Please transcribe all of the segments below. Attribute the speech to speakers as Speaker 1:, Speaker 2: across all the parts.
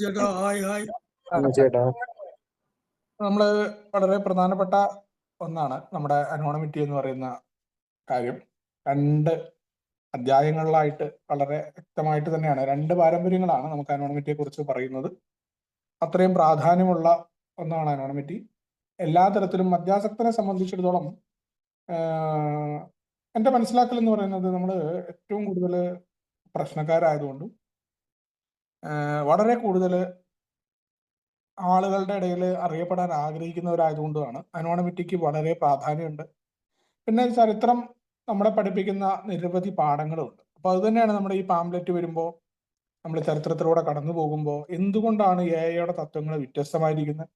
Speaker 1: ചേട്ടാ hi hi.
Speaker 2: ചേട്ടാ
Speaker 1: നമ്മള് വളരെ പ്രധാനപ്പെട്ട ഒന്നാണ് നമ്മുടെ അനോണമിറ്റി എന്ന് പറയുന്ന കാര്യം. രണ്ട് അധ്യായങ്ങളിലായിട്ട് വളരെ വ്യക്തമായിട്ട് തന്നെയാണ്, രണ്ട് പാരമ്പര്യങ്ങളാണ് നമുക്ക് അനോണമിറ്റിയെ കുറിച്ച് പറയുന്നത്. അത്രയും പ്രാധാന്യമുള്ള ഒന്നാണ് അനോണമിറ്റി. എല്ലാ തരത്തിലും മദ്യാസക്തനെ സംബന്ധിച്ചിടത്തോളം എൻ്റെ മനസ്സിലാക്കൽ എന്ന് പറയുന്നത്, നമ്മൾ ഏറ്റവും കൂടുതൽ പ്രശ്നക്കാരായതുകൊണ്ടും വളരെ കൂടുതൽ ആളുകളുടെ ഇടയിൽ അറിയപ്പെടാൻ ആഗ്രഹിക്കുന്നവരായതുകൊണ്ടുമാണ് അനോണമിറ്റിക്ക് വളരെ പ്രാധാന്യമുണ്ട്. പിന്നെ ചരിത്രം നമ്മളെ പഠിപ്പിക്കുന്ന നിരവധി പാഠങ്ങളുണ്ട്. അപ്പൊ അത് തന്നെയാണ് നമ്മുടെ ഈ പാംലെറ്റ് വരുമ്പോൾ, നമ്മൾ ചരിത്രത്തിലൂടെ കടന്നു പോകുമ്പോൾ എന്തുകൊണ്ടാണ് എയുടെ തത്വങ്ങൾ വ്യത്യസ്തമായിരിക്കുന്നത്,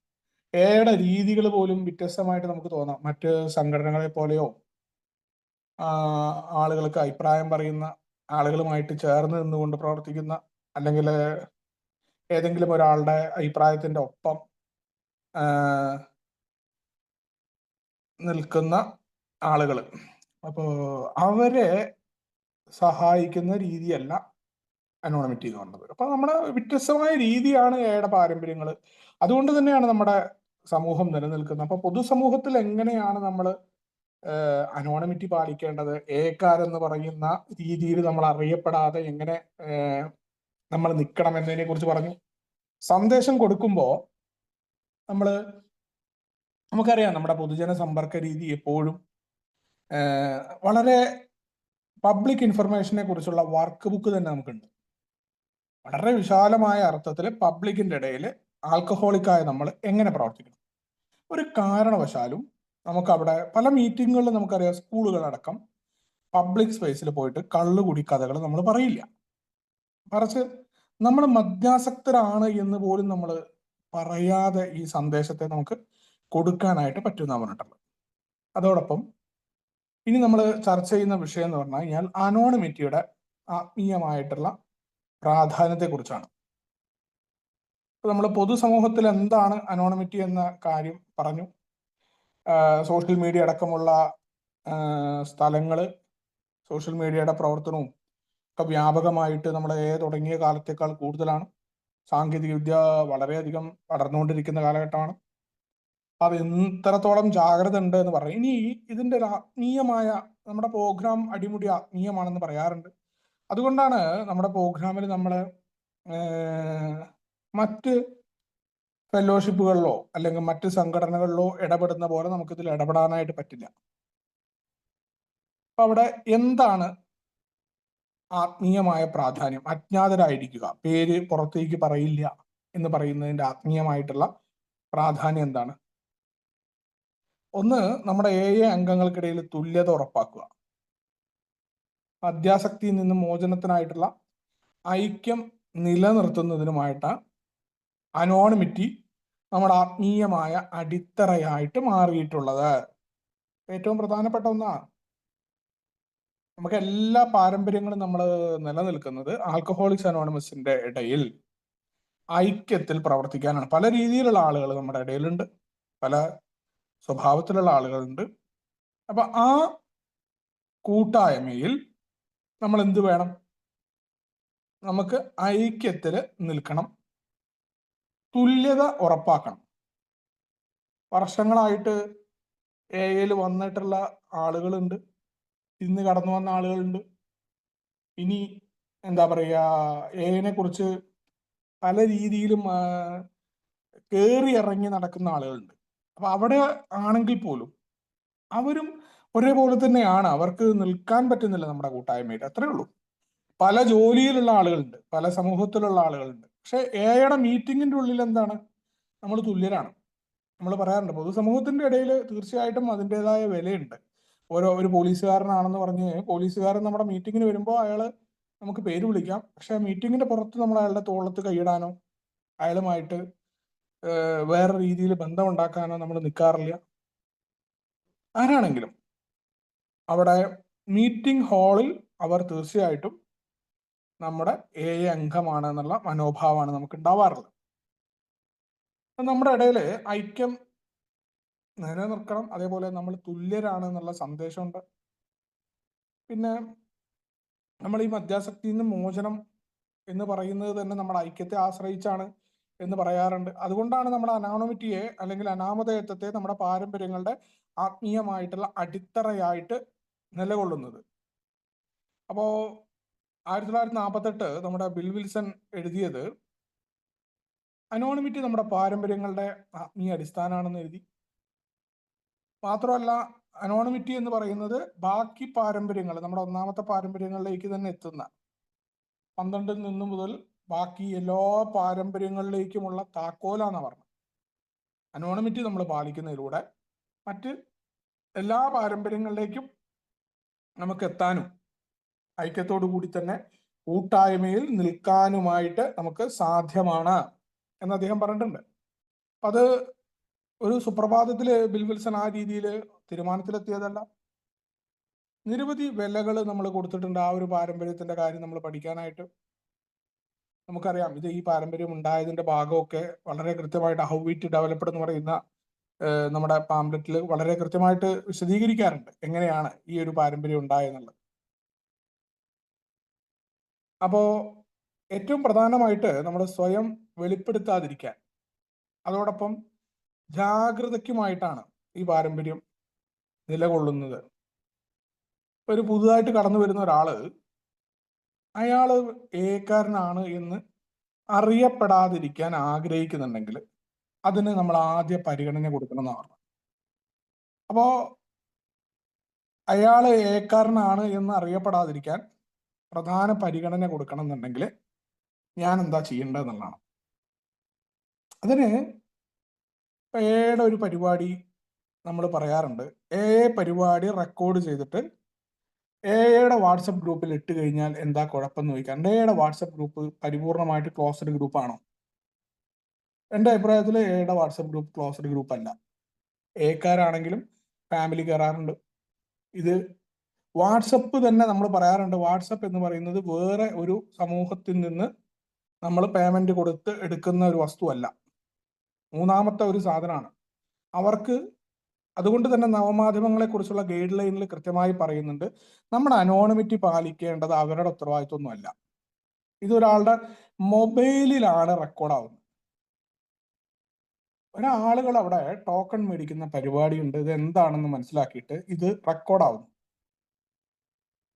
Speaker 1: എയുടെ രീതികൾ പോലും വ്യത്യസ്തമായിട്ട് നമുക്ക് തോന്നാം. മറ്റ് സംഘടനകളെ പോലെയോ ആളുകൾക്ക് അഭിപ്രായം പറയുന്ന ആളുകളുമായിട്ട് ചേർന്ന് നിന്നുകൊണ്ട് പ്രവർത്തിക്കുന്ന, അല്ലെങ്കിൽ ഏതെങ്കിലും ഒരാളുടെ അഭിപ്രായത്തിന്റെ ഒപ്പം നിൽക്കുന്ന ആളുകൾ, അപ്പോൾ അവരെ സഹായിക്കുന്ന രീതിയല്ല അനോണമിറ്റി എന്ന് പറയുന്നത്. അപ്പൊ നമ്മുടെ വ്യത്യസ്തമായ രീതിയാണ് എയുടെ പാരമ്പര്യങ്ങൾ. അതുകൊണ്ട് തന്നെയാണ് നമ്മുടെ സമൂഹം നിലനിൽക്കുന്നത്. അപ്പൊ പൊതുസമൂഹത്തിൽ എങ്ങനെയാണ് നമ്മൾ അനോണമിറ്റി പാലിക്കേണ്ടത്, ഏക്കാരെന്ന് പറയുന്ന രീതിയിൽ നമ്മൾ അറിയപ്പെടാതെ എങ്ങനെ നമ്മൾ നിൽക്കണം എന്നതിനെ കുറിച്ച് പറഞ്ഞു. സന്ദേശം കൊടുക്കുമ്പോൾ നമുക്കറിയാം, നമ്മുടെ പൊതുജന സമ്പർക്ക രീതി എപ്പോഴും വളരെ പബ്ലിക് ഇൻഫർമേഷനെ കുറിച്ചുള്ള വർക്ക് ബുക്ക് തന്നെ നമുക്കുണ്ട്. വളരെ വിശാലമായ അർത്ഥത്തിൽ പബ്ലിക്കിന്റെ ഇടയിൽ ആൽക്കഹോളിക്കായ നമ്മൾ എങ്ങനെ പ്രവർത്തിക്കണം. ഒരു കാരണവശാലും നമുക്കവിടെ പല മീറ്റിങ്ങുകളിലും നമുക്കറിയാം, സ്കൂളുകളടക്കം പബ്ലിക് സ്പേസിൽ പോയിട്ട് കള്ളുകുടി കഥകൾ നമ്മൾ പറയില്ല. മറിച്ച് നമ്മൾ മദ്യാസക്തരാണ് എന്ന് പോലും നമ്മൾ പറയാതെ ഈ സന്ദേശത്തെ നമുക്ക് കൊടുക്കാനായിട്ട് പറ്റുമെന്നാണ് പറഞ്ഞിട്ടുള്ളത്. അതോടൊപ്പം ഇനി നമ്മൾ ചർച്ച ചെയ്യുന്ന വിഷയം എന്ന് പറഞ്ഞു കഴിഞ്ഞാൽ അനോണിമിറ്റിയുടെ ആത്മീയമായിട്ടുള്ള പ്രാധാന്യത്തെ കുറിച്ചാണ്. നമ്മൾ പൊതുസമൂഹത്തിൽ എന്താണ് അനോണിമിറ്റി എന്ന കാര്യം പറഞ്ഞു. സോഷ്യൽ മീഡിയ അടക്കമുള്ള സ്ഥലങ്ങള്, സോഷ്യൽ മീഡിയയുടെ പ്രവർത്തനവും ഒക്കെ വ്യാപകമായിട്ട് നമ്മളെ തുടങ്ങിയ കാലത്തേക്കാൾ കൂടുതലാണ്. സാങ്കേതിക വിദ്യ വളരെയധികം വളർന്നുകൊണ്ടിരിക്കുന്ന കാലഘട്ടമാണ്. അത് എത്രത്തോളം ജാഗ്രത ഉണ്ട് എന്ന് പറയും. ഇനി ഇതിന്റെ ഒരു ആത്മീയമായ, നമ്മുടെ പ്രോഗ്രാം അടിമുടി ആത്മീയമാണെന്ന് പറയാറുണ്ട്. അതുകൊണ്ടാണ് നമ്മുടെ പ്രോഗ്രാമിൽ നമ്മൾ മറ്റ് ഫെലോഷിപ്പുകളിലോ അല്ലെങ്കിൽ മറ്റ് സംഘടനകളിലോ ഇടപെടുന്ന പോലെ നമുക്കിതിൽ ഇടപെടാനായിട്ട് പറ്റില്ല. അപ്പൊ അവിടെ എന്താണ് ആത്മീയമായ പ്രാധാന്യം? അജ്ഞാതരായിരിക്കുക, പേര് പുറത്തേക്ക് പറയില്ല എന്ന് പറയുന്നതിന്റെ ആത്മീയമായിട്ടുള്ള പ്രാധാന്യം എന്താണ്? ഒന്ന്, നമ്മുടെ അംഗങ്ങൾക്കിടയിൽ തുല്യത ഉറപ്പാക്കുക. മദ്യാസക്തിയിൽ നിന്നും മോചനത്തിനായിട്ടുള്ള ഐക്യം നിലനിർത്തുന്നതിനുമായിട്ട് അനോണിമിറ്റി നമ്മുടെ ആത്മീയമായ അടിത്തറയായിട്ട് മാറിയിട്ടുള്ളത്. ഏറ്റവും പ്രധാനപ്പെട്ട ഒന്നാണ്. നമുക്ക് എല്ലാ പാരമ്പര്യങ്ങളും നമ്മൾ നിലനിൽക്കുന്നത് ആൽക്കഹോളിക്സ് അനോണിമസിന്റെ ഇടയിൽ ഐക്യത്തിൽ പ്രവർത്തിക്കാനാണ്. പല രീതിയിലുള്ള ആളുകൾ നമ്മുടെ ഇടയിലുണ്ട്, പല സ്വഭാവത്തിലുള്ള ആളുകളുണ്ട്. അപ്പൊ ആ കൂട്ടായ്മയിൽ നമ്മൾ എന്ത് വേണം? നമുക്ക് ഐക്യത്തിൽ നിൽക്കണം, തുല്യത ഉറപ്പാക്കണം. വർഷങ്ങളായിട്ട് എയിൽ വന്നിട്ടുള്ള ആളുകളുണ്ട്, ഇന്ന് കടന്നു വന്ന ആളുകളുണ്ട്, ഇനി എന്താ പറയുക, എനെ കുറിച്ച് പല രീതിയിലും കയറി ഇറങ്ങി നടക്കുന്ന ആളുകളുണ്ട്. അപ്പൊ അവിടെ ആണെങ്കിൽ പോലും അവരും ഒരേപോലെ തന്നെയാണ്. അവർക്ക് നിൽക്കാൻ പറ്റുന്നില്ല നമ്മുടെ കൂട്ടായ്മയിൽ, അത്രേ ഉള്ളൂ. പല ജോലിയിലുള്ള ആളുകളുണ്ട്, പല സമൂഹത്തിലുള്ള ആളുകളുണ്ട്. പക്ഷെ എയുടെ മീറ്റിങ്ങിന്റെ ഉള്ളിൽ എന്താണ്? നമ്മൾ തുല്യരാണ്. നമ്മൾ പറയാറുണ്ട്, പൊതുസമൂഹത്തിന്റെ ഇടയിൽ തീർച്ചയായിട്ടും അതിൻ്റെതായ വിലയുണ്ട്. ഒരു പോലീസുകാരനാണെന്ന് പറഞ്ഞ് പോലീസുകാരൻ നമ്മുടെ മീറ്റിങ്ങിന് വരുമ്പോൾ അയാള് നമുക്ക് പേര് വിളിക്കാം, പക്ഷെ മീറ്റിങ്ങിന്റെ പുറത്ത് നമ്മൾ അയാളുടെ തോളത്ത് കൈയിടാനോ അയാളുമായിട്ട് വേറെ രീതിയിൽ ബന്ധം ഉണ്ടാക്കാനോ നമ്മൾ നിൽക്കാറില്ല. ആരാണെങ്കിലും അവിടെ മീറ്റിംഗ് ഹാളിൽ അവർ തീർച്ചയായിട്ടും നമ്മുടെ അംഗമാണ് എന്നുള്ള മനോഭാവമാണ് നമുക്ക് ഉണ്ടാവാറുള്ളത്. നമ്മുടെ ഇടയിൽ ഐക്യം നിലനിർത്തണം. അതേപോലെ നമ്മൾ തുല്യരാണ് എന്നുള്ള സന്ദേശമുണ്ട്. പിന്നെ നമ്മൾ ഈ മദ്യാസക്തിയിൽ നിന്ന് മോചനം എന്ന് പറയുന്നത് തന്നെ നമ്മുടെ ഐക്യത്തെ ആശ്രയിച്ചാണ് എന്ന് പറയാറുണ്ട്. അതുകൊണ്ടാണ് നമ്മുടെ അനോണിമിറ്റിയെ അല്ലെങ്കിൽ അനാമധേയത്വത്തെ നമ്മുടെ പാരമ്പര്യങ്ങളുടെ ആത്മീയമായിട്ടുള്ള അടിത്തറയായിട്ട് നിലകൊള്ളുന്നത്. അപ്പോ 1948 നമ്മുടെ ബിൽ വിൽസൺ എഴുതിയത് അനോണിമിറ്റി നമ്മുടെ പാരമ്പര്യങ്ങളുടെ ആത്മീയ അടിസ്ഥാനമാണെന്ന് എഴുതി. മാത്രമല്ല, അനോണിമിറ്റി എന്ന് പറയുന്നത് ബാക്കി പാരമ്പര്യങ്ങൾ, നമ്മുടെ ഒന്നാമത്തെ പാരമ്പര്യങ്ങളിലേക്ക് തന്നെ എത്തുന്ന 12 നിന്ന് മുതൽ ബാക്കി എല്ലാ പാരമ്പര്യങ്ങളിലേക്കുമുള്ള താക്കോലാന്നാണ് പറഞ്ഞത്. അനോണിമിറ്റി നമ്മൾ പാലിക്കുന്നതിലൂടെ മറ്റ് എല്ലാ പാരമ്പര്യങ്ങളിലേക്കും നമുക്ക് എത്താനും ഐക്യത്തോടു കൂടി തന്നെ കൂട്ടായ്മയിൽ നിൽക്കാനുമായിട്ട് നമുക്ക് സാധ്യമാണ് എന്ന് അദ്ദേഹം പറഞ്ഞിട്ടുണ്ട്. അത് ഒരു സുപ്രഭാതത്തില് ബിൽ വിൽസൺ ആ രീതിയിൽ തീരുമാനത്തിലെത്തിയതല്ല. നിരവധി വിലകൾ നമ്മൾ കൊടുത്തിട്ടുണ്ട് ആ ഒരു പാരമ്പര്യത്തിന്റെ കാര്യം നമ്മൾ പഠിക്കാനായിട്ട്. നമുക്കറിയാം, ഇത് ഈ പാരമ്പര്യം ഉണ്ടായതിന്റെ ഭാഗമൊക്കെ വളരെ കൃത്യമായിട്ട് ഹൗ ഇറ്റ് ഡെവലപ്ഡ് എന്ന് പറയുന്ന നമ്മുടെ പാംപ്ലെറ്റിൽ വളരെ കൃത്യമായിട്ട് വിശദീകരിക്കാറുണ്ട് എങ്ങനെയാണ് ഈ ഒരു പാരമ്പര്യം ഉണ്ടായെന്നുള്ളത്. അപ്പോ ഏറ്റവും പ്രധാനമായിട്ട് നമ്മൾ സ്വയം വെളിപ്പെടുത്താതിരിക്കാൻ, അതോടൊപ്പം ജാഗ്രതയ്ക്കുമായിട്ടാണ് ഈ പാരമ്പര്യം നിലകൊള്ളുന്നത്. ഒരു പുതുതായിട്ട് കടന്നു വരുന്ന ഒരാള് അയാള് ഏക്കാരനാണ് എന്ന് അറിയപ്പെടാതിരിക്കാൻ ആഗ്രഹിക്കുന്നുണ്ടെങ്കിൽ അതിന് നമ്മൾ ആദ്യ പരിഗണന കൊടുക്കണം എന്നാണ് പറഞ്ഞത്. അപ്പോ അയാള് ഏക്കാരനാണ് എന്ന് അറിയപ്പെടാതിരിക്കാൻ പ്രധാന പരിഗണന കൊടുക്കണം എന്നുണ്ടെങ്കിൽ ഞാൻ എന്താ ചെയ്യേണ്ടതെന്നുള്ളതാണ്. അതിന് എയുടെ ഒരു പരിപാടി നമ്മൾ പറയാറുണ്ട്. പരിപാടി റെക്കോർഡ് ചെയ്തിട്ട് എയുടെ വാട്സപ്പ് ഗ്രൂപ്പിൽ ഇട്ട് കഴിഞ്ഞാൽ എന്താ കുഴപ്പമെന്ന് ചോദിക്കാൻ. എയുടെ വാട്സപ്പ് ഗ്രൂപ്പ് പരിപൂർണമായിട്ട് ക്ലോസ്ഡ് ഗ്രൂപ്പാണോ? എൻ്റെ അഭിപ്രായത്തിൽ എയുടെ വാട്സപ്പ് ഗ്രൂപ്പ് ക്ലോസ്ഡ് ഗ്രൂപ്പ് അല്ല. എക്കാരാണെങ്കിലും ഫാമിലി കയറാറുണ്ട്. ഇത് വാട്സപ്പ് തന്നെ നമ്മൾ പറയാറുണ്ട്, വാട്സപ്പ് എന്ന് പറയുന്നത് വേറെ ഒരു സമൂഹത്തിൽ നിന്ന് നമ്മൾ പേയ്മെന്റ് കൊടുത്ത് എടുക്കുന്ന ഒരു വസ്തുവല്ല, മൂന്നാമത്തെ ഒരു സാധനമാണ് അവർക്ക്. അതുകൊണ്ട് തന്നെ നവമാധ്യമങ്ങളെ കുറിച്ചുള്ള ഗൈഡ് ലൈനിൽ കൃത്യമായി പറയുന്നുണ്ട്, നമ്മുടെ അനോണിമിറ്റി പാലിക്കേണ്ടത് അവരുടെ ഉത്തരവാദിത്വമൊന്നുമല്ല. ഇതൊരാളുടെ മൊബൈലിലാണ് റെക്കോർഡാവുന്നത്. ഒരാളുകൾ അവിടെ ടോക്കൺ മേടിക്കുന്ന പരിപാടിയുണ്ട്, ഇത് എന്താണെന്ന് മനസ്സിലാക്കിയിട്ട് ഇത് റെക്കോർഡാവുന്നു.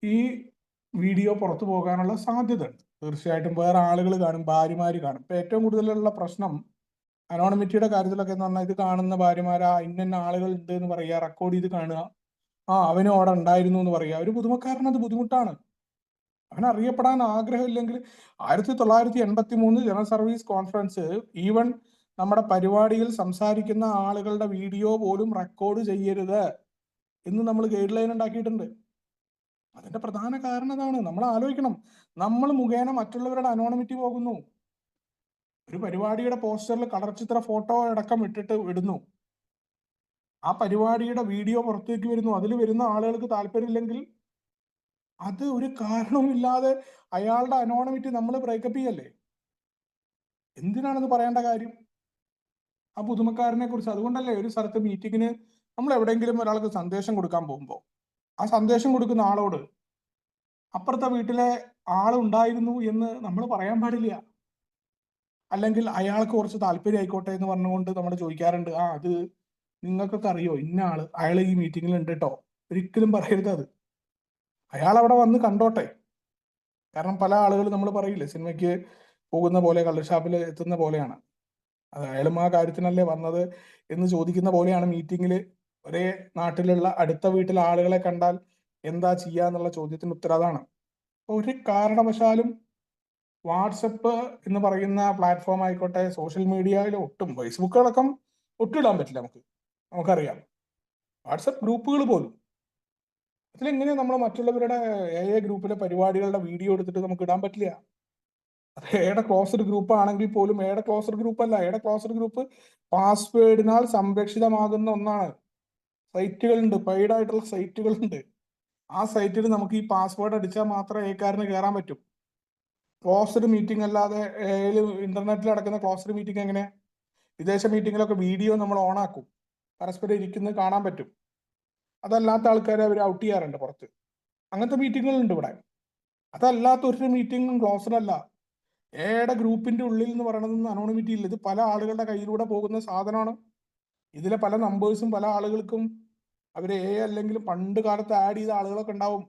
Speaker 1: ഈ വീഡിയോ പുറത്തു പോകാനുള്ള സാധ്യത ഉണ്ട്. തീർച്ചയായിട്ടും വേറെ ആളുകൾ കാണും, ഭാര്യമാര് കാണും. ഇപ്പൊ ഏറ്റവും കൂടുതലുള്ള പ്രശ്നം അനോണിമിറ്റിയുടെ കാര്യത്തിലൊക്കെ എന്ന് പറഞ്ഞാൽ, ഇത് കാണുന്ന ഭാര്യമാരാ ഇന്ന ആളുകൾ ഉണ്ട് എന്ന് പറയുക, റെക്കോർഡ് ചെയ്ത് കാണുക, അവനും അവിടെ ഉണ്ടായിരുന്നു എന്ന് പറയുക. ഒരു പുതുമക്കാരന് അത് ബുദ്ധിമുട്ടാണ്. അവൻ അറിയപ്പെടാൻ ആഗ്രഹമില്ലെങ്കിൽ 1983 ജനറൽ സർവീസ് കോൺഫറൻസ് ഈവൻ നമ്മുടെ പരിപാടിയിൽ സംസാരിക്കുന്ന ആളുകളുടെ വീഡിയോ പോലും റെക്കോർഡ് ചെയ്യരുത് എന്ന് നമ്മൾ ഗൈഡ് ലൈൻ ഉണ്ടാക്കിയിട്ടുണ്ട്. അതിന്റെ പ്രധാന കാരണം അതാണ്. നമ്മൾ ആലോചിക്കണം, നമ്മൾ മുഖേന മറ്റുള്ളവരുടെ അനോണിമിറ്റി പോകുന്നു. ഒരു പരിപാടിയുടെ പോസ്റ്ററിൽ കളർ ചിത്ര ഫോട്ടോ അടക്കം ഇടുന്നു. ആ പരിപാടിയുടെ വീഡിയോ പുറത്തേക്ക് വരുന്നു. അതിൽ വരുന്ന ആളുകൾക്ക് താല്പര്യമില്ലെങ്കിൽ അത് ഒരു കാരണവുമില്ലാതെ അയാളുടെ അനോണിമിറ്റി നമ്മൾ ബ്രേക്കപ്പ് ചെയ്യല്ലേ? എന്തിനാണെന്ന് പറയേണ്ട കാര്യം? ആ പുതുമക്കാരനെ കുറിച്ച്. അതുകൊണ്ടല്ലേ ഒരു സ്ഥലത്ത് മീറ്റിങ്ങിന് നമ്മൾ എവിടെയെങ്കിലും ഒരാൾക്ക് സന്ദേശം കൊടുക്കാൻ പോകുമ്പോൾ ആ സന്ദേശം കൊടുക്കുന്ന ആളോട് അപ്പുറത്തെ വീട്ടിലെ ആളുണ്ടായിരുന്നു എന്ന് നമ്മൾ പറയാൻ പാടില്ല. അല്ലെങ്കിൽ അയാൾക്ക് കുറച്ച് താല്പര്യം ആയിക്കോട്ടെ എന്ന് പറഞ്ഞുകൊണ്ട് നമ്മൾ ചോദിക്കാറുണ്ട്, അത് നിങ്ങൾക്കൊക്കെ അറിയോ ഇന്ന ആള്, അയാൾ ഈ മീറ്റിങ്ങിൽ ഉണ്ട് കേട്ടോ. ഒരിക്കലും പറയരുത് അത്. അയാൾ അവിടെ വന്ന് കണ്ടോട്ടെ. കാരണം പല ആളുകൾ നമ്മൾ പറയില്ലേ, സിനിമയ്ക്ക് പോകുന്ന പോലെ കള്ളുഷാപ്പിൽ എത്തുന്ന പോലെയാണ്. അത് അയാളും ആ കാര്യത്തിനല്ലേ വന്നത് എന്ന് ചോദിക്കുന്ന പോലെയാണ് മീറ്റിങ്ങിൽ ഒരേ നാട്ടിലുള്ള അടുത്ത വീട്ടിലെ ആളുകളെ കണ്ടാൽ എന്താ ചെയ്യാന്നുള്ള ചോദ്യത്തിന് ഉത്തരം അതാണ്. ഒരു കാരണവശാലും വാട്സപ്പ് എന്ന് പറയുന്ന പ്ലാറ്റ്ഫോം ആയിക്കോട്ടെ, സോഷ്യൽ മീഡിയയിൽ ഒട്ടും, ഫേസ്ബുക്ക് അടക്കം ഒട്ടിടാൻ പറ്റില്ല. നമുക്കറിയാം, വാട്സപ്പ് ഗ്രൂപ്പുകൾ പോലും. അതിലെങ്ങനെയാണ് നമ്മൾ മറ്റുള്ളവരുടെ ഗ്രൂപ്പിലെ പരിപാടികളുടെ വീഡിയോ എടുത്തിട്ട് നമുക്ക് ഇടാൻ പറ്റില്ല? അത് എയുടെ ക്ലോസ്ഡ് ഗ്രൂപ്പ് ആണെങ്കിൽ പോലും എയുടെ ക്ലോസ്ഡ് ഗ്രൂപ്പ് അല്ല. എയുടെ ക്ലോസ്ഡ് ഗ്രൂപ്പ് പാസ്വേഡിനാൽ സംരക്ഷിതമാകുന്ന ഒന്നാണ്. സൈറ്റുകളുണ്ട്, പെയ്ഡ് ആയിട്ടുള്ള സൈറ്റുകളുണ്ട്. ആ സൈറ്റിൽ നമുക്ക് ഈ പാസ്വേഡ് അടിച്ചാൽ മാത്രമേ ഏക്കാരന് കയറാൻ പറ്റും. ക്ലോസ്ഡ് മീറ്റിംഗ് അല്ലാതെ ഇന്റർനെറ്റിൽ നടക്കുന്ന ക്ലോസ്ഡ് മീറ്റിംഗ് എങ്ങനെയാ? വിദേശ മീറ്റിങ്ങിലൊക്കെ വീഡിയോ നമ്മൾ ഓൺ ആക്കും, പരസ്പരം ഇരിക്കുന്നത് കാണാൻ പറ്റും. അതല്ലാത്ത ആൾക്കാരെ അവർ ഔട്ട് ചെയ്യാറുണ്ട് പുറത്ത്. അങ്ങനത്തെ മീറ്റിങ്ങുകളുണ്ട് ഇവിടെ. അതല്ലാത്ത ഒരു മീറ്റിംഗും ക്ലോസ്ഡ് അല്ല. എയുടെ ഗ്രൂപ്പിന്റെ ഉള്ളിൽ എന്ന് പറയുന്നത് അനോണിമിറ്റി ഇല്ല. ഇത് പല ആളുകളുടെ കയ്യിലൂടെ പോകുന്ന സാധനമാണ്. ഇതിലെ പല നമ്പേഴ്സും പല ആളുകൾക്കും അവര് അല്ലെങ്കിൽ പണ്ട് കാലത്ത് ആഡ് ചെയ്ത ആളുകളൊക്കെ ഉണ്ടാവും.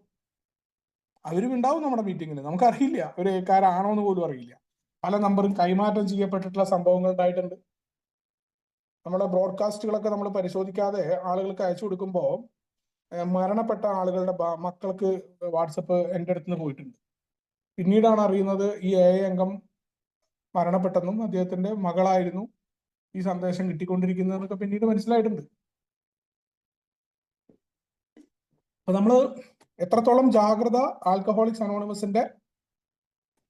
Speaker 1: അവരും ഉണ്ടാവും നമ്മുടെ മീറ്റിങ്ങിന്. നമുക്കറിയില്ല ഒരു ഏക്കാരാണോ എന്ന് പോലും അറിയില്ല. പല നമ്പറും കൈമാറ്റം ചെയ്യപ്പെട്ടിട്ടുള്ള സംഭവങ്ങൾ ഉണ്ടായിട്ടുണ്ട്. നമ്മുടെ ബ്രോഡ്കാസ്റ്റുകളൊക്കെ നമ്മൾ പരിശോധിക്കാതെ ആളുകൾക്ക് അയച്ചു കൊടുക്കുമ്പോൾ മരണപ്പെട്ട ആളുകളുടെ മക്കൾക്ക് വാട്സപ്പ് എൻ്റെ അടുത്ത് നിന്ന് പോയിട്ടുണ്ട്. പിന്നീടാണ് അറിയുന്നത് ഈ അംഗം മരണപ്പെട്ടെന്നും അദ്ദേഹത്തിന്റെ മകളായിരുന്നു ഈ സന്ദേശം കിട്ടിക്കൊണ്ടിരിക്കുന്നതെന്നൊക്കെ പിന്നീട് മനസ്സിലായിട്ടുണ്ട്. അപ്പൊ നമ്മള് എത്രത്തോളം ജാഗ്രത ആൽക്കഹോളിക്സ് അനോണിമസിന്റെ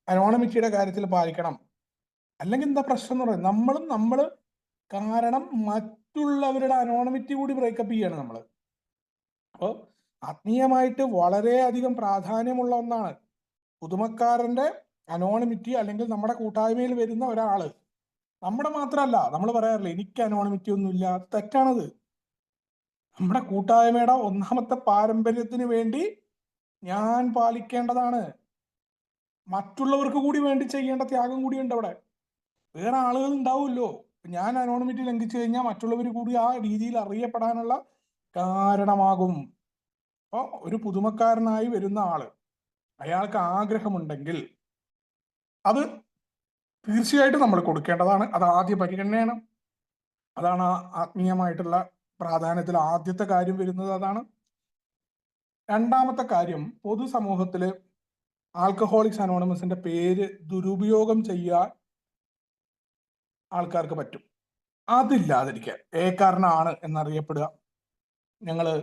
Speaker 1: അനോണിമിറ്റിയുടെ കാര്യത്തിൽ പാലിക്കണം. അല്ലെങ്കിൽ എന്താ പ്രശ്നം എന്ന് പറയുന്നത്, നമ്മള് കാരണം മറ്റുള്ളവരുടെ അനോണിമിറ്റി കൂടി ബ്രേക്കപ്പ് ചെയ്യാണ് നമ്മള്. അപ്പോൾ ആത്മീയമായിട്ട് വളരെയധികം പ്രാധാന്യമുള്ള ഒന്നാണ് പുതുമക്കാരന്റെ അനോണിമിറ്റി. അല്ലെങ്കിൽ നമ്മുടെ കൂട്ടായ്മയിൽ വരുന്ന ഒരാള് നമ്മുടെ മാത്രമല്ല, നമ്മൾ പറയാറില്ല എനിക്ക് അനോണിമിറ്റി ഒന്നുമില്ല, തെറ്റാണത്. നമ്മുടെ കൂട്ടായ്മയുടെ ഒന്നാമത്തെ പാരമ്പര്യത്തിന് വേണ്ടി ഞാൻ പാലിക്കേണ്ടതാണ്. മറ്റുള്ളവർക്ക് കൂടി വേണ്ടി ചെയ്യേണ്ട ത്യാഗം കൂടിയുണ്ട് അവിടെ. വേറെ ആളുകൾ ഉണ്ടാവുമല്ലോ. ഞാൻ അനോണിമിറ്റി ലംഘിച്ചു കഴിഞ്ഞാൽ മറ്റുള്ളവർ കൂടി ആ രീതിയിൽ അറിയപ്പെടാനുള്ള കാരണമാകും. അപ്പോൾ ഒരു പുതുമക്കാരനായി വരുന്ന ആള് അയാൾക്ക് ആഗ്രഹമുണ്ടെങ്കിൽ അത് തീർച്ചയായിട്ടും നമ്മൾ കൊടുക്കേണ്ടതാണ്. അത് ആദ്യ പരിഗണനയാണ്. അതാണ് ആത്മീയമായിട്ടുള്ള പ്രാധാന്യത്തിൽ ആദ്യത്തെ കാര്യം വരുന്നത്. അതാണ്. രണ്ടാമത്തെ കാര്യം, പൊതുസമൂഹത്തില് ആൽക്കഹോളിക്സ് അനോണിമസിന്റെ പേര് ദുരുപയോഗം ചെയ്യാൻ ആൾക്കാർക്ക് പറ്റും. അതില്ലാതിരിക്കാൻ ഏക്കാരനാണ് എന്നറിയപ്പെടുക. ഞങ്ങള്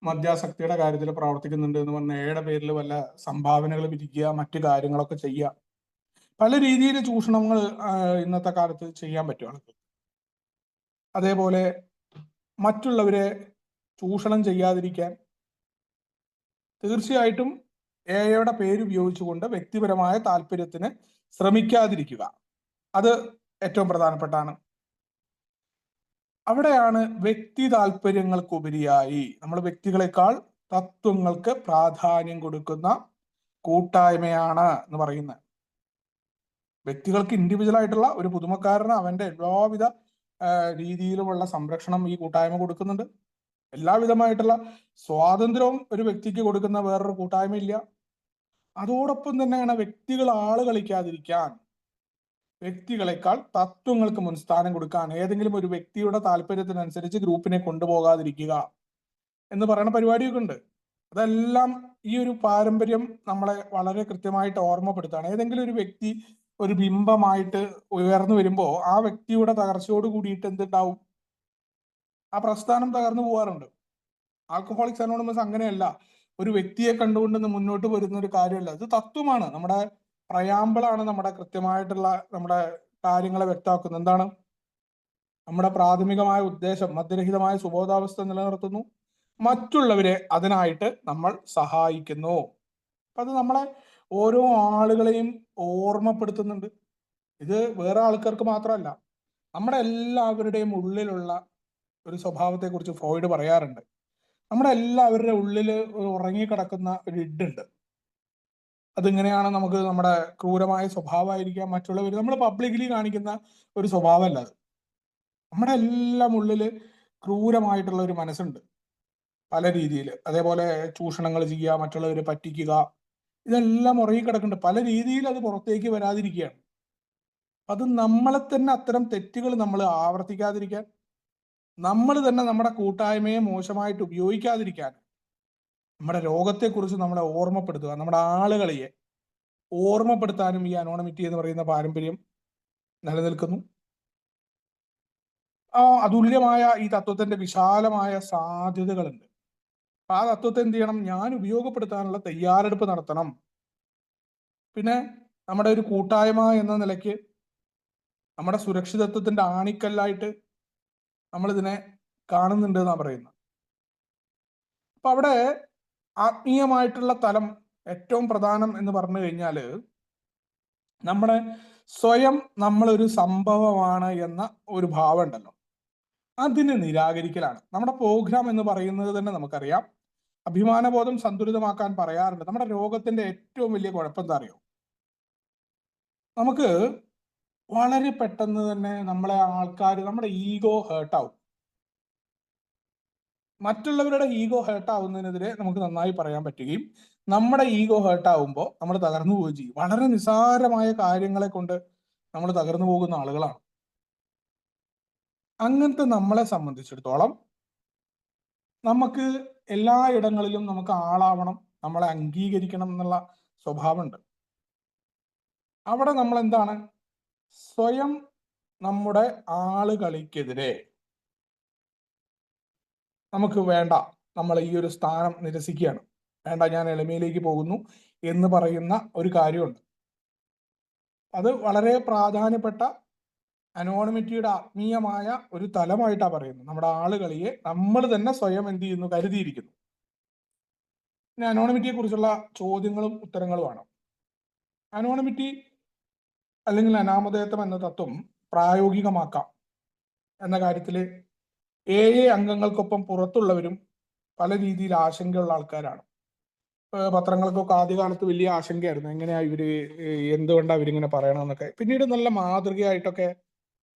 Speaker 1: മദ്യാസക്തിയുടെ കാര്യത്തിൽ പ്രവർത്തിക്കുന്നുണ്ട് എന്ന് പറഞ്ഞ എയുടെ പേരിൽ വല്ല സംഭാവനകൾ പിരിക്കുക, മറ്റു കാര്യങ്ങളൊക്കെ ചെയ്യുക, പല രീതിയിൽ ചൂഷണങ്ങൾ ഇന്നത്തെ കാലത്ത് ചെയ്യാൻ പറ്റും ആൾക്ക്. അതേപോലെ മറ്റുള്ളവരെ ചൂഷണം ചെയ്യാതിരിക്കാൻ തീർച്ചയായിട്ടും എയുടെ പേര് ഉപയോഗിച്ചുകൊണ്ട് വ്യക്തിപരമായ താല്പര്യത്തിന് ശ്രമിക്കാതിരിക്കുക. അത് ഏറ്റവും പ്രധാനപ്പെട്ടാണ്. അവിടെയാണ് വ്യക്തി താല്പര്യങ്ങൾക്കുപരിയായി നമ്മൾ വ്യക്തികളെക്കാൾ തത്വങ്ങൾക്ക് പ്രാധാന്യം കൊടുക്കുന്ന കൂട്ടായ്മയാണ് എന്ന് പറയുന്നത്. വ്യക്തികൾക്ക് ഇൻഡിവിജ്വൽ ആയിട്ടുള്ള ഒരു പുതുമക്കാരന് അവന്റെ എല്ലാവിധ രീതിയിലുമുള്ള സംരക്ഷണം ഈ കൂട്ടായ്മ കൊടുക്കുന്നുണ്ട്. എല്ലാവിധമായിട്ടുള്ള സ്വാതന്ത്ര്യവും ഒരു വ്യക്തിക്ക് കൊടുക്കുന്ന വേറൊരു കൂട്ടായ്മയില്ല. അതോടൊപ്പം തന്നെയാണ് വ്യക്തികൾ ആള് കളിക്കാതിരിക്കാൻ, വ്യക്തികളെക്കാൾ തത്വങ്ങൾക്ക് മുൻസ്ഥാനം കൊടുക്കാൻ, ഏതെങ്കിലും ഒരു വ്യക്തിയുടെ താല്പര്യത്തിനനുസരിച്ച് ഗ്രൂപ്പിനെ കൊണ്ടുപോകാതിരിക്കുക എന്ന് പറയുന്ന പരിപാടിയൊക്കെ ഉണ്ട്. അതെല്ലാം ഈ ഒരു പാരമ്പര്യം നമ്മളെ വളരെ കൃത്യമായിട്ട് ഓർമ്മപ്പെടുത്താണ്. ഏതെങ്കിലും ഒരു വ്യക്തി ഒരു ബിംബമായിട്ട് ഉയർന്നു വരുമ്പോൾ ആ വ്യക്തിയുടെ തകർച്ചയോട് കൂടിയിട്ട് എന്തുണ്ടാവും? ആ പ്രസ്ഥാനം തകർന്നു പോകാറുണ്ട്. ആൽക്കഹോളിക്സ് അനോണിമസ് അങ്ങനെയല്ല. ഒരു വ്യക്തിയെ കണ്ടുകൊണ്ട് മുന്നോട്ട് വരുന്ന ഒരു കാര്യമല്ല. ഇത് തത്വമാണ്. നമ്മുടെ പ്രയാമ്പിളാണ് നമ്മുടെ കൃത്യമായിട്ടുള്ള നമ്മുടെ കാര്യങ്ങളെ വ്യക്തമാക്കുന്നത്. എന്താണ് നമ്മുടെ പ്രാഥമികമായ ഉദ്ദേശം? മദ്യരഹിതമായ സുബോധാവസ്ഥ നിലനിർത്തുന്നു, മറ്റുള്ളവരെ അതിനായിട്ട് നമ്മൾ സഹായിക്കുന്നു. അത് നമ്മളെ ഓരോ ആളുകളെയും ഓർമ്മപ്പെടുത്തുന്നുണ്ട്. ഇത് വേറെ ആൾക്കാർക്ക് മാത്രമല്ല, നമ്മുടെ എല്ലാവരുടെയും ഉള്ളിലുള്ള ഒരു സ്വഭാവത്തെ കുറിച്ച് ഫ്രോയിഡ് പറയാറുണ്ട്. നമ്മുടെ എല്ലാവരുടെ ഉള്ളിൽ ഉറങ്ങിക്കിടക്കുന്ന ഒരു ഇഡുണ്ട്. അതിങ്ങനെയാണ്. നമുക്ക് നമ്മുടെ ക്രൂരമായ സ്വഭാവമായിരിക്കാം, മറ്റുള്ളവർ നമ്മൾ പബ്ലിക്കലി കാണിക്കുന്ന ഒരു സ്വഭാവമല്ല അത്. നമ്മുടെ എല്ലാം ഉള്ളില് ക്രൂരമായിട്ടുള്ള ഒരു മനസ്സുണ്ട് പല രീതിയിൽ. അതേപോലെ ചൂഷണങ്ങൾ ചെയ്യുക, മറ്റുള്ളവരെ പറ്റിക്കുക, ഇതെല്ലാം ഉറങ്ങിക്കിടക്കുന്നുണ്ട്. പല രീതിയിൽ അത് പുറത്തേക്ക് വരാതിരിക്കുകയാണ്. അത് നമ്മളെ തന്നെ അത്തരം തെറ്റുകൾ നമ്മൾ ആവർത്തിക്കാതിരിക്കാൻ, നമ്മൾ തന്നെ നമ്മുടെ കൂട്ടായ്മയെ മോശമായിട്ട് ഉപയോഗിക്കാതിരിക്കാൻ, നമ്മുടെ രോഗത്തെക്കുറിച്ച് നമ്മളെ ഓർമ്മപ്പെടുത്തുക, നമ്മുടെ ആളുകളെ ഓർമ്മപ്പെടുത്താനും ഈ അനോണിമിറ്റി എന്ന് പറയുന്ന പാരമ്പര്യം നിലനിൽക്കുന്നു. അതുല്യമായ ഈ തത്വത്തിന്റെ വിശാലമായ സാധ്യതകളുണ്ട്. ആ തത്വത്തെ എന്ത് ചെയ്യണം? ഞാൻ ഉപയോഗപ്പെടുത്താനുള്ള തയ്യാറെടുപ്പ് നടത്തണം. പിന്നെ നമ്മുടെ ഒരു കൂട്ടായ്മ എന്ന നിലയ്ക്ക് നമ്മുടെ സുരക്ഷിതത്വത്തിന്റെ ആണിക്കല്ലായിട്ട് നമ്മൾ ഇതിനെ കാണുന്നുണ്ട് എന്നാണ് പറയുന്നത്. അപ്പൊ അവിടെ ആത്മീയമായിട്ടുള്ള തലം ഏറ്റവും പ്രധാനം എന്ന് പറഞ്ഞു കഴിഞ്ഞാൽ നമ്മുടെ സ്വയം നമ്മളൊരു സംഭവമാണ് എന്ന ഒരു ഭാവം ഉണ്ടല്ലോ, അതിനെ നിരാകരിക്കലാണ്. നമ്മുടെ പ്രോഗ്രാം എന്ന് പറയുന്നത് തന്നെ നമുക്കറിയാം, അഭിമാനബോധം സന്തുലിതമാക്കാൻ പറയാറുണ്ട്. നമ്മുടെ രോഗത്തിന്റെ ഏറ്റവും വലിയ കുഴപ്പം എന്താ അറിയോ? നമുക്ക് വളരെ പെട്ടെന്ന് തന്നെ നമ്മുടെ ആൾക്കാർ, നമ്മുടെ ഈഗോ ഹേർട്ടാവും. മറ്റുള്ളവരുടെ ഈഗോ ഹേർട്ടാവുന്നതിനെതിരെ നമുക്ക് നന്നായി പറയാൻ പറ്റുകയും നമ്മുടെ ഈഗോ ഹേർട്ടാവുമ്പോൾ നമ്മൾ തകർന്നു പോവുകയും ചെയ്യും. വളരെ നിസ്സാരമായ കാര്യങ്ങളെ കൊണ്ട് നമ്മൾ തകർന്നു പോകുന്ന ആളുകളാണ്. അങ്ങനത്തെ നമ്മളെ സംബന്ധിച്ചിടത്തോളം നമുക്ക് എല്ലായിടങ്ങളിലും നമുക്ക് ആളാവണം, നമ്മളെ അംഗീകരിക്കണം എന്നുള്ള സ്വഭാവമുണ്ട്. അവിടെ നമ്മൾ എന്താണ്, സ്വയം നമ്മുടെ ആളുകൾക്കെതിരെ നമുക്ക് വേണ്ട, നമ്മൾ ഈ ഒരു സ്ഥാനം നിരസിക്കുകയാണ്, വേണ്ട ഞാൻ എളിമയിലേക്ക് പോകുന്നു എന്ന് പറയുന്ന ഒരു കാര്യമുണ്ട്. അത് വളരെ പ്രാധാന്യപ്പെട്ട അനോണിമിറ്റിയുടെ ആത്മീയമായ ഒരു തലമായിട്ടാണ് പറയുന്നത്. നമ്മുടെ ആളുകളിയെ നമ്മൾ തന്നെ സ്വയം എന്ത് ചെയ്യുന്നു, കരുതിയിരിക്കുന്നു. പിന്നെ അനോണിമിറ്റിയെ കുറിച്ചുള്ള ചോദ്യങ്ങളും ഉത്തരങ്ങളുമാണ്. അനോണിമിറ്റി അല്ലെങ്കിൽ അനാമധേയത്വം എന്ന തത്വം പ്രായോഗികമാക്കാം എന്ന കാര്യത്തിൽ അംഗങ്ങൾക്കൊപ്പം പുറത്തുള്ളവരും പല രീതിയിൽ ആശങ്കയുള്ള ആൾക്കാരാണ്. പത്രങ്ങൾക്കൊക്കെ ആദ്യകാലത്ത് വലിയ ആശങ്കയായിരുന്നു, എങ്ങനെയാ ഇവര്, എന്തുകൊണ്ടാണ് ഇവരിങ്ങനെ പറയണമെന്നൊക്കെ. പിന്നീട് നല്ല മാതൃകയായിട്ടൊക്കെ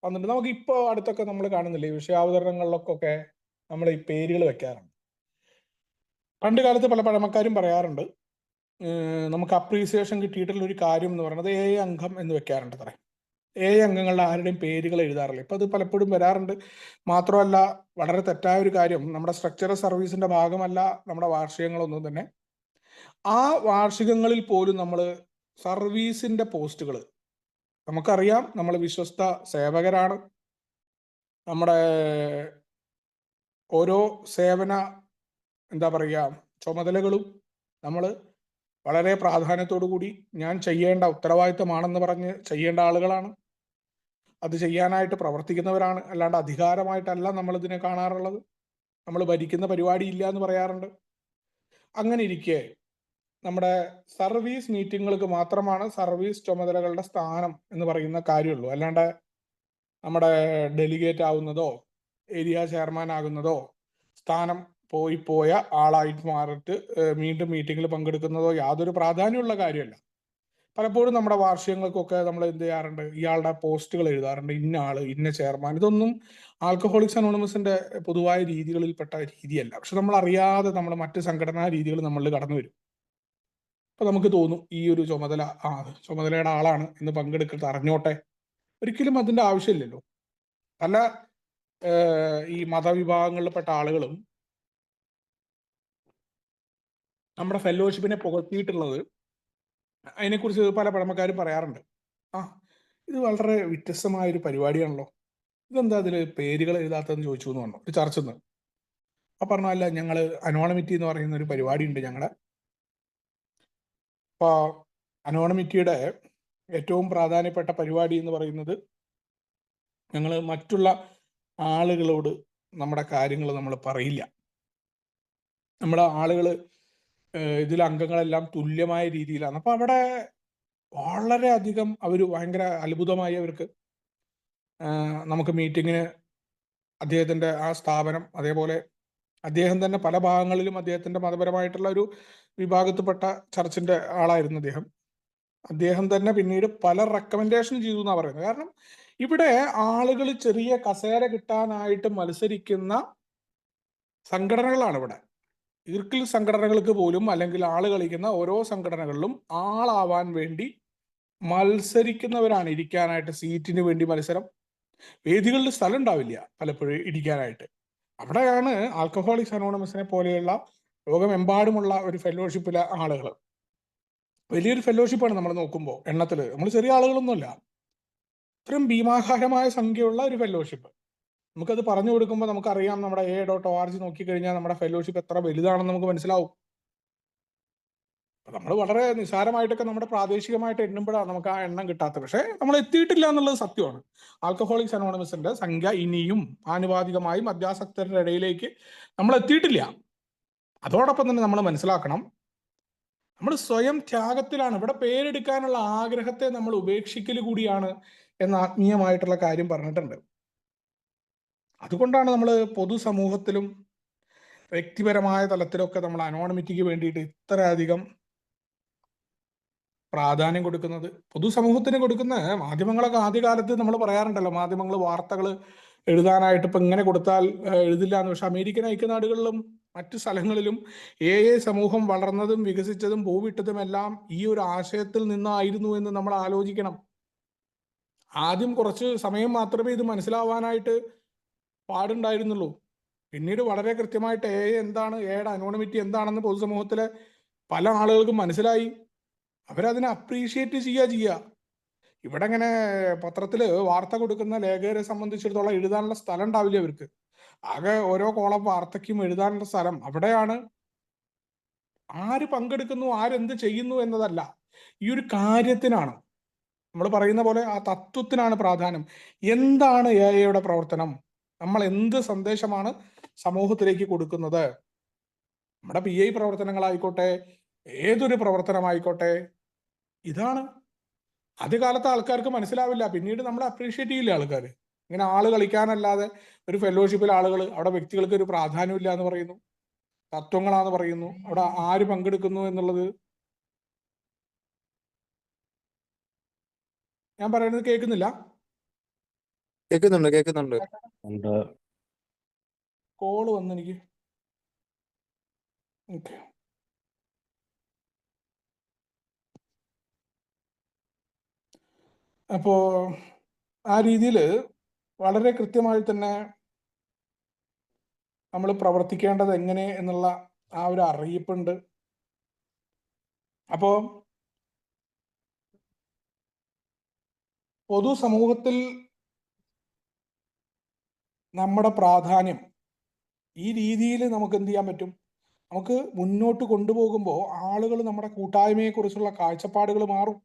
Speaker 1: വന്നിട്ട് നമുക്ക് ഇപ്പോൾ അടുത്തൊക്കെ നമ്മൾ കാണുന്നില്ലേ, വിഷയാവതരണങ്ങളിലൊക്കെ നമ്മൾ ഈ പേരുകൾ വെക്കാറുണ്ട്. പണ്ട് കാലത്ത് പല പഴമക്കാരും പറയാറുണ്ട്, നമുക്ക് അപ്രീസിയേഷൻ കിട്ടിയിട്ടുള്ള ഒരു കാര്യം എന്ന് പറയുന്നത് അംഗം എന്ന് വെക്കാറുണ്ട്. അത്ര അംഗങ്ങളുടെ ആരുടെയും പേരുകൾ എഴുതാറില്ല. ഇപ്പൊ അത് പലപ്പോഴും വരാറുണ്ട്. മാത്രമല്ല, വളരെ തെറ്റായ ഒരു കാര്യം, നമ്മുടെ സ്ട്രക്ചറൽ സർവീസിന്റെ ഭാഗമല്ല നമ്മുടെ വാർഷികങ്ങളൊന്നും തന്നെ. ആ വാർഷികങ്ങളിൽ പോലും നമ്മൾ സർവീസിന്റെ പോസ്റ്റുകൾ, നമുക്കറിയാം നമ്മൾ വിശ്വസ്ത സേവകരാണ്, നമ്മുടെ ഓരോ സേവന എന്താ പറയുക ചുമതലകളും നമ്മൾ വളരെ പ്രാധാന്യത്തോടു കൂടി ഞാൻ ചെയ്യേണ്ട ഉത്തരവാദിത്തമാണെന്ന് പറഞ്ഞ് ചെയ്യേണ്ട ആളുകളാണ്. അത് ചെയ്യാനായിട്ട് പ്രവർത്തിക്കുന്നവരാണ്. അല്ലാണ്ട് അധികാരമായിട്ടല്ല നമ്മൾ ഇതിനെ കാണാറുള്ളത്. നമ്മൾ ഭരിക്കുന്ന പരിപാടി ഇല്ല എന്ന് പറയാറുണ്ട്. അങ്ങനെ ഇരിക്കെ നമ്മുടെ സർവീസ് മീറ്റിങ്ങുകൾക്ക് മാത്രമാണ് സർവീസ് ചുമതലകളുടെ സ്ഥാനം എന്ന് പറയുന്ന കാര്യമുള്ളൂ. അല്ലാണ്ട് നമ്മുടെ ഡെലിഗേറ്റ് ആവുന്നതോ ഏരിയ ചെയർമാൻ ആകുന്നതോ സ്ഥാനം പോയ ആളായിട്ട് മാറിയിട്ട് വീണ്ടും മീറ്റിങ്ങിൽ പങ്കെടുക്കുന്നതോ യാതൊരു പ്രാധാന്യമുള്ള കാര്യമല്ല. പലപ്പോഴും നമ്മുടെ വാർഷികങ്ങൾക്കൊക്കെ നമ്മൾ എന്ത് ചെയ്യാറുണ്ട്, ഇയാളുടെ പോസ്റ്റുകൾ എഴുതാറുണ്ട്, ഇന്ന ആള്, ഇന്ന ചെയർമാൻ. ഇതൊന്നും ആൽക്കഹോളിക്സ് അനോണിമസിന്റെ പൊതുവായ രീതികളിൽപ്പെട്ട രീതിയല്ല. പക്ഷെ നമ്മൾ അറിയാതെ നമ്മൾ മറ്റ് സംഘടനാ രീതികൾ നമ്മളിൽ കടന്നു വരും. അപ്പൊ നമുക്ക് തോന്നും ഈ ഒരു ചുമതല ചുമതലയുടെ ആളാണ് എന്ന് പങ്കെടുക്കരുത്, അറിഞ്ഞോട്ടെ. ഒരിക്കലും അതിന്റെ ആവശ്യമില്ലല്ലോ. പല ഈ മതവിഭാഗങ്ങളിൽപ്പെട്ട ആളുകളും നമ്മുടെ ഫെലോഷിപ്പിനെ പുകഴ്ത്തിയിട്ടുള്ളത്, അതിനെക്കുറിച്ച് പല പഴമക്കാരും പറയാറുണ്ട്, ഇത് വളരെ വ്യത്യസ്തമായ ഒരു പരിപാടിയാണല്ലോ, ഇതെന്താ അതിൽ പേരുകൾ എഴുതാത്തതെന്ന് ചോദിച്ചു എന്ന് പറഞ്ഞു ഒരു ചർച്ച. അപ്പൊ പറഞ്ഞല്ല, ഞങ്ങള് അനോണിമിറ്റി എന്ന് പറയുന്ന ഒരു പരിപാടി ഉണ്ട് ഞങ്ങള്. അപ്പൊ അനോണിമിറ്റിയുടെ ഏറ്റവും പ്രാധാന്യപ്പെട്ട പരിപാടി എന്ന് പറയുന്നത്, ഞങ്ങൾ മറ്റുള്ള ആളുകളോട് നമ്മുടെ കാര്യങ്ങൾ നമ്മൾ പറയില്ല. നമ്മുടെ ആളുകൾ ഇതിൽ അംഗങ്ങളെല്ലാം തുല്യമായ രീതിയിലാണ്. അപ്പൊ അവിടെ വളരെയധികം അവർ ഭയങ്കര അത്ഭുതമായി അവർക്ക്. നമുക്ക് മീറ്റിങ്ങിന് അദ്ദേഹത്തിന്റെ ആ സ്ഥാപനം, അതേപോലെ അദ്ദേഹം തന്നെ പല ഭാഗങ്ങളിലും അദ്ദേഹത്തിന്റെ മതപരമായിട്ടുള്ള ഒരു വിഭാഗത്തിൽപ്പെട്ട ചർച്ചിന്റെ ആളായിരുന്നു അദ്ദേഹം തന്നെ പിന്നീട് പല റെക്കമെൻഡേഷൻ ചെയ്തു എന്നാണ് പറയുന്നത്. കാരണം ഇവിടെ ആളുകൾ ചെറിയ കസേര കിട്ടാനായിട്ട് മത്സരിക്കുന്ന സംഘടനകളാണ് ഇവിടെ. ഈർക്കിൽ സംഘടനകൾക്ക് പോലും, അല്ലെങ്കിൽ ആള് കളിക്കുന്ന ഓരോ സംഘടനകളിലും ആളാവാൻ വേണ്ടി മത്സരിക്കുന്നവരാണ്. ഇരിക്കാനായിട്ട് സീറ്റിന് വേണ്ടി മത്സരം, വേദികളിൽ സ്ഥലം ഉണ്ടാവില്ല പലപ്പോഴും ഇരിക്കാനായിട്ട്. അവിടെയാണ് ആൽക്കഹോളിക്സ് അനോണിമസിനെ പോലെയുള്ള ലോകമെമ്പാടുമുള്ള ഒരു ഫെലോഷിപ്പിലെ ആളുകൾ. വലിയൊരു ഫെലോഷിപ്പാണ് നമ്മൾ നോക്കുമ്പോൾ, എണ്ണത്തിൽ നമ്മൾ ചെറിയ ആളുകളൊന്നുമല്ല, ഇത്രയും ഭീമാകാരമായ സംഖ്യയുള്ള ഒരു ഫെലോഷിപ്പ്. നമുക്കത് പറഞ്ഞു കൊടുക്കുമ്പോൾ നമുക്കറിയാം, നമ്മുടെ a.org നോക്കിക്കഴിഞ്ഞാൽ നമ്മുടെ ഫെലോഷിപ്പ് എത്ര വലുതാണെന്ന് നമുക്ക് മനസ്സിലാവും. നമ്മൾ വളരെ നിസ്സാരമായിട്ടൊക്കെ നമ്മുടെ പ്രാദേശികമായിട്ട് എണ്ണുമ്പോഴാണ് നമുക്ക് ആ എണ്ണം കിട്ടാത്തത്. പക്ഷെ നമ്മൾ എത്തിയിട്ടില്ല എന്നുള്ളത് സത്യമാണ്. ആൽക്കഹോളിക്സ് അനോണിമസിന്റെ സംഖ്യ ഇനിയും ആനുപാതികമായി മദ്യാസക്തരുടെ ഇടയിലേക്ക് നമ്മൾ എത്തിയിട്ടില്ല. അതോടൊപ്പം തന്നെ നമ്മൾ മനസ്സിലാക്കണം, നമ്മൾ സ്വയം ത്യാഗത്തിലാണ്. ഇവിടെ പേരെടുക്കാനുള്ള ആഗ്രഹത്തെ നമ്മൾ ഉപേക്ഷിക്കൽ കൂടിയാണ് എന്ന ആത്മീയമായിട്ടുള്ള കാര്യം പറഞ്ഞിട്ടുണ്ട്. അതുകൊണ്ടാണ് നമ്മൾ പൊതുസമൂഹത്തിലും വ്യക്തിപരമായ തലത്തിലൊക്കെ നമ്മൾ അനോണിമിറ്റിക്ക് വേണ്ടിയിട്ട് ഇത്രയധികം പ്രാധാന്യം കൊടുക്കുന്നത്. പൊതുസമൂഹത്തിന് കൊടുക്കുന്ന മാധ്യമങ്ങളൊക്കെ ആദ്യകാലത്ത് നമ്മൾ പറയാറുണ്ടല്ലോ, മാധ്യമങ്ങൾ വാർത്തകൾ എഴുതാനായിട്ട് ഇപ്പം ഇങ്ങനെ കൊടുത്താൽ എഴുതില്ല എന്ന്. പക്ഷെ അമേരിക്കൻ ഐക്യനാടുകളിലും മറ്റു സ്ഥലങ്ങളിലും സമൂഹം വളർന്നതും വികസിച്ചതും പൂവിട്ടതും എല്ലാം ഈ ഒരു ആശയത്തിൽ നിന്നായിരുന്നു എന്ന് നമ്മൾ ആലോചിക്കണം. ആദ്യം കുറച്ച് സമയം മാത്രമേ ഇത് മനസ്സിലാവാനായിട്ട് പാടുണ്ടായിരുന്നുള്ളൂ. പിന്നീട് വളരെ കൃത്യമായിട്ട് എന്താണ്, എയുടെ അനോണിമിറ്റി എന്താണെന്ന് പൊതുസമൂഹത്തിലെ പല ആളുകൾക്കും മനസ്സിലായി. അവരതിനെ അപ്രീഷിയേറ്റ് ചെയ്യുക. ഇവിടെ ഇങ്ങനെ പത്രത്തിൽ വാർത്ത കൊടുക്കുന്ന ലേഖകരെ സംബന്ധിച്ചിടത്തോളം എഴുതാനുള്ള സ്ഥലം ഉണ്ടാവില്ല അവർക്ക്. ആകെ ഓരോ കോളം വാർത്തയ്ക്കും എഴുതാനുള്ള സ്ഥലം. അവിടെയാണ് ആര് പങ്കെടുക്കുന്നു, ആരെന്ത് ചെയ്യുന്നു എന്നതല്ല, ഈ ഒരു കാര്യത്തിനാണ്, നമ്മൾ പറയുന്ന പോലെ ആ തത്വത്തിനാണ് പ്രാധാന്യം. എന്താണ് എഐയുടെ പ്രവർത്തനം, നമ്മൾ എന്ത് സന്ദേശമാണ് സമൂഹത്തിലേക്ക് കൊടുക്കുന്നത്? നമ്മുടെ PI പ്രവർത്തനങ്ങളായിക്കോട്ടെ, ഏതൊരു പ്രവർത്തനമായിക്കോട്ടെ, ഇതാണ്. ആദ്യകാലത്തെ ആൾക്കാർക്ക് മനസ്സിലാവില്ല, പിന്നീട് നമ്മൾ അപ്രീഷിയേറ്റ് ചെയ്യില്ല ആൾക്കാർ. ഇങ്ങനെ ആള് കളിക്കാനല്ലാതെ ഒരു ഫെലോഷിപ്പിൽ ആളുകൾ, അവിടെ വ്യക്തികൾക്ക് ഒരു പ്രാധാന്യമില്ല എന്ന് പറയുന്നു, തത്വങ്ങളാന്ന് പറയുന്നു, അവിടെ ആര് പങ്കെടുക്കുന്നു എന്നുള്ളത്. ഞാൻ പറയുന്നത് കേൾക്കുന്നില്ല?
Speaker 2: കേൾക്കുന്നുണ്ട്.
Speaker 1: കോള് വന്ന് എനിക്ക്. ഓക്കെ. അപ്പോ ആ രീതിയിൽ വളരെ കൃത്യമായി തന്നെ നമ്മൾ പ്രവർത്തിക്കേണ്ടത് എങ്ങനെ എന്നുള്ള ആ ഒരു അറിയിപ്പുണ്ട്. അപ്പോ പൊതുസമൂഹത്തിൽ നമ്മുടെ പ്രാധാന്യം ഈ രീതിയിൽ നമുക്ക് എന്ത് ചെയ്യാൻ പറ്റും? നമുക്ക് മുന്നോട്ട് കൊണ്ടുപോകുമ്പോൾ ആളുകൾ നമ്മുടെ കൂട്ടായ്മയെ കുറിച്ചുള്ള കാഴ്ചപ്പാടുകൾ മാറും.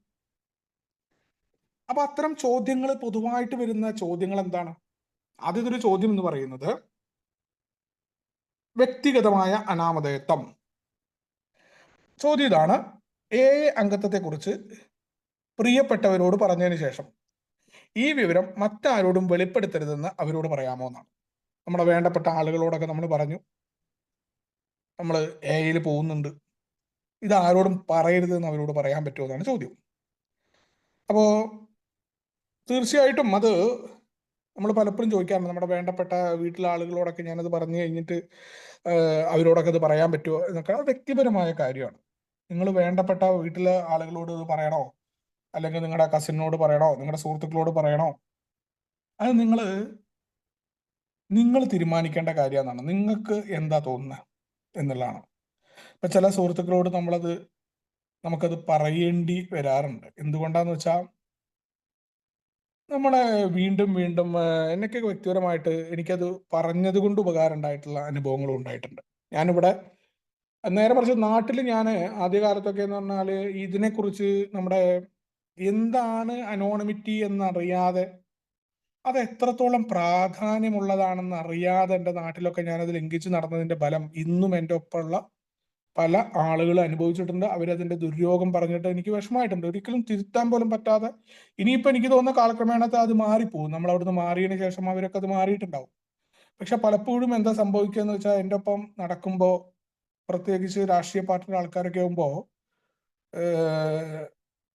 Speaker 1: അപ്പൊ അത്തരം ചോദ്യങ്ങൾ, പൊതുവായിട്ട് വരുന്ന ചോദ്യങ്ങൾ എന്താണ്? ആദ്യത്തെ ഒരു ചോദ്യം എന്ന് പറയുന്നത് വ്യക്തിഗതമായ അനാമധേയത്വം. ചോദ്യം ഇതാണ്: അംഗത്വത്തെ കുറിച്ച് പ്രിയപ്പെട്ടവരോട് പറഞ്ഞതിന് ശേഷം ഈ വിവരം മറ്റാരോടും വെളിപ്പെടുത്തരുതെന്ന് അവരോട് പറയാമോ എന്നാണ്. നമ്മുടെ വേണ്ടപ്പെട്ട ആളുകളോടൊക്കെ നമ്മൾ പറഞ്ഞു, നമ്മൾ എയിൽ പോകുന്നുണ്ട്, ഇത് ആരോടും പറയരുതെന്ന് അവരോട് പറയാൻ പറ്റുമോ എന്നാണ് ചോദ്യം. അപ്പോ തീർച്ചയായിട്ടും അത് നമ്മൾ പലപ്പോഴും ചോദിക്കാറുണ്ട്. നമ്മുടെ വേണ്ടപ്പെട്ട വീട്ടിലെ ആളുകളോടൊക്കെ ഞാനത് പറഞ്ഞു കഴിഞ്ഞിട്ട് അവരോടൊക്കെ അത് പറയാൻ പറ്റുമോ എന്നൊക്കെ. അത് വ്യക്തിപരമായ കാര്യമാണ്. നിങ്ങൾ വേണ്ടപ്പെട്ട വീട്ടിലെ ആളുകളോട് ഇത് പറയണോ, അല്ലെങ്കിൽ നിങ്ങളുടെ കസിനോട് പറയണോ, നിങ്ങളുടെ സുഹൃത്തുക്കളോട് പറയണോ, അത് നിങ്ങൾ തീരുമാനിക്കേണ്ട കാര്യമാണ്. നിങ്ങൾക്ക് എന്താ തോന്നുന്നത് എന്നുള്ളതാണ്. ഇപ്പൊ ചില സുഹൃത്തുക്കളോട് നമുക്കത് പറയേണ്ടി വരാറുണ്ട്. എന്തുകൊണ്ടാന്ന് വെച്ചാൽ നമ്മളെ വീണ്ടും വീണ്ടും എന്നൊക്കെ വ്യക്തിപരമായിട്ട് എനിക്കത് പറഞ്ഞത് കൊണ്ട് ഉപകാരം ഉണ്ടായിട്ടുള്ള അനുഭവങ്ങളും ഉണ്ടായിട്ടുണ്ട്. ഞാനിവിടെ നേരെ മറിച്ച് നാട്ടിൽ ഞാൻ ആദ്യകാലത്തൊക്കെ എന്ന് പറഞ്ഞാൽ ഇതിനെക്കുറിച്ച് നമ്മുടെ എന്താണ് അനോണിമിറ്റി എന്നറിയാതെ, അത് എത്രത്തോളം പ്രാധാന്യമുള്ളതാണെന്ന് അറിയാതെ എൻ്റെ നാട്ടിലൊക്കെ ഞാനത് ലംഘിച്ച് നടന്നതിന്റെ ഫലം ഇന്നും എൻ്റെ ഒപ്പമുള്ള പല ആളുകൾ അനുഭവിച്ചിട്ടുണ്ട്. അവരതിന്റെ ദുര്യോഗം പറഞ്ഞിട്ട് എനിക്ക് വിഷമമായിട്ടുണ്ട്. ഒരിക്കലും തിരുത്താൻ പോലും പറ്റാതെ. ഇനിയിപ്പോൾ എനിക്ക് തോന്നുന്ന കാലക്രമേണത്തെ അത് മാറിപ്പോകും. നമ്മൾ അവിടുന്ന് മാറിയതിന് ശേഷം അവരൊക്കെ അത് മാറിയിട്ടുണ്ടാവും. പക്ഷെ പലപ്പോഴും എന്താ സംഭവിക്കുക എന്ന് വെച്ചാൽ, എൻ്റെ ഒപ്പം നടക്കുമ്പോൾ, പ്രത്യേകിച്ച് രാഷ്ട്രീയ പാർട്ടിയുടെ ആൾക്കാരൊക്കെ ആകുമ്പോൾ,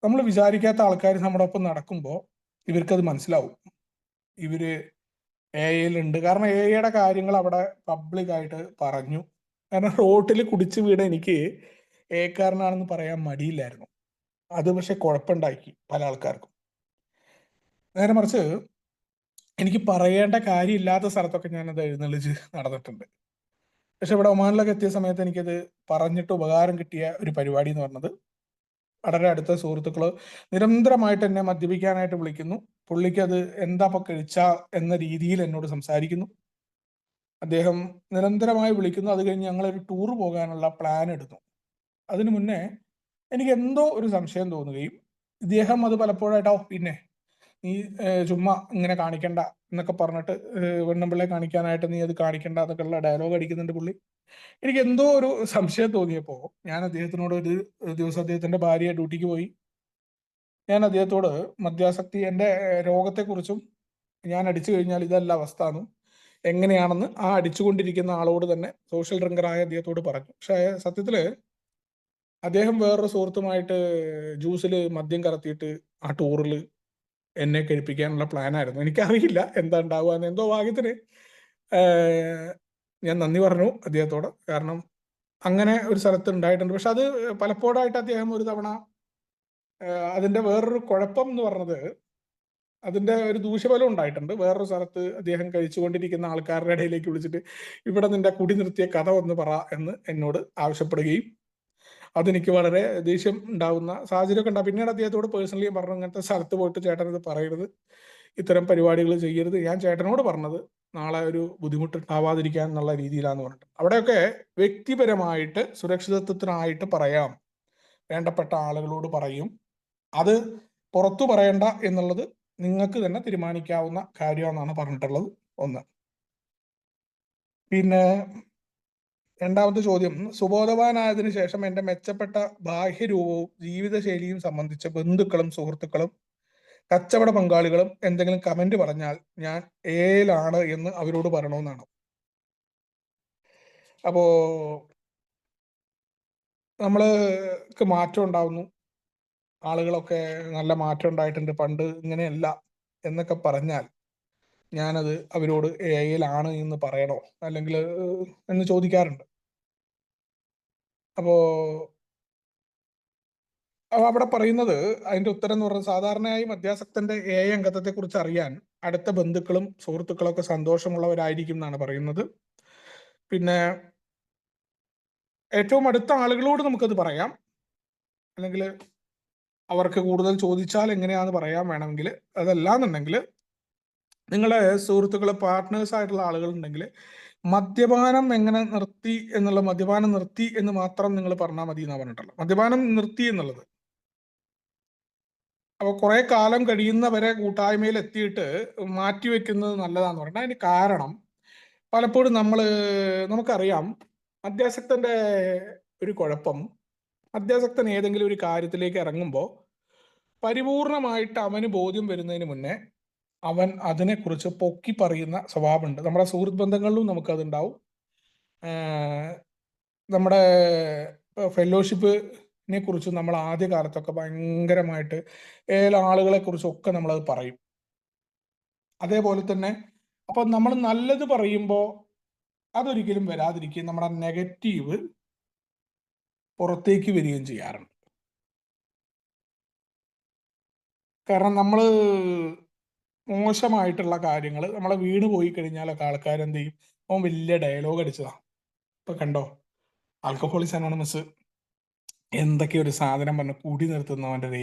Speaker 1: നമ്മൾ വിചാരിക്കാത്ത ആൾക്കാർ നമ്മുടെ ഒപ്പം നടക്കുമ്പോൾ ഇവർക്കത് മനസ്സിലാവും, ഇവര് ഉണ്ട്. കാരണം യുടെ കാര്യങ്ങൾ അവിടെ പബ്ലിക്കായിട്ട് പറഞ്ഞു. കാരണം റോട്ടിൽ കുടിച്ചു വീണ എനിക്ക് കാരനാണെന്ന് പറയാൻ മടിയില്ലായിരുന്നു. അത് പക്ഷെ കുഴപ്പമുണ്ടാക്കി പല ആൾക്കാർക്കും. നേരെ മറിച്ച് എനിക്ക് പറയേണ്ട കാര്യമില്ലാത്ത സ്ഥലത്തൊക്കെ ഞാനത് എഴുന്നള്ളിച്ച് നടന്നിട്ടുണ്ട്. പക്ഷെ ഇവിടെ ഒമാനിലൊക്കെ എത്തിയ സമയത്ത് എനിക്കത് പറഞ്ഞിട്ട് ഉപകാരം കിട്ടിയ ഒരു പരിപാടി എന്ന് പറഞ്ഞത്, വളരെ അടുത്ത സുഹൃത്തുക്കള് നിരന്തരമായിട്ട് എന്നെ മദ്യപിക്കാനായിട്ട് വിളിക്കുന്നു. പുള്ളിക്ക് അത് എന്താ ഇപ്പൊ കഴിച്ച എന്ന രീതിയിൽ എന്നോട് സംസാരിക്കുന്നു. അദ്ദേഹം നിരന്തരമായി വിളിക്കുന്നു. അത് കഴിഞ്ഞ് ഞങ്ങളൊരു ടൂർ പോകാനുള്ള പ്ലാൻ എടുത്തു. അതിനു മുന്നേ എനിക്ക് എന്തോ ഒരു സംശയം തോന്നുകയും ഇദ്ദേഹം അത് പലപ്പോഴായിട്ടോ, പിന്നെ നീ ചുമ്മാ ഇങ്ങനെ കാണിക്കണ്ട എന്നൊക്കെ പറഞ്ഞിട്ട്, വെണ്ണമ്പിള്ളയെ കാണിക്കാനായിട്ട് നീ അത് കാണിക്കണ്ട എന്നൊക്കെയുള്ള ഡയലോഗ് അടിക്കുന്നുണ്ട് പുള്ളി. എനിക്ക് എന്തോ ഒരു സംശയം തോന്നിയപ്പോൾ ഞാൻ അദ്ദേഹത്തിനോട് ഒരു ദിവസം, അദ്ദേഹത്തിന്റെ ഭാര്യ ഡ്യൂട്ടിക്ക് പോയി, ഞാൻ അദ്ദേഹത്തോട് മദ്യാസക്തി, എൻ്റെ രോഗത്തെക്കുറിച്ചും ഞാൻ അടിച്ചു കഴിഞ്ഞാൽ ഇതല്ല അവസ്ഥ എന്നും എങ്ങനെയാണെന്ന് ആ അടിച്ചുകൊണ്ടിരിക്കുന്ന ആളോട് തന്നെ, സോഷ്യൽ ഡ്രിങ്കറായ അദ്ദേഹത്തോട് പറഞ്ഞു. പക്ഷേ സത്യത്തില് അദ്ദേഹം വേറൊരു സുഹൃത്തുമായിട്ട് ജ്യൂസിൽ മദ്യം കലർത്തിയിട്ട് ആ ടൂറിൽ എന്നെ കഴിപ്പിക്കാനുള്ള പ്ലാനായിരുന്നു. എനിക്കറിയില്ല എന്താ ഉണ്ടാവുക എന്ന്. എന്തോ ഭാഗ്യത്തിന് ഞാൻ നന്ദി പറഞ്ഞു അദ്ദേഹത്തോട്. കാരണം അങ്ങനെ ഒരു സ്ഥലത്ത് ഉണ്ടായിട്ടുണ്ട്. പക്ഷെ അത് പലപ്പോഴായിട്ട് അദ്ദേഹം ഒരു തവണ അതിന്റെ വേറൊരു കുഴപ്പം എന്ന് പറഞ്ഞത്, അതിന്റെ ഒരു ദൂഷ്യഫലം ഉണ്ടായിട്ടുണ്ട്. വേറൊരു സ്ഥലത്ത് അദ്ദേഹം കഴിച്ചുകൊണ്ടിരിക്കുന്ന ആൾക്കാരുടെ ഇടയിലേക്ക് വിളിച്ചിട്ട് ഇവിടെ നിന്റെ കുടി നിർത്തിയ കഥ ഒന്ന് പറ എന്ന് എന്നോട് ആവശ്യപ്പെടുകയും അതെനിക്ക് വളരെ ദേഷ്യം ഉണ്ടാവുന്ന സാഹചര്യമൊക്കെ ഉണ്ടാകും. പിന്നീട് അദ്ദേഹത്തോട് പേഴ്സണലി പറഞ്ഞു, ഇങ്ങനത്തെ സ്ഥലത്ത് പോയിട്ട് ചേട്ടൻ ഇത് പറയരുത്, ഇത്തരം പരിപാടികൾ ചെയ്യരുത്. ഞാൻ ചേട്ടനോട് പറഞ്ഞത് നാളെ ഒരു ബുദ്ധിമുട്ട് ഉണ്ടാവാതിരിക്കാൻ എന്നുള്ള രീതിയിലാന്ന് പറഞ്ഞിട്ട്. അവിടെയൊക്കെ വ്യക്തിപരമായിട്ട് സുരക്ഷിതത്വത്തിനായിട്ട് പറയാം, വേണ്ടപ്പെട്ട ആളുകളോട് പറയും. അത് പുറത്തു പറയണ്ട എന്നുള്ളത് നിങ്ങൾക്ക് തന്നെ തീരുമാനിക്കാവുന്ന കാര്യമാണെന്നാണ് പറഞ്ഞിട്ടുള്ളത്. ഒന്ന്. പിന്നെ രണ്ടാമത്തെ ചോദ്യം, സുബോധവാനായതിനു ശേഷം എൻ്റെ മെച്ചപ്പെട്ട ബാഹ്യരൂപവും ജീവിതശൈലിയും സംബന്ധിച്ച് ബന്ധുക്കളും സുഹൃത്തുക്കളും കച്ചവട പങ്കാളികളും എന്തെങ്കിലും കമന്റ് പറഞ്ഞാൽ ഞാൻ ഏലാണ് എന്ന് അവരോട് പറയണമെന്നാണ്. അപ്പോ നമ്മൾക്ക് മാറ്റം ഉണ്ടാവുന്നു, ആളുകളൊക്കെ നല്ല മാറ്റം ഉണ്ടായിട്ടുണ്ട്, പണ്ട് ഇങ്ങനെയല്ല എന്നൊക്കെ പറഞ്ഞാൽ ഞാനത് അവരോട് ഏയിലാണ് എന്ന് പറയണോ അല്ലെങ്കിൽ എന്ന് ചോദിക്കാറുണ്ട്. അപ്പോ അവിടെ പറയുന്നത്, അതിന്റെ ഉത്തരം എന്ന് പറഞ്ഞാൽ, സാധാരണയായി മദ്യാസക്തന്റെ അംഗത്വത്തെ കുറിച്ച് അറിയാൻ അടുത്ത ബന്ധുക്കളും സുഹൃത്തുക്കളും ഒക്കെ സന്തോഷമുള്ളവരായിരിക്കും എന്നാണ് പറയുന്നത്. പിന്നെ ഏറ്റവും അടുത്ത ആളുകളോട് നമുക്കത് പറയാം, അല്ലെങ്കിൽ അവർക്ക് കൂടുതൽ ചോദിച്ചാൽ എങ്ങനെയാന്ന് പറയാൻ വേണമെങ്കിൽ. അതല്ലാന്നുണ്ടെങ്കിൽ നിങ്ങളുടെ സുഹൃത്തുക്കൾ പാർട്ട്നേഴ്സ് ആയിട്ടുള്ള ആളുകൾ ഉണ്ടെങ്കിൽ മദ്യപാനം എങ്ങനെ നിർത്തി എന്നുള്ള, മദ്യപാനം നിർത്തി എന്ന് മാത്രം നിങ്ങൾ പറഞ്ഞാൽ മതി എന്നാണ് പറഞ്ഞിട്ടുള്ളത്. മദ്യപാനം നിർത്തി എന്നുള്ളത്, അപ്പോൾ കുറെ കാലം കഴിയുന്നവരെ കൂട്ടായ്മയിൽ എത്തിയിട്ട് മാറ്റിവെക്കുന്നത് നല്ലതാന്ന് പറഞ്ഞാൽ അതിന് കാരണം, പലപ്പോഴും നമുക്കറിയാം മദ്യാസക്തന്റെ ഒരു കുഴപ്പം, മദ്യാസക്തൻ ഏതെങ്കിലും ഒരു കാര്യത്തിലേക്ക് ഇറങ്ങുമ്പോൾ പരിപൂർണമായിട്ട് അവന് ബോധ്യം വരുന്നതിന് മുന്നേ അവൻ അതിനെക്കുറിച്ച് പൊക്കി പറയുന്ന സ്വഭാവമുണ്ട്. നമ്മുടെ സുഹൃത്ത് ബന്ധങ്ങളിലും നമുക്കതുണ്ടാവും. നമ്മുടെ ഫെലോഷിപ്പിനെ കുറിച്ച് നമ്മൾ ആദ്യ കാലത്തൊക്കെ ഭയങ്കരമായിട്ട് ആളുകളെ കുറിച്ചൊക്കെ നമ്മളത് പറയും. അതേപോലെ തന്നെ അപ്പൊ നമ്മൾ നല്ലത് പറയുമ്പോൾ അതൊരിക്കലും വരാതിരിക്കുകയും നമ്മുടെ നെഗറ്റീവ് പുറത്തേക്ക് വരികയും ചെയ്യാറുണ്ട്. കാരണം നമ്മൾ മോശമായിട്ടുള്ള കാര്യങ്ങൾ നമ്മളെ വീണ് പോയി കഴിഞ്ഞാലൊക്കെ ആൾക്കാരെന്ത് ചെയ്യും, അവൻ വലിയ ഡയലോഗ് അടിച്ചതാ, ഇപ്പൊ കണ്ടോ ആൽക്കഹോളിക്സ് അനോണിമസ് എന്തൊക്കെ ഒരു സാധനം പറഞ്ഞു കുടി നിർത്തുന്നവൻ്റെ ഒരു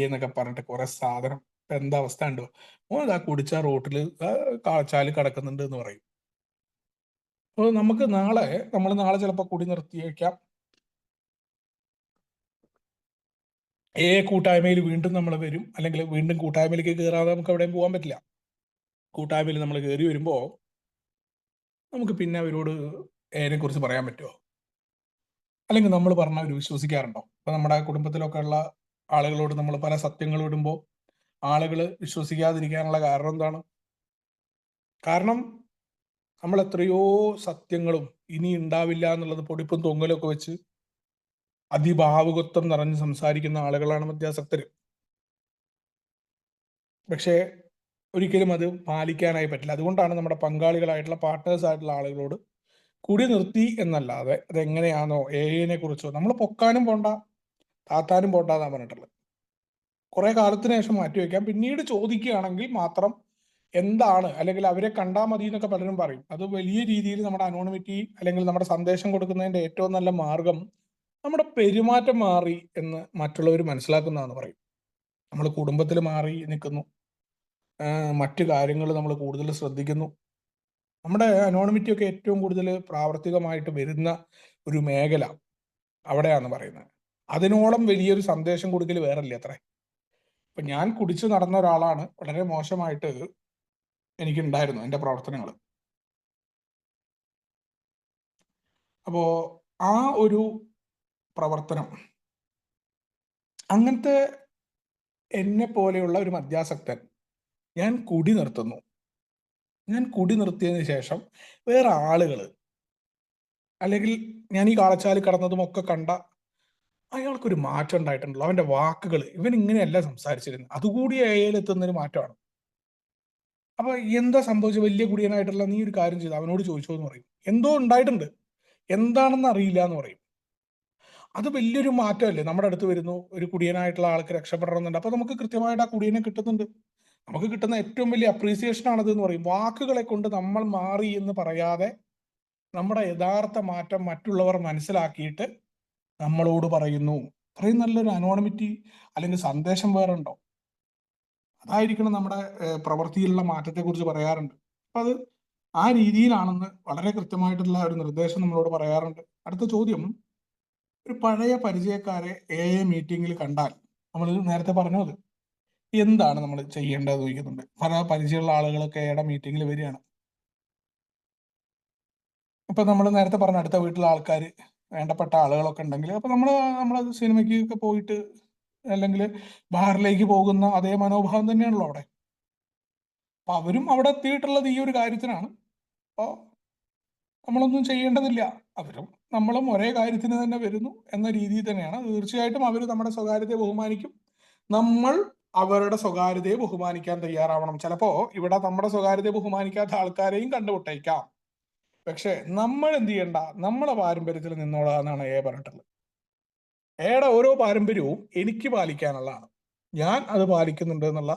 Speaker 1: എന്നൊക്കെ പറഞ്ഞിട്ട് കുറെ സാധനം. ഇപ്പൊ എന്താ അവസ്ഥ ഉണ്ടോ, ഓൻ ഇതാ കുടിച്ച റോട്ടില് കാച്ചാല് കിടക്കുന്നുണ്ട് എന്ന് പറയും. അപ്പോൾ നമ്മൾ നാളെ ചിലപ്പോൾ കുടി നിർത്തിയേക്കാം, കൂട്ടായ്മയിൽ വീണ്ടും നമ്മൾ വരും, അല്ലെങ്കിൽ വീണ്ടും കൂട്ടായ്മയിലേക്ക് കയറാതെ നമുക്ക് എവിടെയും പോകാൻ പറ്റില്ല. കൂട്ടായ്മയിൽ നമ്മൾ കയറി വരുമ്പോൾ നമുക്ക് പിന്നെ അവരോട് കുറിച്ച് പറയാൻ പറ്റുമോ? അല്ലെങ്കിൽ നമ്മൾ പറഞ്ഞാൽ അവർ വിശ്വസിക്കാറുണ്ടോ? ഇപ്പൊ നമ്മുടെ കുടുംബത്തിലൊക്കെ ഉള്ള ആളുകളോട് നമ്മൾ പല സത്യങ്ങൾ ഇടുമ്പോൾ ആളുകൾ വിശ്വസിക്കാതിരിക്കാനുള്ള കാരണം എന്താണ്? കാരണം നമ്മൾ എത്രയോ സത്യങ്ങളും ഇനി ഉണ്ടാവില്ല എന്നുള്ളത് പൊടിപ്പും തൊങ്ങലൊക്കെ വെച്ച് അതിഭാവുകത്വം നിറഞ്ഞ് സംസാരിക്കുന്ന ആളുകളാണ് മദ്യാസക്തര്. പക്ഷേ ഒരിക്കലും അത് പാലിക്കാനായി പറ്റില്ല. അതുകൊണ്ടാണ് നമ്മുടെ പങ്കാളികളായിട്ടുള്ള പാർട്ട്നേഴ്സ് ആയിട്ടുള്ള ആളുകളോട് കുടി നിർത്തി എന്നല്ലാതെ അതെങ്ങനെയാണോ നെ കുറിച്ചോ നമ്മൾ പൊക്കാനും പോണ്ട താത്താനും പോണ്ട എന്നാണ് പറഞ്ഞിട്ടുള്ളത്. കുറെ കാലത്തിന് ശേഷം മാറ്റിവെക്കാം. പിന്നീട് ചോദിക്കുകയാണെങ്കിൽ മാത്രം എന്താണ്, അല്ലെങ്കിൽ അവരെ കണ്ടാൽ മതി എന്നൊക്കെ പലരും പറയും. അത് വലിയ രീതിയിൽ നമ്മുടെ അനോണിമിറ്റി അല്ലെങ്കിൽ നമ്മുടെ സന്ദേശം കൊടുക്കുന്നതിന്റെ ഏറ്റവും നല്ല മാർഗം നമ്മുടെ പെരുമാറ്റം മാറി എന്ന് മറ്റുള്ളവർ മനസ്സിലാക്കുന്നതാണെന്ന് പറയും. നമ്മൾ കുടുംബത്തിൽ മാറി നിൽക്കുന്നു, മറ്റു കാര്യങ്ങൾ നമ്മൾ കൂടുതൽ ശ്രദ്ധിക്കുന്നു. നമ്മുടെ അനോണിമിറ്റി ഒക്കെ ഏറ്റവും കൂടുതൽ പ്രാവർത്തികമായിട്ട് വരുന്ന ഒരു മേഖല അവിടെയാണ് പറയുന്നത്. അതിനോളം വലിയൊരു സന്ദേശം കൊടുക്കൽ വേറല്ലേ അത്ര. ഇപ്പൊ ഞാൻ കുടിച്ചു നടന്ന ഒരാളാണ്, വളരെ മോശമായിട്ട് എനിക്കുണ്ടായിരുന്നു എൻ്റെ പ്രവർത്തനങ്ങൾ. അപ്പോ ആ ഒരു പ്രവർത്തനം, അങ്ങനത്തെ എന്നെ പോലെയുള്ള ഒരു മദ്യാസക്തൻ ഞാൻ കുടി നിർത്തുന്നു, ഞാൻ കുടി നിർത്തിയതിന് ശേഷം വേറെ ആളുകൾ, അല്ലെങ്കിൽ ഞാൻ ഈ കാളച്ചാല് കടന്നതും ഒക്കെ കണ്ട അയാൾക്കൊരു മാറ്റം ഉണ്ടായിട്ടുണ്ടല്ലോ, അവന്റെ വാക്കുകൾ, ഇവൻ ഇങ്ങനെയല്ല സംസാരിച്ചിരുന്നത്, അതുകൂടി എയിൽ എത്തുന്നൊരു മാറ്റമാണ്. അപ്പൊ എന്താ സംഭവിച്ചത്? വലിയ കുടിയനായിട്ടുള്ള നീ ഒരു കാര്യം ചെയ്ത് അവനോട് ചോദിച്ചോ എന്ന് പറയും. എന്തോ ഉണ്ടായിട്ടുണ്ട്, എന്താണെന്ന് അറിയില്ല എന്ന് പറയും. അത് വലിയൊരു മാറ്റമല്ലേ? നമ്മുടെ അടുത്ത് വരുന്നു, ഒരു കുടിയനായിട്ടുള്ള ആൾക്ക് രക്ഷപ്പെടണമെന്നുണ്ട്, അപ്പൊ നമുക്ക് കൃത്യമായിട്ട് ആ കുടിയനെ കിട്ടുന്നുണ്ട്. നമുക്ക് കിട്ടുന്ന ഏറ്റവും വലിയ അപ്രീസിയേഷൻ ആണത് എന്ന് പറയും. വാക്കുകളെ കൊണ്ട് നമ്മൾ മാറി എന്ന് പറയാതെ നമ്മുടെ യഥാർത്ഥ മാറ്റം മറ്റുള്ളവർ മനസ്സിലാക്കിയിട്ട് നമ്മളോട് പറയുന്നു. അത്രയും നല്ലൊരു അനോണിമിറ്റി അല്ലെങ്കിൽ സന്ദേശം വേറെ ഉണ്ടോ? അതായിരിക്കണം നമ്മുടെ പ്രവൃത്തിയിലുള്ള മാറ്റത്തെ കുറിച്ച് പറയാറുണ്ട്. അപ്പൊ അത് ആ രീതിയിലാണെന്ന് വളരെ കൃത്യമായിട്ടുള്ള ഒരു നിർദ്ദേശം നമ്മളോട് പറയാറുണ്ട്. അടുത്ത ചോദ്യം, ഒരു പഴയ പരിചയക്കാരെ മീറ്റിംഗിൽ കണ്ടാൽ, നമ്മൾ നേരത്തെ പറഞ്ഞത് എന്താണ് നമ്മൾ ചെയ്യേണ്ടത് ചോദിക്കുന്നുണ്ട്. പല പരിചയമുള്ള ആളുകളൊക്കെ മീറ്റിംഗിൽ വരികയാണ്. ഇപ്പൊ നമ്മൾ നേരത്തെ പറഞ്ഞ അടുത്ത വീട്ടിലെ ആൾക്കാർ, വേണ്ടപ്പെട്ട ആളുകളൊക്കെ ഉണ്ടെങ്കിൽ, അപ്പൊ നമ്മളത് സിനിമയ്ക്ക് ഒക്കെ പോയിട്ട് അല്ലെങ്കിൽ ബാറിലേക്ക് പോകുന്ന അതേ മനോഭാവം തന്നെയാണല്ലോ അവിടെ. അപ്പൊ അവരും അവിടെ എത്തിയിട്ടുള്ളത് ഈ ഒരു കാര്യത്തിനാണ്. അപ്പോൾ നമ്മളൊന്നും ചെയ്യേണ്ടതില്ല. അവരും നമ്മളും ഒരേ കാര്യത്തിന് തന്നെ വരുന്നു എന്ന രീതിയിൽ തന്നെയാണ്. തീർച്ചയായിട്ടും അവർ നമ്മുടെ സ്വകാര്യതയെ ബഹുമാനിക്കും. നമ്മൾ അവരുടെ സ്വകാര്യതയെ ബഹുമാനിക്കാൻ തയ്യാറാവണം. ചിലപ്പോ ഇവിടെ നമ്മുടെ സ്വകാര്യതയെ ബഹുമാനിക്കാത്ത ആൾക്കാരെയും കണ്ടുമുട്ടേക്കാം. പക്ഷെ നമ്മൾ എന്ത് ചെയ്യണ്ട, നമ്മളെ പാരമ്പര്യത്തിൽ നിന്നോളാം എന്നാണ് പറഞ്ഞിട്ടുള്ളത്. ഓരോ പാരമ്പര്യവും എനിക്ക് പാലിക്കാനുള്ളതാണ്, ഞാൻ അത് പാലിക്കുന്നുണ്ട് എന്നുള്ള,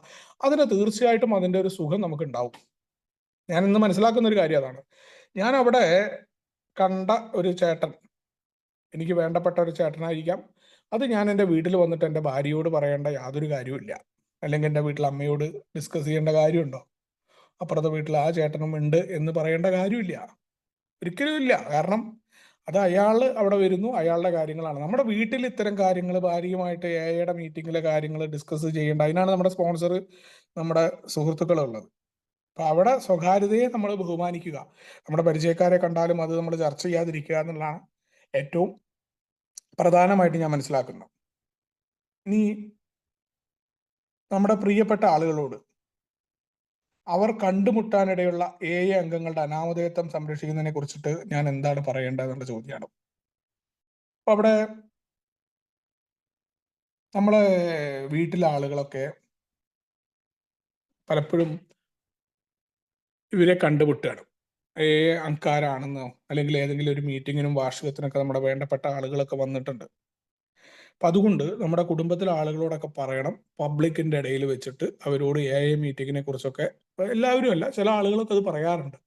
Speaker 1: അതിന് തീർച്ചയായിട്ടും അതിന്റെ ഒരു സുഖം നമുക്ക് ഉണ്ടാവും. ഞാൻ ഇന്ന് മനസ്സിലാക്കുന്ന ഒരു കാര്യം അതാണ്. ഞാൻ അവിടെ കണ്ട ഒരു ചേട്ടൻ, എനിക്ക് വേണ്ടപ്പെട്ട ഒരു ചേട്ടനായിരിക്കാം. അത് ഞാൻ എൻ്റെ വീട്ടിൽ വന്നിട്ട് എൻ്റെ ഭാര്യയോട് പറയേണ്ട യാതൊരു കാര്യവുമില്ല, അല്ലെങ്കിൽ എൻ്റെ വീട്ടിൽ അമ്മയോട് ഡിസ്കസ് ചെയ്യേണ്ട കാര്യമുണ്ടോ? അപ്പുറത്തെ വീട്ടിൽ ആ ചേട്ടനും ഉണ്ട് എന്ന് പറയേണ്ട കാര്യമില്ല, ഒരിക്കലും ഇല്ല. കാരണം അത് അയാൾ അവിടെ വരുന്നു, അയാളുടെ കാര്യങ്ങളാണ്. നമ്മുടെ വീട്ടിൽ ഇത്തരം കാര്യങ്ങൾ ഭാര്യയുമായിട്ട് മീറ്റിങ്ങിലെ കാര്യങ്ങൾ ഡിസ്കസ് ചെയ്യേണ്ട, അതിനാണ് നമ്മുടെ സ്പോൺസർ, നമ്മുടെ സുഹൃത്തുക്കളുള്ളത്. അപ്പൊ അവിടെ സ്വകാര്യതയെ നമ്മൾ ബഹുമാനിക്കുക. നമ്മുടെ പരിചയക്കാരെ കണ്ടാലും അത് നമ്മൾ ചർച്ച ചെയ്യാതിരിക്കുക എന്നുള്ളതാണ് ഏറ്റവും പ്രധാനമായിട്ട് ഞാൻ മനസ്സിലാക്കുന്നത്. ഇനി നമ്മുടെ പ്രിയപ്പെട്ട ആളുകളോട് അവർ കണ്ടുമുട്ടാനിടയുള്ള അംഗങ്ങളുടെ അനാമധേയത്വം സംരക്ഷിക്കുന്നതിനെ കുറിച്ചിട്ട് ഞാൻ എന്താണ് പറയേണ്ടതെന്നുള്ള ചോദ്യമാണ്. അപ്പൊ അവിടെ നമ്മളെ വീട്ടിലെ ആളുകളൊക്കെ പലപ്പോഴും ഇവരെ കണ്ടുമുട്ടുകയാണ്. ആൾക്കാരാണെന്നോ അല്ലെങ്കിൽ ഏതെങ്കിലും ഒരു മീറ്റിങ്ങിനും വാർഷികത്തിനൊക്കെ നമ്മുടെ വേണ്ടപ്പെട്ട ആളുകളൊക്കെ വന്നിട്ടുണ്ട്. അപ്പൊ അതുകൊണ്ട് നമ്മുടെ കുടുംബത്തിലെ ആളുകളോടൊക്കെ പറയണം, പബ്ലിക്കിന്റെ ഇടയിൽ വെച്ചിട്ട് അവരോട് മീറ്റിങ്ങിനെ കുറിച്ചൊക്കെ, എല്ലാവരും അല്ല, ചില ആളുകളൊക്കെ അത് പറയാറുണ്ട്,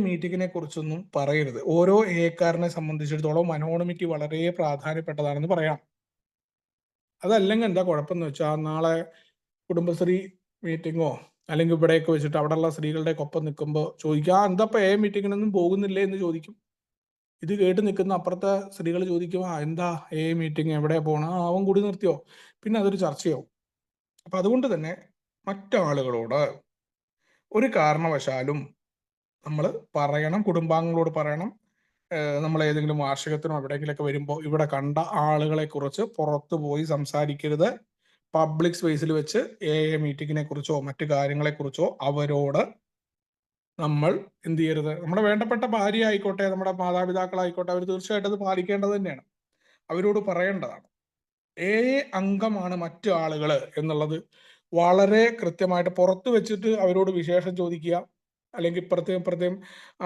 Speaker 1: മീറ്റിങ്ങിനെ കുറിച്ചൊന്നും പറയരുത്. ഓരോ കാരനെ സംബന്ധിച്ചിടത്തോളം അനോണിമിറ്റി വളരെ പ്രാധാന്യപ്പെട്ടതാണെന്ന് പറയാം. അതല്ലെങ്കിൽ എന്താ കുഴപ്പമെന്ന് വെച്ചാൽ, നാളെ കുടുംബശ്രീ മീറ്റിങ്ങോ അല്ലെങ്കിൽ ഇവിടെയൊക്കെ വെച്ചിട്ട് അവിടെയുള്ള സ്ത്രീകളുടെ ഒപ്പം നിൽക്കുമ്പോൾ ചോദിക്കുക, എന്താ മീറ്റിങ്ങിനൊന്നും പോകുന്നില്ലേ എന്ന് ചോദിക്കും. ഇത് കേട്ട് നിൽക്കുന്ന അപ്പുറത്തെ സ്ത്രീകൾ ചോദിക്കും, എന്താ മീറ്റിംഗ്, എവിടെ പോകണം, അവൻ കൂടി നിർത്തിയോ, പിന്നെ അതൊരു ചർച്ചയാവും. അപ്പൊ അതുകൊണ്ട് തന്നെ മറ്റാളുകളോട് ഒരു കാരണവശാലും നമ്മൾ പറയണം, കുടുംബാംഗങ്ങളോട് പറയണം, നമ്മൾ ഏതെങ്കിലും വാർഷികത്തിനോ എവിടെയെങ്കിലൊക്കെ വരുമ്പോൾ ഇവിടെ കണ്ട ആളുകളെ കുറിച്ച് പുറത്തു പോയി സംസാരിക്കരുത്. പബ്ലിക് സ്പേസിൽ വെച്ച് മീറ്റിങ്ങിനെ കുറിച്ചോ മറ്റു കാര്യങ്ങളെ കുറിച്ചോ അവരോട് നമ്മൾ എന്ത് ചെയ്യരുത്. നമ്മുടെ വേണ്ടപ്പെട്ട ഭാര്യ ആയിക്കോട്ടെ, നമ്മുടെ മാതാപിതാക്കളായിക്കോട്ടെ, അവർ തീർച്ചയായിട്ടും അത് പാലിക്കേണ്ടത് തന്നെയാണ്, അവരോട് പറയേണ്ടതാണ്. അംഗമാണ് മറ്റു ആളുകൾ എന്നുള്ളത് വളരെ കൃത്യമായിട്ട് പുറത്തു വെച്ചിട്ട് അവരോട് വിശേഷം ചോദിക്കുക, അല്ലെങ്കിൽ ഇപ്പുറത്തെയും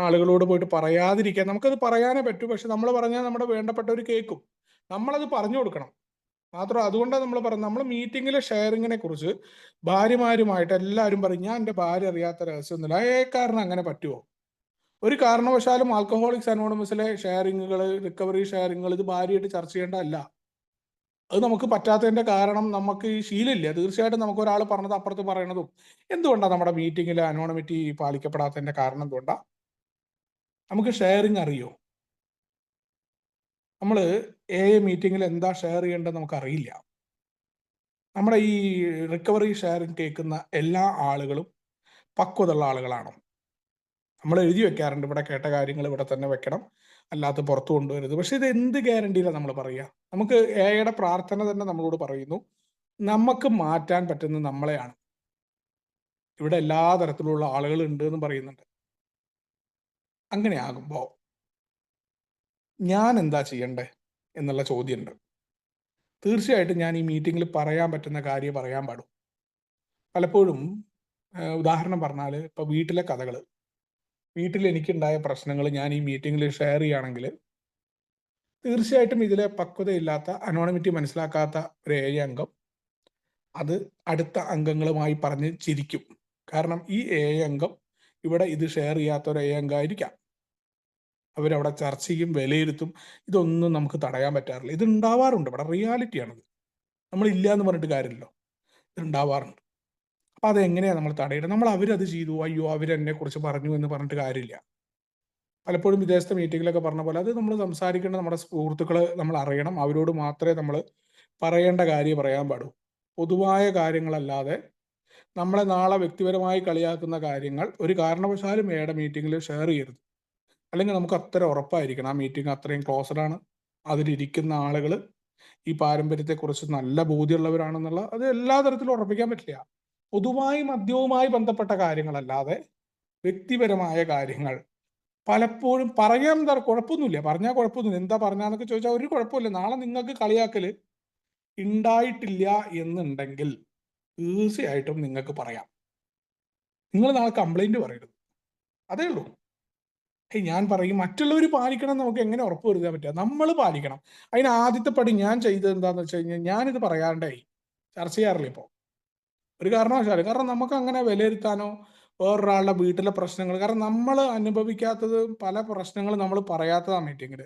Speaker 1: ആളുകളോട് പോയിട്ട് പറയാതിരിക്കുക. നമുക്കത് പറയാനേ പറ്റൂ, പക്ഷെ നമ്മൾ പറഞ്ഞാൽ നമ്മുടെ വേണ്ടപ്പെട്ടവർ കേൾക്കും. നമ്മളത് പറഞ്ഞു കൊടുക്കണം. മാത്രം അതുകൊണ്ടാണ് നമ്മൾ പറയുന്നത്, നമ്മൾ മീറ്റിങ്ങിലെ ഷെയറിങ്ങിനെ കുറിച്ച് ഭാര്യമാരുമായിട്ട് എല്ലാവരും പറയും, ഞാൻ എൻ്റെ ഭാര്യ അറിയാത്ത രഹസ്യമൊന്നുമില്ല. കാരണം അങ്ങനെ പറ്റുമോ? ഒരു കാരണവശാലും ആൽക്കഹോളിക്സ് അനോണിമസിലെ ഷെയറിങ്ങുകൾ, റിക്കവറി ഷെയറിങ്ങുകൾ ഇത് ഭാര്യയായിട്ട് ചർച്ച ചെയ്യേണ്ടതല്ല. അത് നമുക്ക് പറ്റാത്തതിന്റെ കാരണം നമുക്ക് ഈ ശീലമില്ല. തീർച്ചയായിട്ടും നമുക്ക് ഒരാൾ പറഞ്ഞത് അപ്പുറത്ത് പറയണതും എന്തുകൊണ്ടാണ് നമ്മുടെ മീറ്റിങ്ങിൽ അനോണിമിറ്റി പാലിക്കപ്പെടാത്തതിന്റെ കാരണം എന്തുകൊണ്ടാ? നമുക്ക് ഷെയറിങ് അറിയോ? നമ്മൾ മീറ്റിങ്ങിൽ എന്താ ഷെയർ ചെയ്യേണ്ടത് നമുക്ക് അറിയില്ല. നമ്മുടെ ഈ റിക്കവറി ഷെയറിങ് കേൾക്കുന്ന എല്ലാ ആളുകളും പക്വതുള്ള ആളുകളാണോ? നമ്മൾ എഴുതി വെക്കാറുണ്ട്, ഇവിടെ കേട്ട കാര്യങ്ങൾ ഇവിടെ തന്നെ വെക്കണം, അല്ലാത്ത പുറത്തു കൊണ്ടുവരുത്. പക്ഷെ ഇത് എന്ത് ഗ്യാരണ്ടിയിലാണ് നമ്മൾ പറയുക? നമുക്ക് പ്രാർത്ഥന തന്നെ നമ്മളോട് പറയുന്നു, നമുക്ക് മാറ്റാൻ പറ്റുന്നത് നമ്മളെയാണ്. ഇവിടെ എല്ലാ തരത്തിലുള്ള ആളുകൾ ഉണ്ട് എന്ന് പറയുന്നുണ്ട്. അങ്ങനെ ആകുമ്പോൾ ഞാൻ എന്താ ചെയ്യണ്ടേ? എന്നുള്ള ചോദ്യമുണ്ട്. തീർച്ചയായിട്ടും ഞാൻ ഈ മീറ്റിങ്ങിൽ പറയാൻ പറ്റുന്ന കാര്യം പറയാൻ പാടും. പലപ്പോഴും ഉദാഹരണം പറഞ്ഞാൽ, ഇപ്പോൾ വീട്ടിലെ കഥകൾ, വീട്ടിൽ എനിക്കുണ്ടായ പ്രശ്നങ്ങൾ ഞാൻ ഈ മീറ്റിങ്ങിൽ ഷെയർ ചെയ്യുകയാണെങ്കിൽ തീർച്ചയായിട്ടും ഇതിലെ പക്വതയില്ലാത്ത, അനോണിമിറ്റി മനസ്സിലാക്കാത്ത ഒരു അംഗം അത് അടുത്ത അംഗങ്ങളുമായി പറഞ്ഞ് ചിരിക്കും. കാരണം ഈ അംഗം ഇവിടെ ഇത് ഷെയർ ചെയ്യാത്ത ഒരു അംഗമായിരിക്കാം. അവരവിടെ ചർച്ച ചെയ്യും, വിലയിരുത്തും. ഇതൊന്നും നമുക്ക് തടയാൻ പറ്റാറില്ല. ഇത് ഉണ്ടാവാറുണ്ട്, ഇവിടെ റിയാലിറ്റിയാണത്. നമ്മളില്ല എന്ന് പറഞ്ഞിട്ട് കാര്യമില്ലല്ലോ, ഇത് ഉണ്ടാവാറുണ്ട്. അപ്പം അതെങ്ങനെയാണ് നമ്മൾ തടയുന്നത്? നമ്മൾ അവരത് ചെയ്തു, അയ്യോ അവരെന്നെ കുറിച്ച് പറഞ്ഞു എന്ന് പറഞ്ഞിട്ട് കാര്യമില്ല. പലപ്പോഴും വിദേശത്തെ മീറ്റിങ്ങിലൊക്കെ പറഞ്ഞ പോലെ അത് നമ്മൾ സംസാരിക്കേണ്ട നമ്മുടെ സുഹൃത്തുക്കളെ നമ്മൾ അറിയണം. അവരോട് മാത്രമേ നമ്മൾ പറയേണ്ട കാര്യം പറയാൻ പാടൂ. പൊതുവായ കാര്യങ്ങളല്ലാതെ നമ്മളെ നാളെ വ്യക്തിപരമായി കളിയാക്കുന്ന കാര്യങ്ങൾ ഒരു കാരണവശാലും എയുടെ മീറ്റിങ്ങിൽ ഷെയർ ചെയ്യരുത്. അല്ലെങ്കിൽ നമുക്ക് അത്ര ഉറപ്പായിരിക്കണം ആ മീറ്റിംഗ് അത്രയും ക്ലോസ്ഡ് ആണ്, അതിലിരിക്കുന്ന ആളുകൾ ഈ പാരമ്പര്യത്തെക്കുറിച്ച് നല്ല ബോധ്യമുള്ളവരാണെന്നുള്ള അത് എല്ലാ തരത്തിലും ഉറപ്പിക്കാൻ പറ്റില്ല. പൊതുവായി മദ്യവുമായി ബന്ധപ്പെട്ട കാര്യങ്ങളല്ലാതെ വ്യക്തിപരമായ കാര്യങ്ങൾ പലപ്പോഴും പറയാൻ കുഴപ്പമൊന്നുമില്ല, പറഞ്ഞാൽ കുഴപ്പമൊന്നുമില്ല. എന്താ പറഞ്ഞാന്നൊക്കെ ചോദിച്ചാൽ ഒരു കുഴപ്പമില്ല. നാളെ നിങ്ങൾക്ക് കളിയാക്കൽ ഉണ്ടായിട്ടില്ല എന്നുണ്ടെങ്കിൽ തീർച്ചയായിട്ടും നിങ്ങൾക്ക് പറയാം. നിങ്ങൾ നാളെ കംപ്ലൈന്റ് പറയരുത്, അതേ ഉള്ളൂ. ഞാൻ പറയും മറ്റുള്ളവർ പാലിക്കണം, നമുക്ക് എങ്ങനെ ഉറപ്പ് വരുത്താൻ പറ്റുക? നമ്മൾ പാലിക്കണം. അതിന് ആദ്യത്തെ പടി ഞാൻ ചെയ്തത് എന്താണെന്ന് വെച്ച് കഴിഞ്ഞാൽ, ഞാനിത് പറയാണ്ടേ ചർച്ച ചെയ്യാറില്ല ഇപ്പോൾ ഒരു കാരണവശാലും. കാരണം നമുക്ക് അങ്ങനെ വിലയിരുത്താനോ വേറൊരാളുടെ വീട്ടിലെ പ്രശ്നങ്ങൾ, കാരണം നമ്മൾ അനുഭവിക്കാത്തത് പല പ്രശ്നങ്ങളും നമ്മൾ പറയാത്തതാണ് മീറ്റിങ്ങിൽ.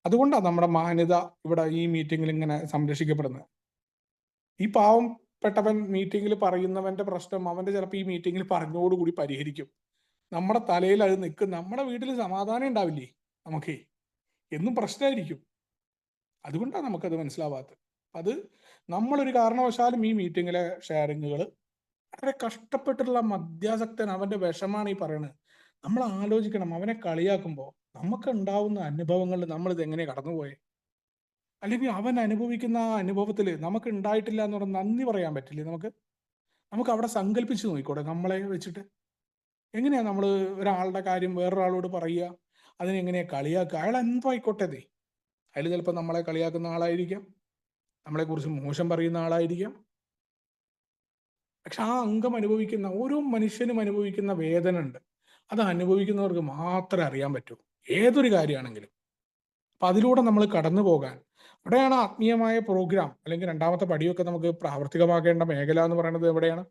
Speaker 1: അതുകൊണ്ടാണ് നമ്മുടെ മാന്യത ഇവിടെ ഈ മീറ്റിങ്ങിൽ ഇങ്ങനെ സംരക്ഷിക്കപ്പെടുന്നത്. ഈ പാവപ്പെട്ടവൻ മീറ്റിങ്ങിൽ പറയുന്നവന്റെ പ്രശ്നം അവന്റെ ചിലപ്പോൾ ഈ മീറ്റിങ്ങിൽ പറഞ്ഞോടുകൂടി പരിഹരിക്കും. നമ്മുടെ തലയിൽ അത് നിൽക്കും. നമ്മുടെ വീട്ടിൽ സമാധാനം ഉണ്ടാവില്ലേ നമുക്ക്, എന്നും പ്രശ്നമായിരിക്കും. അതുകൊണ്ടാണ് നമുക്കത് മനസ്സിലാവാത്തത്. അത് നമ്മളൊരു കാരണവശാലും ഈ മീറ്റിങ്ങിലെ ഷെയറിങ്ങുകൾ വളരെ കഷ്ടപ്പെട്ടുള്ള മദ്യാസക്തൻ, അവന്റെ വിഷമാണ് ഈ പറയുന്നത്. നമ്മൾ ആലോചിക്കണം, അവനെ കളിയാക്കുമ്പോൾ നമുക്ക് ഉണ്ടാവുന്ന അനുഭവങ്ങളിൽ നമ്മൾ ഇത് എങ്ങനെ കടന്നുപോയേ? അല്ലെങ്കിൽ അവൻ അനുഭവിക്കുന്ന ആ അനുഭവത്തിൽ നമുക്ക് ഉണ്ടായിട്ടില്ല എന്ന് പറഞ്ഞാൽ നന്ദി പറയാൻ പറ്റില്ലേ നമുക്ക്? നമുക്ക് അവിടെ സങ്കല്പിച്ച് നോക്കിക്കൂടെ നമ്മളെ വെച്ചിട്ട്? എങ്ങനെയാ നമ്മൾ ഒരാളുടെ കാര്യം വേറൊരാളോട് പറയുക? അതിനെങ്ങനെയാ കളിയാക്കുക? അയാൾ എന്തോ ആയിക്കോട്ടെ, അതിൽ ചിലപ്പോൾ നമ്മളെ കളിയാക്കുന്ന ആളായിരിക്കാം, നമ്മളെക്കുറിച്ച് മോശം പറയുന്ന ആളായിരിക്കാം. പക്ഷെ ആ അംഗം അനുഭവിക്കുന്ന, ഓരോ മനുഷ്യനും അനുഭവിക്കുന്ന വേദന ഉണ്ട്. അത് അനുഭവിക്കുന്നവർക്ക് മാത്രമേ അറിയാൻ പറ്റൂ, ഏതൊരു കാര്യമാണെങ്കിലും. അപ്പൊ അതിലൂടെ നമ്മൾ കടന്നു പോകാൻ, അവിടെയാണ് ആത്മീയമായ പ്രോഗ്രാം അല്ലെങ്കിൽ രണ്ടാമത്തെ പടിയൊക്കെ നമുക്ക് പ്രാവർത്തികമാക്കേണ്ട മേഖല എന്ന് പറയുന്നത് എവിടെയാണ്?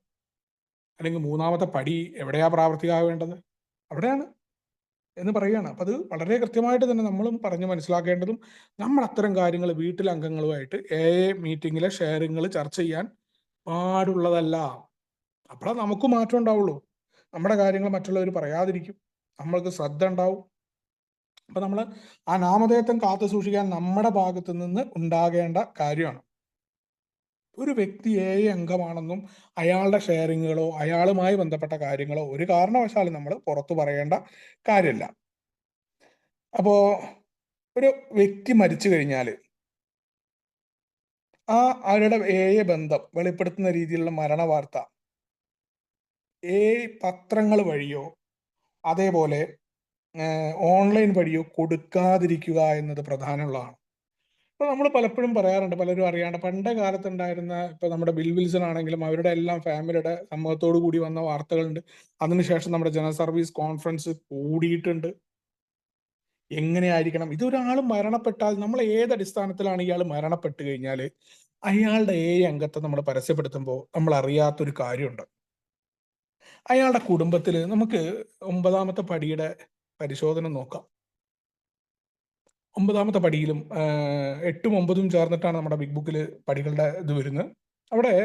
Speaker 1: അല്ലെങ്കിൽ മൂന്നാമത്തെ പടി എവിടെയാ പ്രാവർത്തികമാവേണ്ടത്? അവിടെയാണ് എന്ന് പറയുകയാണ്. അപ്പൊ അത് വളരെ കൃത്യമായിട്ട് തന്നെ നമ്മളും പറഞ്ഞു മനസ്സിലാക്കേണ്ടതും, നമ്മൾ അത്തരം കാര്യങ്ങൾ വീട്ടിലെ അംഗങ്ങളുമായിട്ട് മീറ്റിങ്ങിലെ ഷെയറിങ്ങൾ ചർച്ച ചെയ്യാൻ പാടുള്ളതല്ല. അപ്പോഴാണ് നമുക്ക് മാറ്റം ഉണ്ടാവുള്ളൂ. നമ്മുടെ കാര്യങ്ങൾ മറ്റുള്ളവർ പറയാതിരിക്കും, നമ്മൾക്ക് ശ്രദ്ധ ഉണ്ടാവും. അപ്പൊ നമ്മൾ ആ നാമധേയത്വം കാത്തു സൂക്ഷിക്കാൻ നമ്മുടെ ഭാഗത്ത് നിന്ന് ഉണ്ടാകേണ്ട കാര്യമാണ്. ഒരു വ്യക്തി അംഗമാണെന്നും അയാളുടെ ഷെയറിങ്ങുകളോ അയാളുമായി ബന്ധപ്പെട്ട കാര്യങ്ങളോ ഒരു കാരണവശാലും നമ്മൾ പുറത്തു പറയേണ്ട കാര്യമില്ല. അപ്പോ ഒരു വ്യക്തി മരിച്ചു കഴിഞ്ഞാൽ ആ അവരുടെ ബന്ധം വെളിപ്പെടുത്തുന്ന രീതിയിലുള്ള മരണ വാർത്ത പത്രങ്ങൾ വഴിയോ അതേപോലെ ഓൺലൈൻ വഴിയോ കൊടുക്കാതിരിക്കുക എന്നത് പ്രധാനമുള്ളതാണ്. ഇപ്പൊ നമ്മൾ പലപ്പോഴും പറയാറുണ്ട്, പലരും അറിയാണ്ട് പണ്ട് കാലത്തുണ്ടായിരുന്ന, ഇപ്പൊ നമ്മുടെ ബിൽ വിൽസൺ ആണെങ്കിലും അവരുടെ എല്ലാം ഫാമിലിയുടെ സമ്മതത്തോടു കൂടി വന്ന വാർത്തകളുണ്ട്. അതിനുശേഷം നമ്മുടെ ജനറൽ സർവീസ് കോൺഫറൻസ് കൂടിയിട്ടുണ്ട്. എങ്ങനെയായിരിക്കണം ഇതൊരാൾ മരണപ്പെട്ടാൽ നമ്മൾ ഏത് അടിസ്ഥാനത്തിലാണ് ഇയാൾ മരണപ്പെട്ട് കഴിഞ്ഞാൽ അയാളുടെ അംഗത്തെ നമ്മൾ പരസ്യപ്പെടുത്തുമ്പോൾ നമ്മൾ അറിയാത്തൊരു കാര്യമുണ്ട്. അയാളുടെ കുടുംബത്തിൽ നമുക്ക് 9ാമത്തെ പടിയുടെ പരിശോധന നോക്കാം. 9ാമത്തെ പടിയിലും 8ഉം 9ഉം ചേർന്നിട്ടാണ് നമ്മുടെ ബിഗ് ബുക്കിൽ പടികളുടെ ഇത് വരുന്നത്. അവിടെ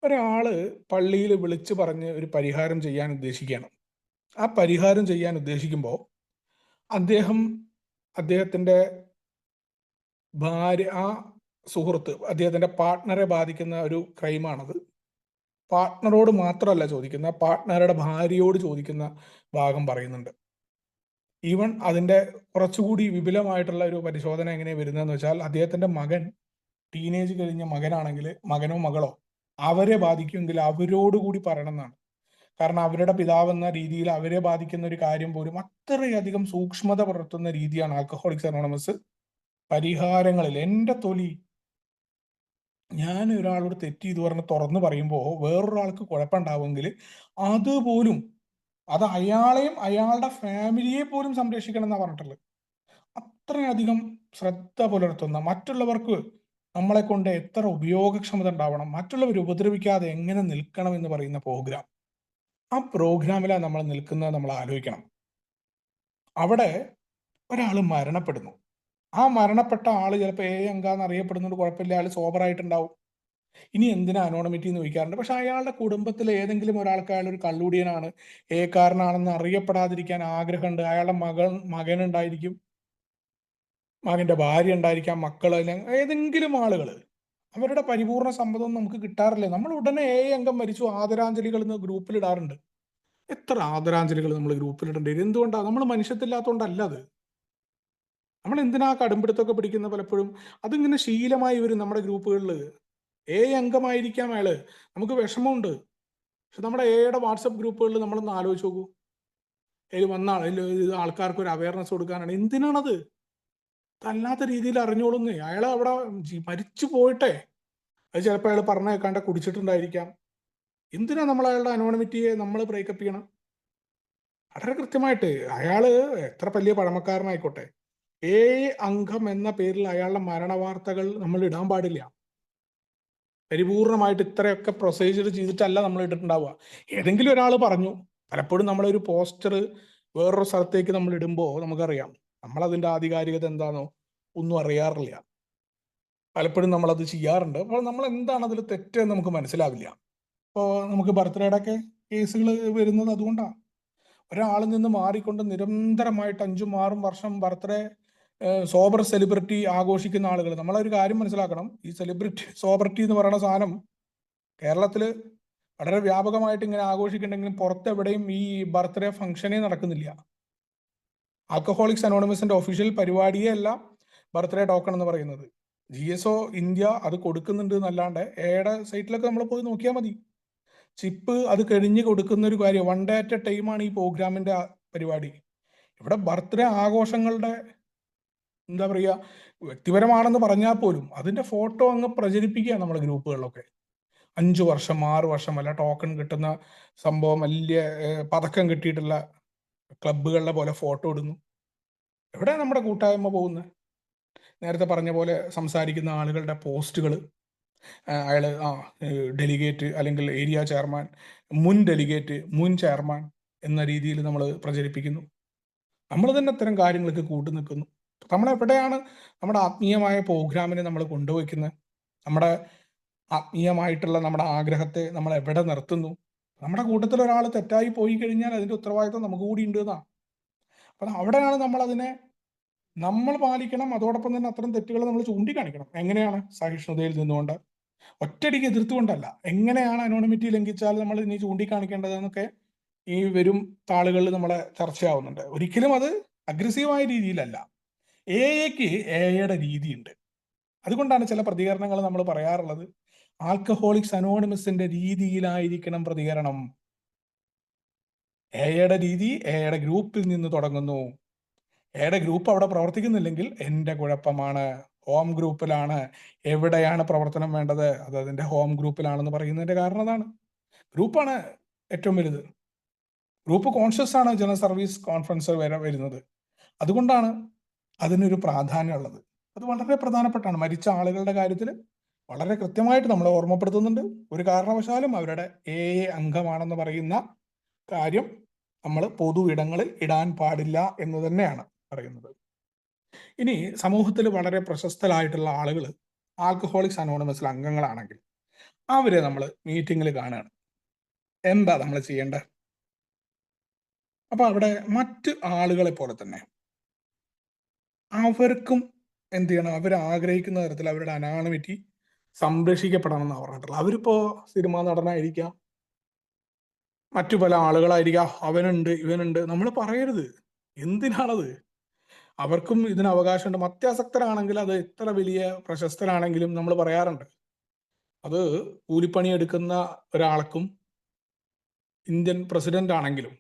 Speaker 1: ഒരാള് പള്ളിയിൽ വിളിച്ചു പറഞ്ഞ് ഒരു പരിഹാരം ചെയ്യാൻ ഉദ്ദേശിക്കുകയാണ്. ആ പരിഹാരം ചെയ്യാൻ ഉദ്ദേശിക്കുമ്പോൾ അദ്ദേഹത്തിന്റെ ഭാര്യ, ആ സുഹൃത്ത്, അദ്ദേഹത്തിന്റെ പാർട്ട്ണറെ ബാധിക്കുന്ന ഒരു ക്രൈമാണത്. പാർട്ട്ണറോട് മാത്രമല്ല ചോദിക്കുന്ന, പാർട്ട്ണറുടെ ഭാര്യയോട് ചോദിക്കുന്ന ഭാഗം പറയുന്നുണ്ട്. ഈവൻ അതിന്റെ കുറച്ചുകൂടി വിപുലമായിട്ടുള്ള ഒരു പരിശോധന എങ്ങനെയാണ് വരുന്നതെന്ന് വെച്ചാൽ, അദ്ദേഹത്തിന്റെ മകൻ, ടീനേജ് കഴിഞ്ഞ മകനാണെങ്കിൽ, മകനോ മകളോ അവരെ ബാധിക്കുമെങ്കിൽ അവരോടുകൂടി പറയണം എന്നാണ്. കാരണം അവരുടെ പിതാവെന്ന രീതിയിൽ അവരെ ബാധിക്കുന്ന ഒരു കാര്യം പോലും അത്രയധികം സൂക്ഷ്മത പുലർത്തുന്ന രീതിയാണ് ആൽക്കഹോളിക്സ് അനോണിമസ് പരിഹാരങ്ങളിൽ എൻ്റെ തൊലി, ഞാൻ ഒരാളോട് തെറ്റ് ചെയ്തു പറഞ്ഞ് തുറന്നു പറയുമ്പോൾ വേറൊരാൾക്ക് കുഴപ്പമുണ്ടാവുമെങ്കിൽ അതുപോലും അത് അയാളെയും അയാളുടെ ഫാമിലിയെ പോലും സംരക്ഷിക്കണം എന്നാണ് പറഞ്ഞിട്ടുള്ളത്. അത്രയധികം ശ്രദ്ധ പുലർത്തുന്ന, മറ്റുള്ളവർക്ക് നമ്മളെ കൊണ്ട് എത്ര ഉപയോഗക്ഷമത ഉണ്ടാവണം, മറ്റുള്ളവർ ഉപദ്രവിക്കാതെ എങ്ങനെ നിൽക്കണം എന്ന് പറയുന്ന പ്രോഗ്രാം. ആ പ്രോഗ്രാമിലാണ് നമ്മൾ നിൽക്കുന്നത്. നമ്മൾ ആലോചിക്കണം, അവിടെ ഒരാൾ മരണപ്പെടുന്നു. ആ മരണപ്പെട്ട ആള് ചിലപ്പോൾ അംഗാന്ന് അറിയപ്പെടുന്നത് കുഴപ്പമില്ല, ആൾ സോബറായിട്ടുണ്ടാവും. ഇനി എന്തിനാ അനോണിമിറ്റി എന്ന് ചോദിക്കാറുണ്ട്. പക്ഷെ അയാളുടെ കുടുംബത്തിലെ ഏതെങ്കിലും ഒരാൾക്ക് അയാൾ ഒരു കള്ളുടിയനാണ്, കാരനാണെന്ന് അറിയപ്പെടാതിരിക്കാൻ ആഗ്രഹമുണ്ട്. അയാളുടെ മകനുണ്ടായിരിക്കും, മകന്റെ ഭാര്യ ഉണ്ടായിരിക്കാം, മക്കൾ, ഏതെങ്കിലും ആളുകൾ, അവരുടെ പരിപൂർണ സമ്മതം നമുക്ക് കിട്ടാറില്ല. നമ്മൾ ഉടനെ അംഗം മരിച്ചു ആദരാഞ്ജലികൾ എന്ന് ഗ്രൂപ്പിൽ ഇടാറുണ്ട്. എത്ര ആദരാഞ്ജലികൾ നമ്മൾ ഗ്രൂപ്പിൽ ഇടേണ്ടി? എന്തുകൊണ്ടാണ്? നമ്മൾ മനുഷ്യത്തില്ലാത്തതുകൊണ്ടല്ല. അത് നമ്മൾ എന്തിനാ കടുംപിടുത്തൊക്കെ പിടിക്കുന്ന? പലപ്പോഴും അതിങ്ങനെ ശീലമായി വരും നമ്മുടെ ഗ്രൂപ്പുകളിൽ. അംഗമായിരിക്കാം അയാള്, നമുക്ക് വിഷമമുണ്ട്. പക്ഷെ നമ്മുടെ എയുടെ വാട്സപ്പ് ഗ്രൂപ്പുകളിൽ നമ്മളൊന്ന് ആലോചിച്ച് നോക്കൂ. വന്ന ആൾക്കാർക്ക് ഒരു അവയർനെസ് കൊടുക്കാനാണ്. എന്തിനാണത്? അല്ലാത്ത രീതിയിൽ അറിഞ്ഞോളുന്നേ. അയാൾ അവിടെ മരിച്ചു പോയിട്ടെ, അത് ചിലപ്പോൾ അയാൾ പറഞ്ഞ കേൾക്കാണ്ട് കുടിച്ചിട്ടുണ്ടായിരിക്കാം. എന്തിനാ നമ്മൾ അയാളുടെ അനോണിമിറ്റിയെ നമ്മൾ ബ്രേക്കപ്പ് ചെയ്യണം? വളരെ കൃത്യമായിട്ട് അയാള് എത്ര വലിയ പഴമക്കാരനായിക്കോട്ടെ, അംഗം എന്ന പേരിൽ അയാളുടെ മരണവാർത്തകൾ നമ്മൾ ഇടാൻ പാടില്ല. പരിപൂർണമായിട്ട് ഇത്രയൊക്കെ പ്രൊസീജിയർ ചെയ്തിട്ടല്ല നമ്മൾ ഇട്ടിട്ടുണ്ടാവുക. ഏതെങ്കിലും ഒരാൾ പറഞ്ഞു. പലപ്പോഴും നമ്മളൊരു പോസ്റ്റർ വേറൊരു സ്ഥലത്തേക്ക് നമ്മൾ ഇടുമ്പോൾ നമുക്കറിയാം, നമ്മളതിൻ്റെ ആധികാരികത എന്താണോ ഒന്നും അറിയാറില്ല. പലപ്പോഴും നമ്മളത് ചെയ്യാറുണ്ട്. അപ്പോൾ നമ്മൾ എന്താണ് അതിൽ തെറ്റെന്ന് നമുക്ക് മനസ്സിലാവില്ല. ഇപ്പോൾ നമുക്ക് ബർത്ത്ഡേയുടെ ഒക്കെ കേസുകൾ വരുന്നത് അതുകൊണ്ടാണ്. ഒരാളിൽ നിന്ന് മാറിക്കൊണ്ട് നിരന്തരമായിട്ട് 5-6 വർഷം ബർത്ത്ഡേ സോബർ സെലിബ്രിറ്റി ആഘോഷിക്കുന്ന ആളുകൾ, നമ്മളൊരു കാര്യം മനസ്സിലാക്കണം. ഈ സോബറിറ്റി എന്ന് പറയുന്ന സാധനം കേരളത്തിൽ വളരെ വ്യാപകമായിട്ട് ഇങ്ങനെ ആഘോഷിക്കുന്നുണ്ടെങ്കിലും പുറത്തെവിടെയും ഈ ബർത്ത്ഡേ ഫംഗ്ഷനേ നടക്കുന്നില്ല. ആൽക്കഹോളിക്സ് അനോണിമസിന്റെ ഒഫീഷ്യൽ പരിപാടിയേ അല്ല ബർത്ത്ഡേ ടോക്കൺ എന്ന് പറയുന്നത്. GSO ഇന്ത്യ അത് കൊടുക്കുന്നുണ്ട് എന്നല്ലാണ്ട് എയുടെ സൈറ്റിലൊക്കെ നമ്മൾ പോയി നോക്കിയാൽ മതി. ചിപ്പ് അത് കഴിഞ്ഞ് കൊടുക്കുന്ന ഒരു കാര്യം, 1 day at a ടൈമാണ് ഈ പ്രോഗ്രാമിന്റെ പരിപാടി. ഇവിടെ ബർത്ത്ഡേ ആഘോഷങ്ങളുടെ എന്താ പറയുക, വ്യക്തിപരമാണെന്ന് പറഞ്ഞാൽ പോലും അതിന്റെ ഫോട്ടോ അങ്ങ് പ്രചരിപ്പിക്കുക നമ്മുടെ ഗ്രൂപ്പുകളിലൊക്കെ. 5 വർഷം 6 വർഷം വല്ല ടോക്കൺ കിട്ടുന്ന സംഭവം, വലിയ പതക്കം കിട്ടിയിട്ടുള്ള ക്ലബ്ബുകളിലെ പോലെ ഫോട്ടോ ഇടുന്നു. എവിടെ നമ്മുടെ കൂട്ടായ്മ പോകുന്നത്? നേരത്തെ പറഞ്ഞ പോലെ സംസാരിക്കുന്ന ആളുകളുടെ പോസ്റ്റുകൾ, അയാൾ ഡെലിഗേറ്റ് അല്ലെങ്കിൽ ഏരിയ ചെയർമാൻ, മുൻ ഡെലിഗേറ്റ്, മുൻ ചെയർമാൻ എന്ന രീതിയിൽ നമ്മൾ പ്രചരിപ്പിക്കുന്നു. നമ്മൾ തന്നെ ഇത്തരം കാര്യങ്ങൾക്ക് കൂട്ടു നിൽക്കുന്നു. നമ്മളെവിടെയാണ് നമ്മുടെ ആത്മീയമായ പ്രോഗ്രാമിനെ നമ്മൾ കൊണ്ടുവയ്ക്കുന്നത്? നമ്മുടെ ആത്മീയമായിട്ടുള്ള നമ്മുടെ ആഗ്രഹത്തെ നമ്മൾ എവിടെ നിർത്തുന്നു? നമ്മുടെ കൂട്ടത്തിൽ ഒരാൾ തെറ്റായി പോയി കഴിഞ്ഞാൽ അതിന്റെ ഉത്തരവാദിത്വം നമുക്ക് കൂടി ഉണ്ട് എന്നാ. അപ്പം അവിടെയാണ് നമ്മൾ പാലിക്കണം. അതോടൊപ്പം തന്നെ അത്തരം തെറ്റുകൾ നമ്മൾ ചൂണ്ടിക്കാണിക്കണം. എങ്ങനെയാണ്? സഹിഷ്ണുതയിൽ നിന്നുകൊണ്ട്, ഒറ്റയടിക്ക് എതിർത്തുകൊണ്ടല്ല. എങ്ങനെയാണ് അനോണിമിറ്റി ലംഘിച്ചാൽ നമ്മൾ ഇനി ചൂണ്ടിക്കാണിക്കേണ്ടതെന്നൊക്കെ ഈ വരും താളുകളിൽ നമ്മളെ ചർച്ചയാവുന്നുണ്ട്. ഒരിക്കലും അത് അഗ്രസീവായ രീതിയിലല്ല. എയ്ക്ക് എയുടെ രീതിയുണ്ട്. അതുകൊണ്ടാണ് ചില പ്രതികരണങ്ങൾ നമ്മൾ പറയാറുള്ളത്, ആൽക്കഹോളിക്സ് അനോണിമസിന്റെ രീതിയിലായിരിക്കണം പ്രതികരണം. എയുടെ രീതി എയുടെ ഗ്രൂപ്പിൽ നിന്ന് തുടങ്ങുന്നു. എയുടെ ഗ്രൂപ്പ് അവിടെ പ്രവർത്തിക്കുന്നില്ലെങ്കിൽ എൻ്റെ കുഴപ്പമാണ്. ഹോം ഗ്രൂപ്പിലാണ്, എവിടെയാണ് പ്രവർത്തനം വേണ്ടത് അത് അതിൻ്റെ ഹോം ഗ്രൂപ്പിലാണെന്ന് പറയുന്നതിന്റെ കാരണം അതാണ്. ഗ്രൂപ്പാണ് ഏറ്റവും വലുത്. ഗ്രൂപ്പ് കോൺഷ്യസ് ആണ് ജനറൽ സർവീസ് കോൺഫറൻസ് വരെ വരുന്നത്. അതുകൊണ്ടാണ് അതിനൊരു പ്രാധാന്യമുള്ളത്. അത് വളരെ പ്രധാനപ്പെട്ടാണ്. മരിച്ച ആളുകളുടെ കാര്യത്തിൽ വളരെ കൃത്യമായിട്ട് നമ്മളെ ഓർമ്മപ്പെടുത്തുന്നുണ്ട്. ഒരു കാരണവശാലും അവരുടെ അംഗമാണെന്ന് പറയുന്ന കാര്യം നമ്മൾ പൊതു ഇടങ്ങളിൽ ഇടാൻ പാടില്ല എന്ന് തന്നെയാണ് പറയുന്നത്. ഇനി സമൂഹത്തിൽ വളരെ പ്രശസ്തരായിട്ടുള്ള ആളുകൾ ആൽക്കഹോളിക്സ് അനോണിമസിൽ അംഗങ്ങളാണെങ്കിൽ അവരെ നമ്മൾ മീറ്റിങ്ങിൽ കാണുകയാണ്. എന്താ നമ്മൾ ചെയ്യേണ്ടത്? അപ്പൊ അവിടെ മറ്റ് ആളുകളെ പോലെ തന്നെ അവർക്കും എന്ത് ചെയ്യണം? അവർ ആഗ്രഹിക്കുന്ന തരത്തിൽ അവരുടെ അനോണിമിറ്റി സംരക്ഷിക്കപ്പെടണം എന്നാണ് പറഞ്ഞിട്ടുള്ളത്. അവരിപ്പോ സിനിമാ നടനായിരിക്കാം, മറ്റു പല ആളുകളായിരിക്കാം, അവനുണ്ട് ഇവനുണ്ട്, നമ്മൾ പറയരുത്. എന്തിനാണത്? അവർക്കും ഇതിന് അവകാശമുണ്ട്. മത്യാസക്തരാണെങ്കിൽ, അത് എത്ര വലിയ പ്രശസ്തരാണെങ്കിലും നമ്മൾ പറയാറുണ്ട്, അത് കൂലിപ്പണി എടുക്കുന്ന ഒരാൾക്കും ഇന്ത്യൻ പ്രസിഡന്റ് ആണെങ്കിലും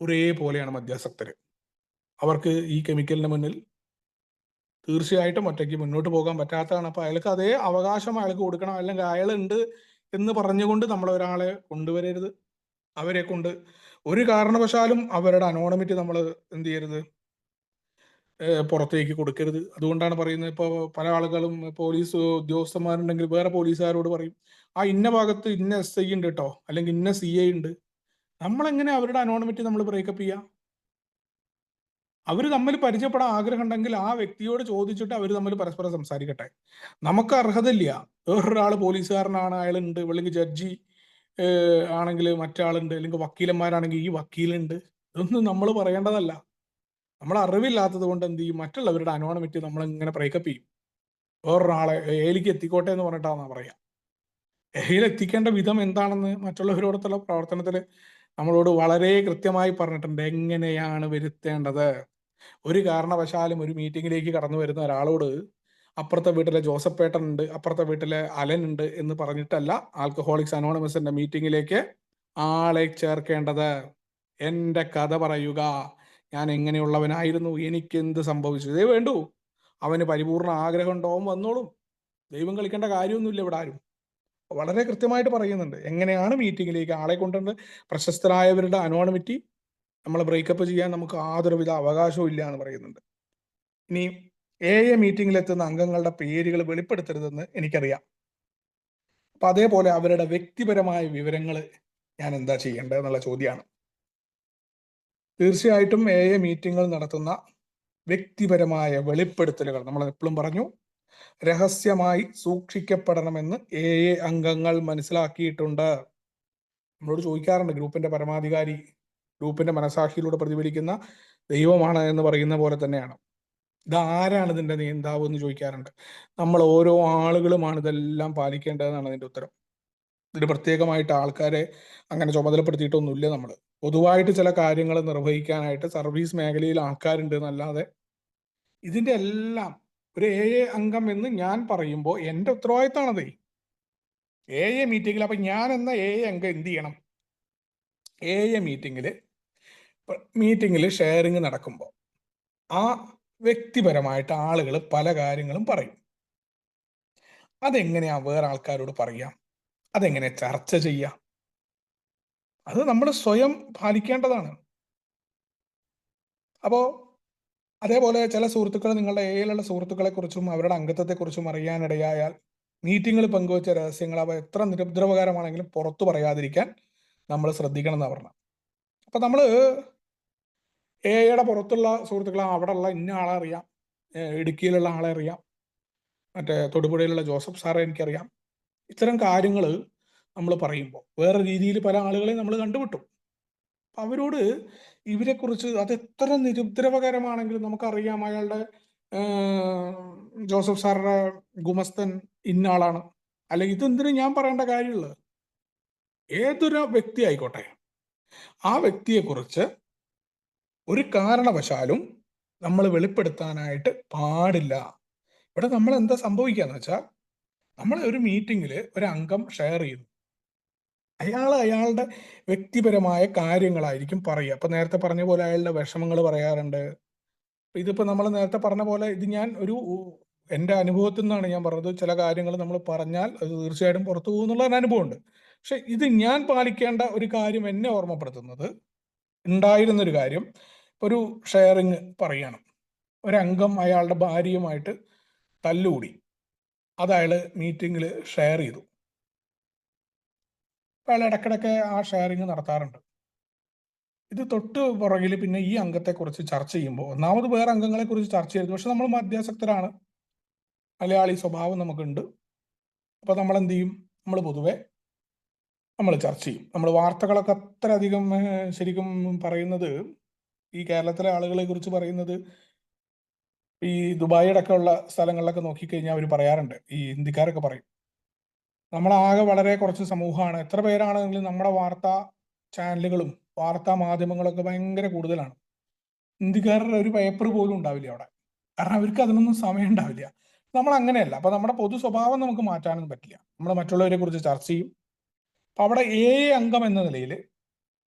Speaker 1: ഒരേപോലെയാണ് മദ്യാസക്തര്. അവർക്ക് ഈ കെമിക്കലിന് മുന്നിൽ തീർച്ചയായിട്ടും ഒറ്റയ്ക്ക് മുന്നോട്ട് പോകാൻ പറ്റാത്തതാണ്. അപ്പൊ അയാൾക്ക് അതേ അവകാശം അയാൾക്ക് കൊടുക്കണം. അല്ലെങ്കിൽ അയാളുണ്ട് എന്ന് പറഞ്ഞുകൊണ്ട് നമ്മൾ ഒരാളെ കൊണ്ടുവരരുത്. അവരെ കൊണ്ട് ഒരു കാരണവശാലും അവരുടെ അനോണമിറ്റി നമ്മൾ എന്ത് ചെയ്യരുത്, പുറത്തേക്ക് കൊടുക്കരുത്. അതുകൊണ്ടാണ് പറയുന്നത്, ഇപ്പോൾ പല ആളുകളും പോലീസ് ഉദ്യോഗസ്ഥന്മാരുണ്ടെങ്കിൽ വേറെ പോലീസുകാരോട് പറയും, ആ ഇന്ന ഭാഗത്ത് ഇന്ന SI ഉണ്ട് കേട്ടോ, അല്ലെങ്കിൽ ഇന്ന CI ഉണ്ട്. നമ്മളെങ്ങനെ അവരുടെ അനോണമിറ്റി നമ്മൾ ബ്രേക്കപ്പ് ചെയ്യുക? അവർ തമ്മിൽ പരിചയപ്പെടാൻ ആഗ്രഹം ഉണ്ടെങ്കിൽ ആ വ്യക്തിയോട് ചോദിച്ചിട്ട് അവർ തമ്മിൽ പരസ്പരം സംസാരിക്കട്ടെ. നമുക്ക് അർഹതയില്ല. വേറൊരാൾ പോലീസുകാരനാണ്, അയാളുണ്ട്, അല്ലെങ്കിൽ ജഡ്ജി ആണെങ്കിൽ മറ്റാളുണ്ട്, അല്ലെങ്കിൽ വക്കീലന്മാരാണെങ്കിൽ ഈ വക്കീലുണ്ട്. ഇതൊന്നും നമ്മൾ പറയേണ്ടതല്ല. നമ്മൾ അറിവില്ലാത്തത് കൊണ്ട് എന്ത് ചെയ്യും, മറ്റുള്ളവരുടെ അനോണമിറ്റി നമ്മൾ ഇങ്ങനെ ബ്രേക്കപ്പ് ചെയ്യും. വേറൊരാളെ എയിലേക്ക് എത്തിക്കോട്ടെ എന്ന് പറഞ്ഞിട്ടാണ് പറയാ. എയിൽ എത്തിക്കേണ്ട വിധം എന്താണെന്ന് മറ്റുള്ളവരോടത്തുള്ള പ്രവർത്തനത്തിൽ നമ്മളോട് വളരെ കൃത്യമായി പറഞ്ഞിട്ടുണ്ട്, എങ്ങനെയാണ് വരുത്തേണ്ടത്. ഒരു കാരണവശാലും ഒരു മീറ്റിങ്ങിലേക്ക് കടന്നു വരുന്ന ഒരാളോട് അപ്പുറത്തെ വീട്ടിലെ ജോസഫ് പേട്ടൻ ഉണ്ട്, അപ്പുറത്തെ വീട്ടിലെ അലൻ ഉണ്ട് എന്ന് പറഞ്ഞിട്ടല്ല ആൽക്കഹോളിക്സ് അനോണിമസിന്റെ മീറ്റിങ്ങിലേക്ക് ആളെ ചേർക്കേണ്ടത്. എൻ്റെ കഥ പറയുക, ഞാൻ എങ്ങനെയുള്ളവനായിരുന്നു, എനിക്ക് എന്ത് സംഭവിച്ചു, ഇതേ വേണ്ടു. അവന് പരിപൂർണ ആഗ്രഹം ഉണ്ടാവും, വന്നോളും. ദൈവം കളിക്കേണ്ട കാര്യമൊന്നുമില്ല ഇവിടെ ആരും. വളരെ കൃത്യമായിട്ട് പറയുന്നുണ്ട് എങ്ങനെയാണ് മീറ്റിങ്ങിലേക്ക് ആളെ കൊണ്ടുവന്ന്. പ്രശസ്തരായവരുടെ അനോണിമിറ്റി നമ്മൾ ബ്രേക്കപ്പ് ചെയ്യാൻ നമുക്ക് യാതൊരുവിധ അവകാശവും ഇല്ല എന്ന് പറയുന്നുണ്ട്. ഇനി മീറ്റിങ്ങിലെത്തുന്ന അംഗങ്ങളുടെ പേരുകൾ വെളിപ്പെടുത്തരുതെന്ന് എനിക്കറിയാം. അപ്പൊ അതേപോലെ അവരുടെ വ്യക്തിപരമായ വിവരങ്ങൾ ഞാൻ എന്താ ചെയ്യേണ്ടത് എന്നുള്ള ചോദ്യമാണ്. തീർച്ചയായിട്ടും മീറ്റിങ്ങുകൾ നടത്തുന്ന വ്യക്തിപരമായ വെളിപ്പെടുത്തലുകൾ നമ്മൾ എപ്പോഴും പറഞ്ഞു രഹസ്യമായി സൂക്ഷിക്കപ്പെടണമെന്ന് അംഗങ്ങൾ മനസ്സിലാക്കിയിട്ടുണ്ട്. നമ്മളോട് ചോദിക്കാറുണ്ട്, ഗ്രൂപ്പിന്റെ പരമാധികാരി ഗ്രൂപ്പിന്റെ മനസാക്ഷിയിലൂടെ പ്രതിഫലിക്കുന്ന ദൈവമാണ് എന്ന് പറയുന്ന പോലെ തന്നെയാണ്. ഇതാരാണ് ഇതിന്റെ നേതാവ് എന്ന് ചോദിക്കാറുണ്ട്. നമ്മൾ ഓരോ ആളുകളുമാണ് ഇതെല്ലാം പാലിക്കേണ്ടതെന്നാണ് അതിന്റെ ഉത്തരം. ഇതിന് പ്രത്യേകമായിട്ട് ആൾക്കാരെ അങ്ങനെ ചുമതലപ്പെടുത്തിയിട്ടൊന്നുമില്ല. നമ്മൾ പൊതുവായിട്ട് ചില കാര്യങ്ങൾ നിർവഹിക്കാനായിട്ട് സർവീസ് മേഖലയിൽ ആൾക്കാരുണ്ട് എന്നല്ലാതെ ഇതിന്റെ എല്ലാം ഒരു അംഗം എന്ന് ഞാൻ പറയുമ്പോൾ എൻ്റെ ഉത്തരവാദിത്തമാണതേ. മീറ്റിങ്ങിൽ അപ്പൊ ഞാൻ എന്ന അംഗം എന്ത് ചെയ്യണം? മീറ്റിങ്ങിൽ ഷെയറിങ് നടക്കുമ്പോൾ ആ വ്യക്തിപരമായിട്ട് ആളുകൾ പല കാര്യങ്ങളും പറയും. അതെങ്ങനെയാ വേറെ ആൾക്കാരോട് പറയാം? അതെങ്ങനെ ചർച്ച ചെയ്യാം? അത് നമ്മൾ സ്വയം പാലിക്കേണ്ടതാണ്. അപ്പോ അതേപോലെ ചില സുഹൃത്തുക്കൾ നിങ്ങളുടെ യിലുള്ള സുഹൃത്തുക്കളെ കുറിച്ചും അവരുടെ അംഗത്വത്തെക്കുറിച്ചും അറിയാനിടയായാൽ മീറ്റിങ്ങിൽ പങ്കുവച്ച രഹസ്യങ്ങൾ അവ എത്ര നിരുപദ്രവകരമാണെങ്കിലും പുറത്തു പറയാതിരിക്കാൻ നമ്മൾ ശ്രദ്ധിക്കണം എന്നാണ് പറഞ്ഞത്. അപ്പൊ നമ്മൾ പുറത്തുള്ള സുഹൃത്തുക്കളെ അവിടെയുള്ള ഇന്ന ആളെ അറിയാം, ഇടുക്കിയിലുള്ള ആളെ അറിയാം, മറ്റേ തൊടുപുഴയിലുള്ള ജോസഫ് സാറെ എനിക്കറിയാം. ഇത്തരം കാര്യങ്ങൾ നമ്മൾ പറയുമ്പോൾ വേറെ രീതിയിൽ പല ആളുകളെയും നമ്മൾ കണ്ടുവിട്ടു. അവരോട് ഇവരെക്കുറിച്ച് അത് എത്ര നിരുപദ്രവകരമാണെങ്കിലും നമുക്കറിയാം, അയാളുടെ ജോസഫ് സാറുടെ ഗുമസ്തൻ ഇന്ന ആളാണ്, അല്ലെങ്കിൽ ഇതെന്തിനു ഞാൻ പറയേണ്ട കാര്യമുള്ളത്? ഏതൊരു വ്യക്തി ആയിക്കോട്ടെ, ആ വ്യക്തിയെക്കുറിച്ച് ഒരു കാരണവശാലും നമ്മൾ വെളിപ്പെടുത്താനായിട്ട് പാടില്ല. ഇവിടെ നമ്മൾ എന്താ സംഭവിക്കാന്ന് വെച്ചാൽ, നമ്മൾ ഒരു മീറ്റിങ്ങിൽ ഒരു അംഗം ഷെയർ ചെയ്തു, അയാളുടെ വ്യക്തിപരമായ കാര്യങ്ങളായിരിക്കും പറയുക. അപ്പൊ നേരത്തെ പറഞ്ഞ പോലെ അയാളുടെ വിഷമങ്ങൾ പറയാറുണ്ട്. ഇതിപ്പോ നമ്മൾ നേരത്തെ പറഞ്ഞ പോലെ ഇത് ഞാൻ എൻ്റെ അനുഭവത്തിൽ നിന്നാണ് ഞാൻ പറഞ്ഞത്. ചില കാര്യങ്ങൾ നമ്മൾ പറഞ്ഞാൽ അത് തീർച്ചയായിട്ടും പുറത്തു പോകുന്നുള്ള ഒരു അനുഭവമുണ്ട്. പക്ഷെ ഇത് ഞാൻ പാലിക്കേണ്ട ഒരു കാര്യം എന്നെ ഓർമ്മപ്പെടുത്തുന്നത് ഉണ്ടായിരുന്നൊരു കാര്യം. ഒരു ഷെയറിങ് പറയണം, ഒരംഗം അയാളുടെ ഭാര്യയുമായിട്ട് തല്ലുകൂടി, അത് അയാൾ മീറ്റിങ്ങിൽ ഷെയർ ചെയ്തു. അയാൾ ഇടയ്ക്കിടയ്ക്ക് ആ ഷെയറിങ് നടത്താറുണ്ട്. ഇത് തൊട്ട് പുറകിൽ പിന്നെ ഈ അംഗത്തെക്കുറിച്ച് ചർച്ച ചെയ്യുമ്പോൾ ഒന്നാമത് വേറെ അംഗങ്ങളെ കുറിച്ച് ചർച്ച ചെയ്തു. പക്ഷെ നമ്മൾ മധ്യാസക്തരാണ്, മലയാളി സ്വഭാവം നമുക്കുണ്ട്. അപ്പൊ നമ്മൾ എന്ത് ചെയ്യും? നമ്മൾ പൊതുവെ നമ്മൾ ചർച്ച ചെയ്യും. നമ്മൾ വാർത്തകളൊക്കെ അത്ര അധികം ശരിക്കും പറയുന്നത്, ഈ കേരളത്തിലെ ആളുകളെ കുറിച്ച് പറയുന്നത്, ഈ ദുബായ് അടക്കമുള്ള സ്ഥലങ്ങളിലൊക്കെ നോക്കിക്കഴിഞ്ഞാൽ അവർ പറയാറുണ്ട്, ഈ ഹിന്ദിക്കാരൊക്കെ പറയും, നമ്മളാകെ വളരെ കുറച്ച് സമൂഹമാണ്, എത്ര പേരാണെങ്കിലും നമ്മുടെ വാർത്താ ചാനലുകളും വാർത്താ മാധ്യമങ്ങളൊക്കെ ഭയങ്കര കൂടുതലാണ്. ഹിന്ദിക്കാരുടെ ഒരു പേപ്പർ പോലും ഉണ്ടാവില്ല അവിടെ, കാരണം അവർക്ക് അതിനൊന്നും സമയം ഉണ്ടാവില്ല. നമ്മൾ അങ്ങനെയല്ല. അപ്പൊ നമ്മുടെ പൊതു സ്വഭാവം നമുക്ക് മാറ്റാനൊന്നും പറ്റില്ല. നമ്മൾ മറ്റുള്ളവരെ കുറിച്ച് ചർച്ച ചെയ്യും. അപ്പൊ അവിടെ അംഗം എന്ന നിലയിൽ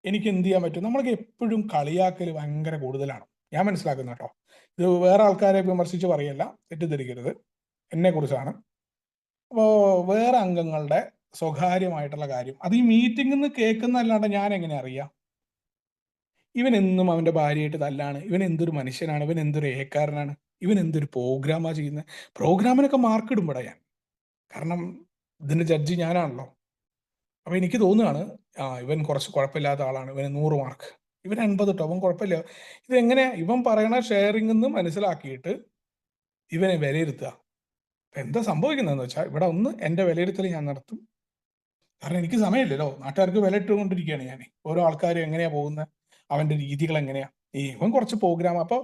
Speaker 1: എനിക്ക് എന്ത് ചെയ്യാൻ പറ്റും? നമ്മൾക്ക് എപ്പോഴും കളിയാക്കൽ ഭയങ്കര കൂടുതലാണ്. ഞാൻ മനസ്സിലാക്കുന്ന കേട്ടോ. ഇത് വേറെ ആൾക്കാരെ വിമർശിച്ച് പറയല്ല, തെറ്റിദ്ധരിക്കരുത്, എന്നെ കുറിച്ചാണ്. അപ്പോൾ വേറെ അംഗങ്ങളുടെ സ്വകാര്യമായിട്ടുള്ള കാര്യം അത് ഈ മീറ്റിംഗിൽ നിന്ന് കേൾക്കുന്നതല്ലാണ്ട് ഞാൻ എങ്ങനെ അറിയാം? ഇവൻ എന്നും അവന്റെ ഭാര്യയായിട്ട് തല്ലാണ്, ഇവൻ എന്തൊരു മനുഷ്യനാണ്, ഇവൻ എന്തൊരു ഏക്കാരനാണ്, ഇവൻ എന്തൊരു പ്രോഗ്രാമാ ചെയ്യുന്നത്. പ്രോഗ്രാമിനൊക്കെ മാർക്ക് ഇടുമ്പോഴാ ഞാൻ, കാരണം ഇതിന്റെ ജഡ്ജി ഞാനാണല്ലോ. അപ്പൊ എനിക്ക് തോന്നുകയാണ്, ഇവൻ കുറച്ച് കുഴപ്പമില്ലാത്ത ആളാണ്, ഇവന് 100 മാർക്ക്, ഇവൻ 80 കേട്ടോ, അവൻ കുഴപ്പമില്ല. ഇതെങ്ങനെ ഇവൻ പറയണ ഷെയറിംഗ് എന്ന് മനസ്സിലാക്കിയിട്ട് ഇവനെ വിലയിരുത്തുക. എന്താ സംഭവിക്കുന്നതെന്ന് വെച്ചാൽ, ഇവിടെ ഒന്ന് എൻ്റെ വിലയിരുത്തൽ ഞാൻ നടത്തും, കാരണം എനിക്ക് സമയമില്ലല്ലോ, നാട്ടുകാർക്ക് വില ഇട്ടുകൊണ്ടിരിക്കുകയാണ് ഞാൻ. ഓരോ ആൾക്കാരും എങ്ങനെയാ പോകുന്നത്, അവന്റെ രീതികൾ എങ്ങനെയാ, ഇവൻ കുറച്ച് പ്രോഗ്രാം. അപ്പൊ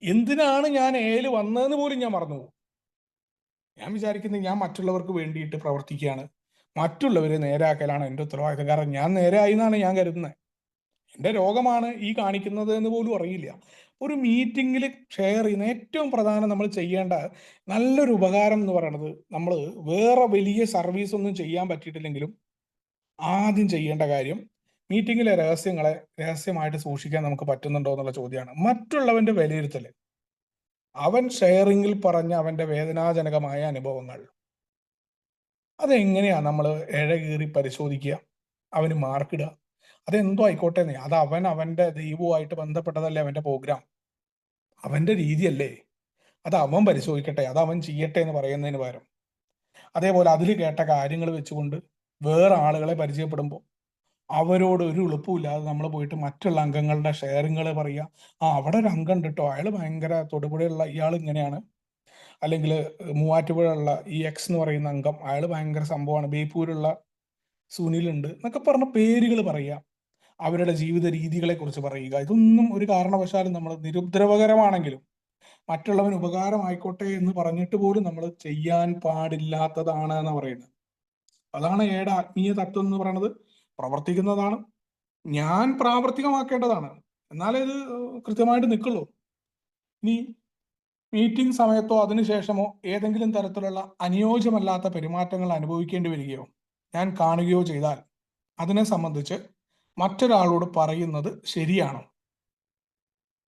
Speaker 1: എന്തിനാണ് ഞാൻ ഏല് വന്നതെന്ന് പോലും ഞാൻ മറന്നു പോകും. ഞാൻ വിചാരിക്കുന്നത് ഞാൻ മറ്റുള്ളവർക്ക് വേണ്ടിയിട്ട് പ്രവർത്തിക്കുകയാണ്, മറ്റുള്ളവരെ നേരാക്കലാണ് എൻ്റെ ഉത്തരവാദിത്തം. കാരണം ഞാൻ നേരായി എന്നാണ് ഞാൻ കരുതുന്നത്. എൻ്റെ രോഗമാണ് ഈ കാണിക്കുന്നത് എന്ന് പോലും അറിയില്ല. ഒരു മീറ്റിങ്ങിൽ ഷെയർ ചെയ്യുന്ന ഏറ്റവും പ്രധാനം നമ്മൾ ചെയ്യേണ്ട നല്ലൊരു ഉപകാരം എന്ന് പറയുന്നത്, നമ്മൾ വേറെ വലിയ സർവീസ് ഒന്നും ചെയ്യാൻ പറ്റിയിട്ടില്ലെങ്കിലും ആദ്യം ചെയ്യേണ്ട കാര്യം മീറ്റിങ്ങിലെ രഹസ്യങ്ങളെ രഹസ്യമായിട്ട് സൂക്ഷിക്കാൻ നമുക്ക് പറ്റുന്നുണ്ടോ എന്നുള്ള ചോദ്യമാണ്. മറ്റുള്ളവന്റെ വിലയിരുത്തൽ, അവൻ ഷെയറിങ്ങിൽ പറഞ്ഞ അവന്റെ വേദനാജനകമായ അനുഭവങ്ങൾ, അതെങ്ങനെയാ നമ്മൾ ഇഴകീറി പരിശോധിക്കുക, അവന് മാർക്കിടുക? അതെന്തോ ആയിക്കോട്ടെ, അത് അവന്റെ ദൈവവുമായിട്ട് ബന്ധപ്പെട്ടതല്ലേ അവന്റെ പ്രോഗ്രാം, അവന്റെ രീതിയല്ലേ, അത് അവൻ പരിശോധിക്കട്ടെ, അത് അവൻ ചെയ്യട്ടെ എന്ന് പറയുന്നതിന് പകരം, അതേപോലെ അതിൽ കേട്ട കാര്യങ്ങൾ വെച്ചുകൊണ്ട് വേറെ ആളുകളെ പരിചയപ്പെടുമ്പോൾ അവരോട് ഒരു എളുപ്പമില്ലാതെ നമ്മൾ പോയിട്ട് മറ്റുള്ള അംഗങ്ങളുടെ ഷെയറിങ്ങൾ പറയുക. അവിടെ ഒരു അംഗം ഉണ്ട് കേട്ടോ, അയാൾ ഭയങ്കര തൊടുപുഴയുള്ള ഇയാൾ ഇങ്ങനെയാണ്, അല്ലെങ്കിൽ മൂവാറ്റുപുഴയുള്ള ഈ എക്സ് എന്ന് പറയുന്ന അംഗം അയാൾ ഭയങ്കര സംഭവമാണ്, ബേപ്പൂരുള്ള സുനിലുണ്ട് എന്നൊക്കെ പറഞ്ഞ പേരുകൾ പറയുക, അവരുടെ ജീവിത രീതികളെ കുറിച്ച് പറയുക. ഇതൊന്നും ഒരു കാരണവശാലും നമ്മൾ നിരുപദ്രവകരമാണെങ്കിലും മറ്റുള്ളവന് ഉപകാരമായിക്കോട്ടെ എന്ന് പറഞ്ഞിട്ട് പോലും നമ്മൾ ചെയ്യാൻ പാടില്ലാത്തതാണ് എന്ന് പറയുന്നത്. അതാണ് ഏടെ ആത്മീയ തത്വം എന്ന് പറയുന്നത്. പ്രവർത്തിക്കുന്നതാണ്, ഞാൻ പ്രാവർത്തികമാക്കേണ്ടതാണ്, എന്നാലേ ഇത് കൃത്യമായിട്ട് നിൽക്കുള്ളൂ. ഇനി മീറ്റിംഗ് സമയത്തോ അതിനുശേഷമോ ഏതെങ്കിലും തരത്തിലുള്ള അനുയോജ്യമല്ലാത്ത പെരുമാറ്റങ്ങൾ അനുഭവിക്കേണ്ടി വരികയോ ഞാൻ കാണുകയോ ചെയ്താൽ അതിനെ സംബന്ധിച്ച് മറ്റൊരാളോട് പറയുന്നത് ശരിയാണോ,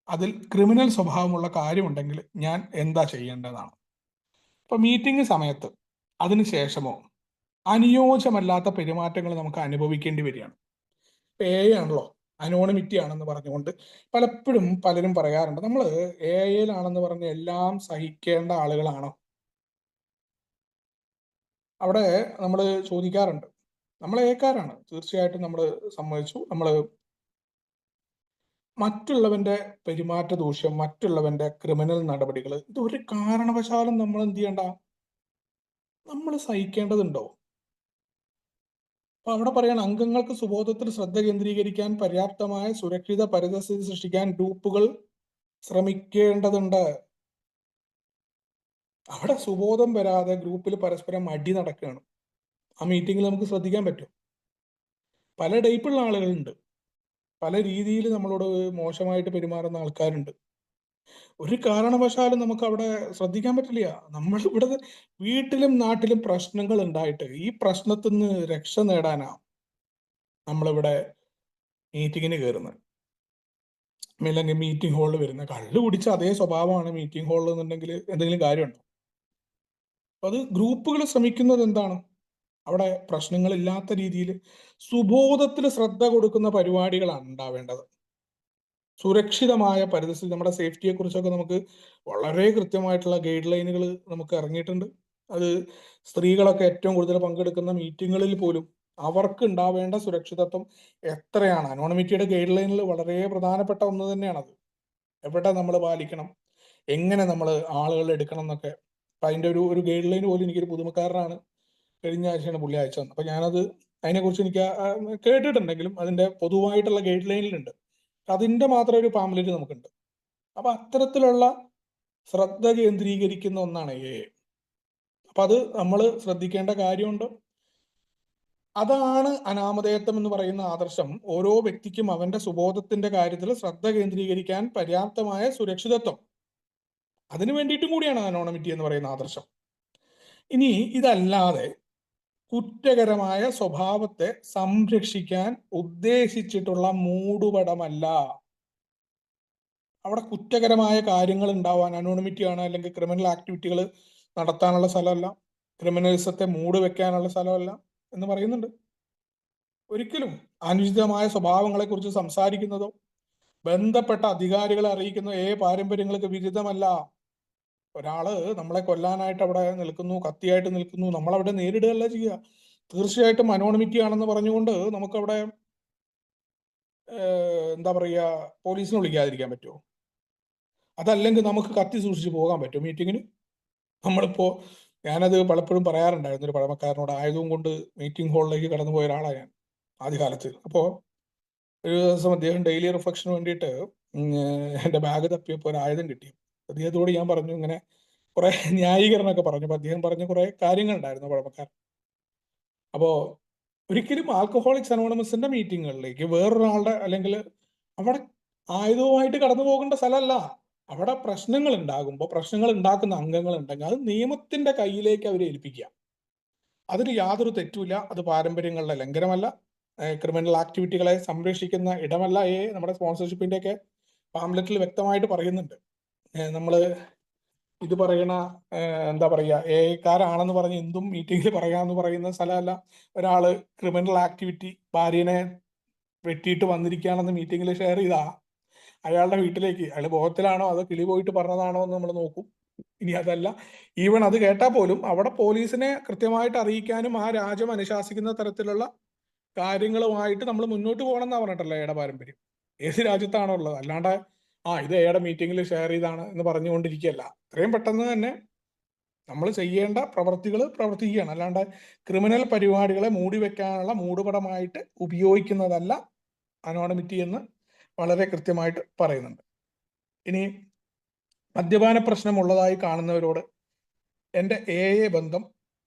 Speaker 1: അതിൽ ക്രിമിനൽ സ്വഭാവമുള്ള കാര്യമുണ്ടെങ്കിൽ ഞാൻ എന്താ ചെയ്യേണ്ടതാണ്. ഇപ്പൊ മീറ്റിംഗ് സമയത്ത് അതിനുശേഷമോ അനുയോജ്യമല്ലാത്ത പെരുമാറ്റങ്ങൾ നമുക്ക് അനുഭവിക്കേണ്ടി വരികയാണ്. ഇപ്പൊ ആണല്ലോ, അനോണിമിറ്റി ആണെന്ന് പറഞ്ഞുകൊണ്ട് പലപ്പോഴും പലരും പറയാറുണ്ട്, നമ്മൾ ആണെന്ന് പറഞ്ഞ് എല്ലാം സഹിക്കേണ്ട ആളുകളാണോ? അവിടെ നമ്മൾ ചോദിക്കാറുണ്ട്. നമ്മൾ ഏക്കാരാണ്, തീർച്ചയായിട്ടും നമ്മൾ സമ്മതിച്ചു. നമ്മൾ മറ്റുള്ളവന്റെ പെരുമാറ്റ ദൂഷ്യം, മറ്റുള്ളവന്റെ ക്രിമിനൽ നടപടികൾ, ഇത് ഒരു കാരണവശാലും നമ്മൾ എന്ത് ചെയ്യണ്ട, നമ്മൾ സഹിക്കേണ്ടതുണ്ടോ? അപ്പൊ അവിടെ പറയണം, അംഗങ്ങൾക്ക് സുബോധത്തിൽ ശ്രദ്ധ കേന്ദ്രീകരിക്കാൻ പര്യാപ്തമായ സുരക്ഷിത പരിതസ്ഥിതി സൃഷ്ടിക്കാൻ ഗ്രൂപ്പുകൾ ശ്രമിക്കേണ്ടതുണ്ട്. അവിടെ സുബോധം വരാതെ ഗ്രൂപ്പിൽ പരസ്പരം അടി നടക്കുകയാണ്. ആ മീറ്റിങ്ങിൽ നമുക്ക് ശ്രദ്ധിക്കാൻ പറ്റും. പല ടൈപ്പുള്ള ആളുകളുണ്ട്, പല രീതിയിൽ നമ്മളോട് മോശമായിട്ട് പെരുമാറുന്ന ആൾക്കാരുണ്ട്. ഒരു കാരണവശാലും നമുക്ക് അവിടെ ശ്രദ്ധിക്കാൻ പറ്റില്ല. നമ്മൾ ഇവിടെ വീട്ടിലും നാട്ടിലും പ്രശ്നങ്ങൾ ഉണ്ടായിട്ട് ഈ പ്രശ്നത്തിൽ നിന്ന് രക്ഷ നേടാനാ നമ്മളിവിടെ മീറ്റിങ്ങിന് കയറുന്നത്, അല്ലെങ്കിൽ മീറ്റിംഗ് ഹാളിൽ വരുന്നത്. കള്ളു കുടിച്ച അതേ സ്വഭാവമാണ് മീറ്റിംഗ് ഹാളിൽ എന്നുണ്ടെങ്കിൽ എന്തെങ്കിലും കാര്യമുണ്ടോ? അത് ഗ്രൂപ്പുകൾ ശ്രമിക്കുന്നത് എന്താണ്, അവിടെ പ്രശ്നങ്ങളില്ലാത്ത രീതിയിൽ സുബോധത്തിൽ ശ്രദ്ധ കൊടുക്കുന്ന പരിപാടികളാണ് ഉണ്ടാവേണ്ടത്. സുരക്ഷിതമായ പരിസ്ഥിതി, നമ്മുടെ സേഫ്റ്റിയെ കുറിച്ചൊക്കെ നമുക്ക് വളരെ കൃത്യമായിട്ടുള്ള ഗൈഡ് ലൈനുകൾ നമുക്ക് ഇറങ്ങിയിട്ടുണ്ട്. അത് സ്ത്രീകളൊക്കെ ഏറ്റവും കൂടുതൽ പങ്കെടുക്കുന്ന മീറ്റിങ്ങുകളിൽ പോലും അവർക്ക് ഉണ്ടാവേണ്ട സുരക്ഷിതത്വം എത്രയാണ്, അനോണിമിറ്റിയുടെ ഗൈഡ് ലൈനിൽ വളരെ പ്രധാനപ്പെട്ട ഒന്ന് തന്നെയാണത്. എവിടെ നമ്മൾ പാലിക്കണം, എങ്ങനെ നമ്മൾ ആളുകൾ എടുക്കണം എന്നൊക്കെ. അപ്പൊ അതിന്റെ ഒരു ഗൈഡ് ലൈൻ പോലും എനിക്കൊരു പുതുമക്കാരനാണ് കഴിഞ്ഞ ആഴ്ചയാണ് പുള്ളി അയച്ചു തന്നത്. അപ്പൊ ഞാനത് അതിനെക്കുറിച്ച് എനിക്ക് കേട്ടിട്ടുണ്ടെങ്കിലും അതിന്റെ പൊതുവായിട്ടുള്ള ഗൈഡ് ലൈനിലുണ്ട്, അതിന്റെ മാത്രം ഒരു പാംലെറ്റ് നമുക്കുണ്ട്. അപ്പൊ അത്തരത്തിലുള്ള ശ്രദ്ധ കേന്ദ്രീകരിക്കുന്ന ഒന്നാണ് അപ്പൊ അത് നമ്മൾ ശ്രദ്ധിക്കേണ്ട കാര്യമുണ്ട്. അതാണ് അനാമധേയത്വം എന്ന് പറയുന്ന ആദർശം. ഓരോ വ്യക്തിക്കും അവന്റെ സുബോധത്തിന്റെ കാര്യത്തിൽ ശ്രദ്ധ കേന്ദ്രീകരിക്കാൻ പര്യാപ്തമായ സുരക്ഷിതത്വം, അതിനു വേണ്ടിയിട്ടും കൂടിയാണ് അനോണമിറ്റി എന്ന് പറയുന്ന ആദർശം. ഇനി ഇതല്ലാതെ കുറ്റകരമായ സ്വഭാവത്തെ സംരക്ഷിക്കാൻ ഉദ്ദേശിച്ചിട്ടുള്ള മൂടുപടമല്ല. അവിടെ കുറ്റകരമായ കാര്യങ്ങൾ ഉണ്ടാവാൻ അനോണിമിറ്റി ആണ്, അല്ലെങ്കിൽ ക്രിമിനൽ ആക്ടിവിറ്റികൾ നടത്താനുള്ള സ്ഥലമല്ല, ക്രിമിനലിസത്തെ മൂട് വെക്കാനുള്ള സ്ഥലമല്ല എന്ന് പറയുന്നുണ്ട്. ഒരിക്കലും അനുചിതമായ സ്വഭാവങ്ങളെ കുറിച്ച് സംസാരിക്കുന്നതോ ബന്ധപ്പെട്ട അധികാരികളെ അറിയിക്കുന്ന പാരമ്പര്യങ്ങൾക്ക് വിരുദ്ധമല്ല. ഒരാള് നമ്മളെ കൊല്ലാനായിട്ട് അവിടെ നിൽക്കുന്നു, കത്തിയായിട്ട് നിൽക്കുന്നു, നമ്മൾ അവിടെ നേരിടുകയല്ല ചെയ്യുക. തീർച്ചയായിട്ടും അനോണിമിറ്റി ആണെന്ന് പറഞ്ഞുകൊണ്ട് നമുക്കവിടെ എന്താ പറയുക, പോലീസിനെ വിളിക്കാതിരിക്കാൻ പറ്റുമോ? അതല്ലെങ്കിൽ നമുക്ക് കത്തി സൂക്ഷിച്ച് പോകാൻ പറ്റുമോ മീറ്റിങ്ങിന്? നമ്മളിപ്പോ ഞാനത് പലപ്പോഴും പറയാറുണ്ടായിരുന്നു ഒരു പഴമക്കാരനോട്. ആയതും കൊണ്ട് മീറ്റിംഗ് ഹാളിലേക്ക് കടന്നു പോയ ഒരാളാണ് ഞാൻ ആദ്യകാലത്ത്. അപ്പോൾ ഒരു ദിവസം അദ്ദേഹം ഡെയിലി റിഫ്ലക്ഷന് വേണ്ടിയിട്ട് എൻ്റെ ബാഗ് തപ്പിയപ്പോൾ ഒരു ആയുധം കിട്ടി. അദ്ദേഹത്തോട് ഞാൻ പറഞ്ഞു, ഇങ്ങനെ കുറെ ന്യായീകരണമൊക്കെ പറഞ്ഞു. അപ്പൊ അദ്ദേഹം പറഞ്ഞ കുറെ കാര്യങ്ങൾ ഉണ്ടായിരുന്നു പഴമക്കാരൻ. അപ്പോ ഒരിക്കലും ആൽക്കഹോളിക്സ് അനോണിമസിന്റെ മീറ്റിങ്ങുകളിലേക്ക് വേറൊരാളുടെ, അല്ലെങ്കിൽ അവിടെ ആയുധവുമായിട്ട് കടന്നു പോകേണ്ട സ്ഥലമല്ല. അവിടെ പ്രശ്നങ്ങൾ ഉണ്ടാകുമ്പോൾ പ്രശ്നങ്ങൾ ഉണ്ടാക്കുന്ന അംഗങ്ങൾ ഉണ്ടെങ്കിൽ അത് നിയമത്തിന്റെ കയ്യിലേക്ക് അവരെ ഏൽപ്പിക്കുക. അതിന് യാതൊരു തെറ്റുമില്ല. അത് പാരമ്പര്യങ്ങളുടെ ലംഘനമല്ല, ക്രിമിനൽ ആക്ടിവിറ്റികളെ സംരക്ഷിക്കുന്ന ഇടമല്ല. നമ്മുടെ സ്പോൺസർഷിപ്പിന്റെ ഒക്കെ പാംലെറ്റിൽ വ്യക്തമായിട്ട് പറയുന്നുണ്ട്. നമ്മള് ഇത് പറയണ എന്താ പറയുക, കാരാണെന്ന് പറഞ്ഞ് എന്തും മീറ്റിംഗിൽ പറയാന്ന് പറയുന്ന സ്ഥലമല്ല. ഒരാള് ക്രിമിനൽ ആക്ടിവിറ്റി, ഭാര്യനെ വെട്ടിയിട്ട് വന്നിരിക്കുകയാണെന്ന് മീറ്റിംഗിൽ ഷെയർ ചെയ്താ അയാളുടെ വീട്ടിലേക്ക് അയാൾ ബോധത്തിലാണോ അതോ കിളി പോയിട്ട് പറഞ്ഞതാണോ എന്ന് നമ്മൾ നോക്കും. ഇനി അതല്ല, ഈവൻ അത് കേട്ടാൽ പോലും അവിടെ പോലീസിനെ കൃത്യമായിട്ട് അറിയിക്കാനും ആ രാജ്യം അനുശാസിക്കുന്ന തരത്തിലുള്ള കാര്യങ്ങളുമായിട്ട് നമ്മൾ മുന്നോട്ട് പോകണം എന്നാ പറഞ്ഞിട്ടല്ല എയുടെ പാരമ്പര്യം. ഏത് രാജ്യത്താണോ ഉള്ളത്. അല്ലാണ്ട് ഇത് എയുടെ മീറ്റിംഗിൽ ഷെയർ ചെയ്താണ് എന്ന് പറഞ്ഞുകൊണ്ടിരിക്കുകയല്ല. എത്രയും പെട്ടെന്ന് തന്നെ നമ്മൾ ചെയ്യേണ്ട പ്രവർത്തികൾ പ്രവർത്തിക്കുകയാണ്. അല്ലാണ്ട് ക്രിമിനൽ പരിപാടികളെ മൂടി വെക്കാനുള്ള മൂടുപടമായിട്ട് ഉപയോഗിക്കുന്നതല്ല അനോണിമിറ്റി എന്ന് വളരെ കൃത്യമായിട്ട് പറയുന്നുണ്ട്. ഇനി മദ്യപാന പ്രശ്നമുള്ളതായി കാണുന്നവരോട് എൻ്റെ ബന്ധം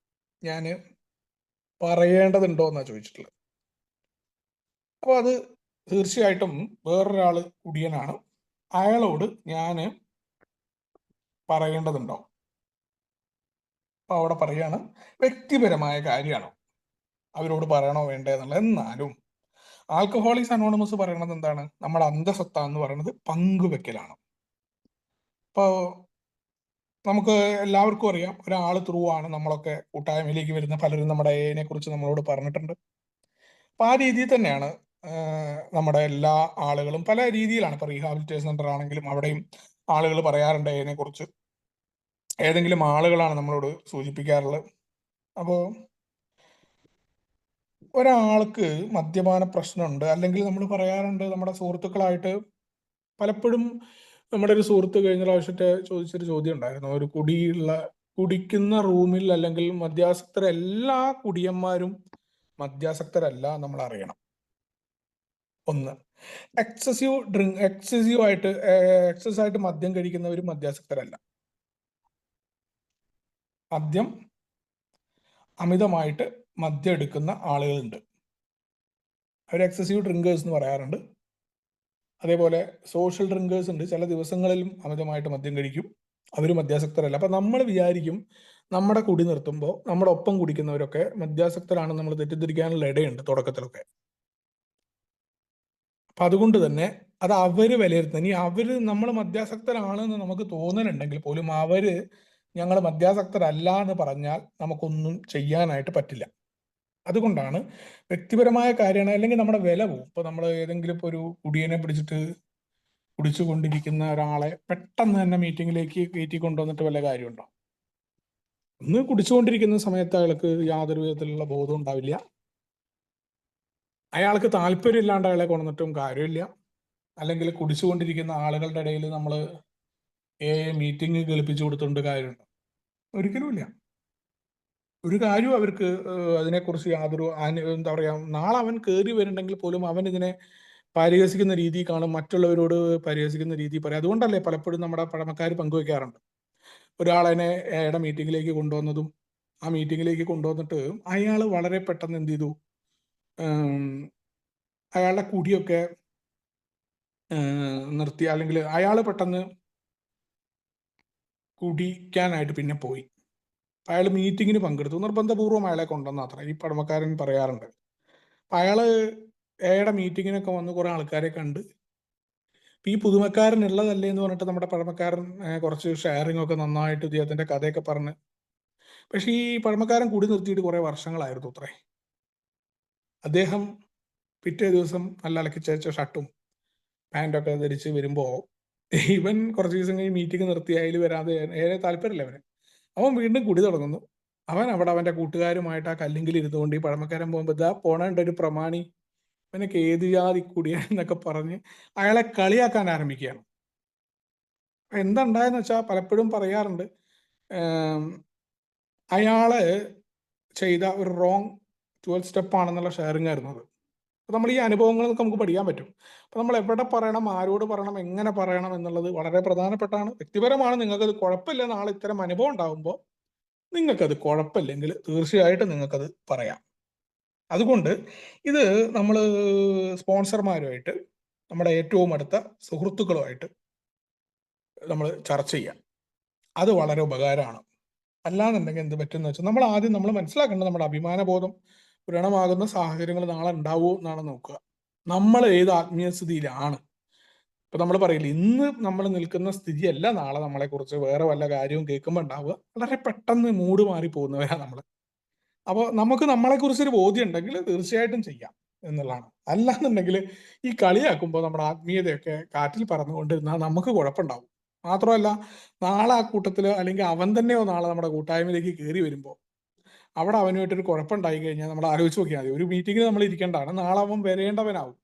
Speaker 1: ഞാൻ പറയേണ്ടതുണ്ടോ എന്നാ ചോദിച്ചിട്ടുള്ളത്. അപ്പോൾ അത് തീർച്ചയായിട്ടും വേറൊരാള് കുടിയനാണ്, അയാളോട് ഞാൻ പറയേണ്ടതുണ്ടോ? അപ്പൊ അവിടെ പറയാണ് വ്യക്തിപരമായ കാര്യമാണ്, അവരോട് പറയണോ വേണ്ടേ എന്നുള്ളത്. എന്നാലും ആൽക്കഹോളിക്സ് അനോണിമസ് പറയണത് എന്താണ്? നമ്മുടെ അന്തസത്ത എന്ന് പറയുന്നത് പങ്കുവെക്കലാണ്. ഇപ്പോ നമുക്ക് എല്ലാവർക്കും അറിയാം, ഒരാൾ ത്രൂ ആണ് നമ്മളൊക്കെ കൂട്ടായ്മയിലേക്ക് വരുന്ന പലരും നമ്മുടെ എനെ കുറിച്ച് നമ്മളോട് പറഞ്ഞിട്ടുണ്ട്. അപ്പൊ ആ രീതിയിൽ തന്നെയാണ് നമ്മുടെ എല്ലാ ആളുകളും പല രീതിയിലാണ്. ഇപ്പൊ റീഹാബിലിറ്റേഷൻ സെന്റർ ആണെങ്കിലും അവിടെയും ആളുകൾ പറയാറുണ്ട് എനെ കുറിച്ച്. ഏതെങ്കിലും ആളുകളാണ് നമ്മളോട് സൂചിപ്പിക്കാറുള്ളത്. അപ്പോ ഒരാൾക്ക് മദ്യപാന പ്രശ്നമുണ്ട്, അല്ലെങ്കിൽ നമ്മൾ പറയാറുണ്ട് നമ്മുടെ സുഹൃത്തുക്കളായിട്ട് പലപ്പോഴും. നമ്മുടെ ഒരു സുഹൃത്ത് കഴിഞ്ഞ പ്രാവശ്യത്തെ ചോദിച്ചൊരു ചോദ്യം ഉണ്ടായിരുന്നു. ഒരു കുടിക്കുന്ന റൂമിൽ അല്ലെങ്കിൽ എല്ലാ കുടിയന്മാരും മദ്യാസക്തരല്ല നമ്മൾ അറിയണം. ഒന്ന്, എക്സസീവ് ആയിട്ട് മദ്യം കഴിക്കുന്നവരും മദ്യാസക്തരല്ല. അമിതമായിട്ട് മദ്യം എടുക്കുന്ന ആളുകളുണ്ട്, അവർ എക്സസീവ് ഡ്രിങ്കേഴ്സ് എന്ന് പറയാറുണ്ട്. അതേപോലെ സോഷ്യൽ ഡ്രിങ്കേഴ്സ് ഉണ്ട്, ചില ദിവസങ്ങളിലും അമിതമായിട്ട് മദ്യം കഴിക്കും, അവർ മദ്യാസക്തരല്ല. അപ്പൊ നമ്മൾ വിചാരിക്കും നമ്മുടെ കുടി നിർത്തുമ്പോൾ നമ്മുടെ ഒപ്പം കുടിക്കുന്നവരൊക്കെ മദ്യാസക്തരാണെന്ന് നമ്മൾ തെറ്റിദ്ധരിക്കാനുള്ള ഇടയുണ്ട് തുടക്കത്തിലൊക്കെ. അപ്പൊ അതുകൊണ്ട് തന്നെ അത് അവര് വിലയിരുത്തുന്നത്. ഇനി അവര് നമ്മൾ മദ്യാസക്തരാണെന്ന് നമുക്ക് തോന്നലുണ്ടെങ്കിൽ പോലും ഞങ്ങൾ മദ്യാസക്തരല്ല എന്ന് പറഞ്ഞാൽ നമുക്കൊന്നും ചെയ്യാനായിട്ട് പറ്റില്ല. അതുകൊണ്ടാണ് വ്യക്തിപരമായ കാര്യമാണ്, അല്ലെങ്കിൽ നമ്മുടെ വില പോവും. ഇപ്പൊ നമ്മൾ ഏതെങ്കിലും ഇപ്പൊ ഒരു കുടിയനെ പിടിച്ചിട്ട് കുടിച്ചുകൊണ്ടിരിക്കുന്ന ഒരാളെ പെട്ടെന്ന് തന്നെ മീറ്റിങ്ങിലേക്ക് കയറ്റി കൊണ്ടുവന്നിട്ട് വല്ല കാര്യമുണ്ടോ? ഒന്ന് കുടിച്ചുകൊണ്ടിരിക്കുന്ന സമയത്ത് അയാൾക്ക് യാതൊരു വിധത്തിലുള്ള ബോധം ഉണ്ടാവില്ല, അയാൾക്ക് താല്പര്യം ഇല്ലാണ്ട് അയാളെ കൊണ്ടിട്ടും കാര്യമില്ല. അല്ലെങ്കിൽ കുടിച്ചുകൊണ്ടിരിക്കുന്ന ആളുകളുടെ ഇടയിൽ നമ്മൾ മീറ്റിംഗ് കേൾപ്പിച്ചു കൊടുത്തുകൊണ്ട് കാര്യമുണ്ടോ? ഒരിക്കലുമില്ല. ഒരു കാര്യവും അവർക്ക് അതിനെക്കുറിച്ച് യാതൊരു എന്താ പറയാ, നാളെ അവൻ കയറി വരുന്നുണ്ടെങ്കിൽ പോലും അവൻ ഇതിനെ പരിഹസിക്കുന്ന രീതി കാണും, മറ്റുള്ളവരോട് പരിഹസിക്കുന്ന രീതി പറയും. അതുകൊണ്ടല്ലേ പലപ്പോഴും നമ്മുടെ പഴമക്കാർ പങ്കുവെക്കാറുണ്ട്, ഒരാളെന്നെ മീറ്റിങ്ങിലേക്ക് കൊണ്ടുവന്നതും ആ മീറ്റിങ്ങിലേക്ക് കൊണ്ടുവന്നിട്ട് അയാൾ വളരെ പെട്ടെന്ന് എന്ത് ചെയ്തു, അയാളുടെ കുടിയൊക്കെ നിർത്തി, അല്ലെങ്കിൽ അയാൾ പെട്ടെന്ന് കുടിക്കാനായിട്ട് പിന്നെ പോയി. അയാൾ മീറ്റിങ്ങിന് പങ്കെടുത്തു, നിർബന്ധപൂർവ്വം അയാളെ കൊണ്ടുവന്ന അത്ര ഈ പഴമക്കാരൻ പറയാറുണ്ട്. അയാള് മീറ്റിങ്ങിനൊക്കെ വന്ന് കുറെ ആൾക്കാരെ കണ്ട് ഈ പുതുമക്കാരൻ ഉള്ളതല്ലേ എന്ന് പറഞ്ഞിട്ട് നമ്മുടെ പഴമക്കാരൻ കുറച്ച് ഷെയറിംഗ് ഒക്കെ നന്നായിട്ട് ഇദ്ദേഹത്തിന്റെ കഥയൊക്കെ പറഞ്ഞ്, പക്ഷെ ഈ പഴമക്കാരൻ കൂടി നിർത്തിയിട്ട് കുറെ വർഷങ്ങളായിരുന്നു അത്രേ. അദ്ദേഹം പിറ്റേ ദിവസം നല്ല അലക്കി ചേച്ച ഷർട്ടും പാൻറ്റൊക്കെ ധരിച്ച് വരുമ്പോ ഇവൻ കുറച്ച് ദിവസം കഴിഞ്ഞ് മീറ്റിംഗ് നിർത്തി അതിൽ വരാതെ ഏറെ താല്പര്യമില്ല അവന്. അവൻ വീണ്ടും കുടി തുടങ്ങുന്നു. അവൻ അവിടെ അവന്റെ കൂട്ടുകാരുമായിട്ട് ആ കല്ലിങ്കിൽ ഇരുന്നുകൊണ്ട് ഈ പഴമക്കാരൻ പോകുമ്പോൾ ഇതാ പോണേണ്ട ഒരു പ്രമാണി, ഇവനൊക്കെ ഏത് ജാതി കുടിയാന്നൊക്കെ പറഞ്ഞ് അയാളെ കളിയാക്കാൻ ആരംഭിക്കുകയാണ്. എന്താ ഉണ്ടായെന്ന് വെച്ചാൽ പലപ്പോഴും പറയാറുണ്ട്, അയാള് ചെയ്ത ഒരു റോങ് 12 സ്റ്റെപ്പ് ആണെന്നുള്ള ഷെയറിംഗ് ആയിരുന്നു അത്. അപ്പൊ നമ്മൾ ഈ അനുഭവങ്ങളിൽ നിന്നൊക്കെ നമുക്ക് പഠിക്കാൻ പറ്റും. അപ്പൊ നമ്മൾ എവിടെ പറയണം, ആരോട് പറയണം, എങ്ങനെ പറയണം എന്നുള്ളത് വളരെ പ്രധാനപ്പെട്ടാണ്. വ്യക്തിപരമാണ്. നിങ്ങൾക്കത് കുഴപ്പമില്ല, നാളെ ഇത്തരം അനുഭവം ഉണ്ടാകുമ്പോൾ നിങ്ങൾക്കത് കുഴപ്പമില്ലെങ്കിൽ തീർച്ചയായിട്ടും നിങ്ങൾക്കത് പറയാം. അതുകൊണ്ട് ഇത് നമ്മൾ സ്പോൺസർമാരുമായിട്ട്, നമ്മുടെ ഏറ്റവും അടുത്ത സുഹൃത്തുക്കളുമായിട്ട് നമ്മൾ ചർച്ച ചെയ്യാം. അത് വളരെ ഉപകാരമാണ്. അല്ലാന്നുണ്ടെങ്കിൽ എന്ത് പറ്റുമെന്ന് വെച്ചാൽ നമ്മൾ ആദ്യം മനസ്സിലാക്കേണ്ടത് നമ്മുടെ അഭിമാനബോധം വ്രണമാകുന്ന സാഹചര്യങ്ങൾ നാളെ ഉണ്ടാവുമോ എന്നാണ് നോക്കുക. നമ്മൾ ഏത് ആത്മീയ സ്ഥിതിയിലാണ്. ഇപ്പൊ നമ്മൾ പറയില്ല, ഇന്ന് നമ്മൾ നിൽക്കുന്ന സ്ഥിതിയല്ല നാളെ നമ്മളെ കുറിച്ച് വേറെ വല്ല കാര്യവും കേൾക്കുമ്പോൾ ഉണ്ടാവുക. വളരെ പെട്ടെന്ന് മൂഡ് മാറി പോകുന്നവരാണ് നമ്മൾ. അപ്പോൾ നമുക്ക് നമ്മളെ കുറിച്ചൊരു ബോധ്യം ഉണ്ടെങ്കിൽ തീർച്ചയായിട്ടും ചെയ്യാം എന്നുള്ളതാണ്. അല്ലാന്നുണ്ടെങ്കിൽ ഈ കളിയാക്കുമ്പോൾ നമ്മുടെ ആത്മീയതയൊക്കെ കാറ്റിൽ പറന്നുകൊണ്ടിരുന്നാൽ നമുക്ക് കുഴപ്പമുണ്ടാവും. മാത്രമല്ല, നാളെ ആ കൂട്ടത്തിൽ അല്ലെങ്കിൽ അവൻ തന്നെയോ നാളെ നമ്മുടെ കൂട്ടായ്മയിലേക്ക് കയറി വരുമ്പോൾ അവിടെ അവനുമായിട്ടൊരു കുഴപ്പമുണ്ടായി കഴിഞ്ഞാൽ നമ്മൾ ആലോചിച്ച് നോക്കിയാൽ മതി. ഒരു മീറ്റിങ്ങിൽ നമ്മൾ ഇരിക്കേണ്ടതാണ്, നാളെ അവൻ വരേണ്ടവനാവും.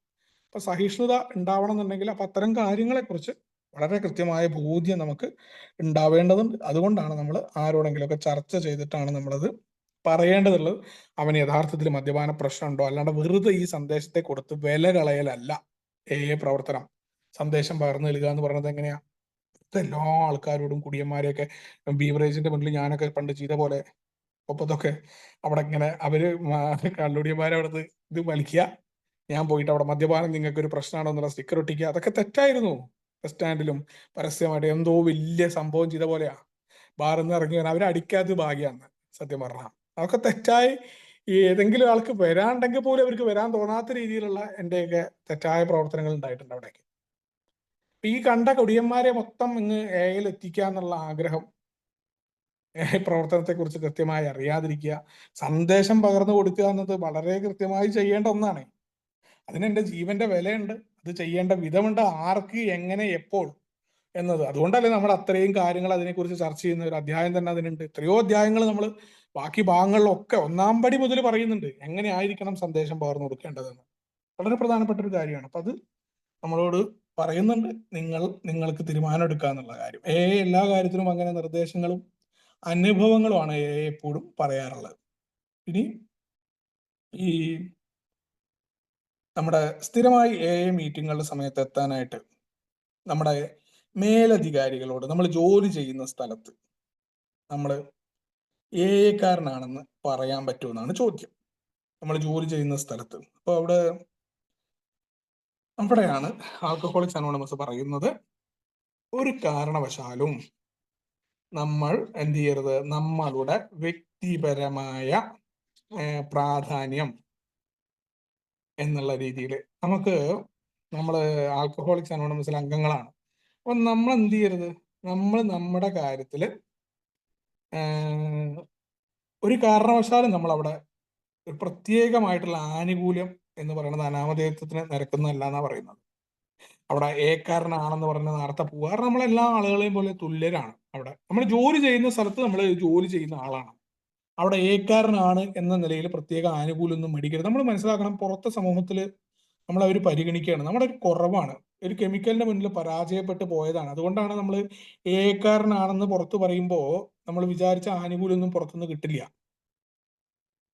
Speaker 1: അപ്പൊ സഹിഷ്ണുത ഉണ്ടാവണം എന്നുണ്ടെങ്കിൽ അപ്പൊ അത്തരം കാര്യങ്ങളെക്കുറിച്ച് വളരെ കൃത്യമായ ബോധ്യം നമുക്ക് ഉണ്ടാവേണ്ടതുണ്ട്. അതുകൊണ്ടാണ് നമ്മൾ ആരോടെങ്കിലുമൊക്കെ ചർച്ച ചെയ്തിട്ടാണ് നമ്മളത് പറയേണ്ടതുള്ളത്. അവന് യഥാർത്ഥത്തിൽ മദ്യപാന പ്രശ്നമുണ്ടോ, അല്ലാണ്ട് വെറുതെ ഈ സന്ദേശത്തെ കൊടുത്ത് വില കളയലല്ല പ്രവർത്തനം. സന്ദേശം പകർന്നു നൽകുക എന്ന് പറയുന്നത് എങ്ങനെയാ? എല്ലാ ആൾക്കാരോടും, കുടിയന്മാരെയൊക്കെ ബീവറേജിന്റെ മുന്നിൽ ഞാനൊക്കെ പണ്ട് ചെയ്ത പോലെ ഒപ്പത്തൊക്കെ അവിടെ ഇങ്ങനെ അവര് കള്ളുടിയന്മാരെ അവിടുന്ന് ഇത് വലിക്കുക, ഞാൻ പോയിട്ട് അവിടെ മദ്യപാനം നിങ്ങൾക്ക് ഒരു പ്രശ്നമാണോ എന്നുള്ള സ്റ്റിക്കർ ഒട്ടിക്കുക. അതൊക്കെ തെറ്റായിരുന്നു. ബസ് സ്റ്റാൻഡിലും പരസ്യമായിട്ട് എന്തോ വലിയ സംഭവം ചെയ്ത പോലെയാ ബാറിൽ നിന്ന് ഇറങ്ങി വരാൻ അവരെ അടിക്കാത്ത ഭാഗ്യാന്ന് സത്യം പറഞ്ഞാൽ. അതൊക്കെ തെറ്റായി. ഈ ഏതെങ്കിലും ആൾക്ക് വരാണ്ടെങ്കിൽ പോലും അവർക്ക് വരാൻ തോന്നാത്ത രീതിയിലുള്ള എന്റെയൊക്കെ തെറ്റായ പ്രവർത്തനങ്ങൾ ഉണ്ടായിട്ടുണ്ട് അവിടേക്ക്. ഈ കണ്ട കൊടിയന്മാരെ മൊത്തം ഇങ്ങ് എയിൽ എത്തിക്കുക എന്നുള്ള ആഗ്രഹം, പ്രവർത്തനത്തെ കുറിച്ച് കൃത്യമായി അറിയാതിരിക്കുക, സന്ദേശം പകർന്നു കൊടുക്കുക എന്നത് വളരെ കൃത്യമായി ചെയ്യേണ്ട ഒന്നാണ്. അതിന് എൻ്റെ ജീവന്റെ വിലയുണ്ട്, അത് ചെയ്യേണ്ട വിധമുണ്ട്, ആർക്ക്, എങ്ങനെ, എപ്പോൾ എന്നത്. അതുകൊണ്ടല്ലേ നമ്മൾ അത്രയും കാര്യങ്ങൾ അതിനെക്കുറിച്ച് ചർച്ച ചെയ്യുന്ന ഒരു അധ്യായം തന്നെ അതിനുണ്ട്. എത്രയോ അധ്യായങ്ങൾ നമ്മൾ ബാക്കി ഭാഗങ്ങളിലൊക്കെ 1-ാം പടി മുതൽ പറയുന്നുണ്ട് എങ്ങനെ ആയിരിക്കണം സന്ദേശം പകർന്നു കൊടുക്കേണ്ടതെന്ന്. വളരെ പ്രധാനപ്പെട്ട ഒരു കാര്യമാണ്. അപ്പൊ അത് നമ്മളോട് പറയുന്നുണ്ട്, നിങ്ങൾക്ക് തീരുമാനം എടുക്കുക എന്നുള്ള കാര്യം. എല്ലാ കാര്യത്തിലും അങ്ങനെ നിർദ്ദേശങ്ങളും അനുഭവങ്ങളുമാണ് എപ്പോഴും പറയാറുള്ളത്. ഇനി ഈ നമ്മുടെ സ്ഥിരമായി മീറ്റിങ്ങുകളുടെ സമയത്ത് എത്താനായിട്ട് നമ്മുടെ മേലധികാരികളോട് നമ്മൾ ജോലി ചെയ്യുന്ന സ്ഥലത്ത് നമ്മൾ കാരനാണെന്ന് പറയാൻ പറ്റുമെന്നാണ് ചോദ്യം. നമ്മൾ ജോലി ചെയ്യുന്ന സ്ഥലത്ത് അപ്പോൾ അവിടെയാണ് ആൽക്കഹോളിക്സ് അനോണിമസ് പറയുന്നത്, ഒരു കാരണവശാലും നമ്മൾ എന്ത് ചെയ്യരുത്, നമ്മളുടെ വ്യക്തിപരമായ പ്രാധാന്യം എന്നുള്ള രീതിയിൽ നമ്മൾ ആൽക്കഹോളിക്സ് അനോണിമസിലെ അംഗങ്ങളാണ്. അപ്പൊ നമ്മൾ എന്ത് ചെയ്യരുത്, നമ്മൾ നമ്മുടെ കാര്യത്തിൽ ഒരു കാരണവശാലും നമ്മൾ അവിടെ ഒരു പ്രത്യേകമായിട്ടുള്ള ആനുകൂല്യം എന്ന് പറയുന്നത് അനാമധേയത്വത്തിന് നിരക്കുന്നതല്ല എന്നാ പറയുന്നത്. അവിടെ കാരനാണെന്ന് പറഞ്ഞ നേരത്തെ പോവുക. കാരണം നമ്മളെല്ലാ ആളുകളെയും പോലെ തുല്യരാണ്. അവിടെ നമ്മൾ ജോലി ചെയ്യുന്ന സ്ഥലത്ത് നമ്മൾ ജോലി ചെയ്യുന്ന ആളാണ്. അവിടെ കാരനാണ് എന്ന നിലയിൽ പ്രത്യേക ആനുകൂല്യമൊന്നും മേടിക്കരുത്. നമ്മൾ മനസ്സിലാക്കണം, പുറത്തെ സമൂഹത്തിൽ നമ്മൾ അവർ പരിഗണിക്കുകയാണ്, നമ്മുടെ ഒരു കുറവാണ്, ഒരു കെമിക്കലിന്റെ മുന്നിൽ പരാജയപ്പെട്ടു പോയതാണ്. അതുകൊണ്ടാണ് നമ്മൾ കാരനാണെന്ന് പുറത്ത് പറയുമ്പോൾ നമ്മൾ വിചാരിച്ച ആനുകൂല്യമൊന്നും പുറത്തുനിന്ന് കിട്ടില്ല.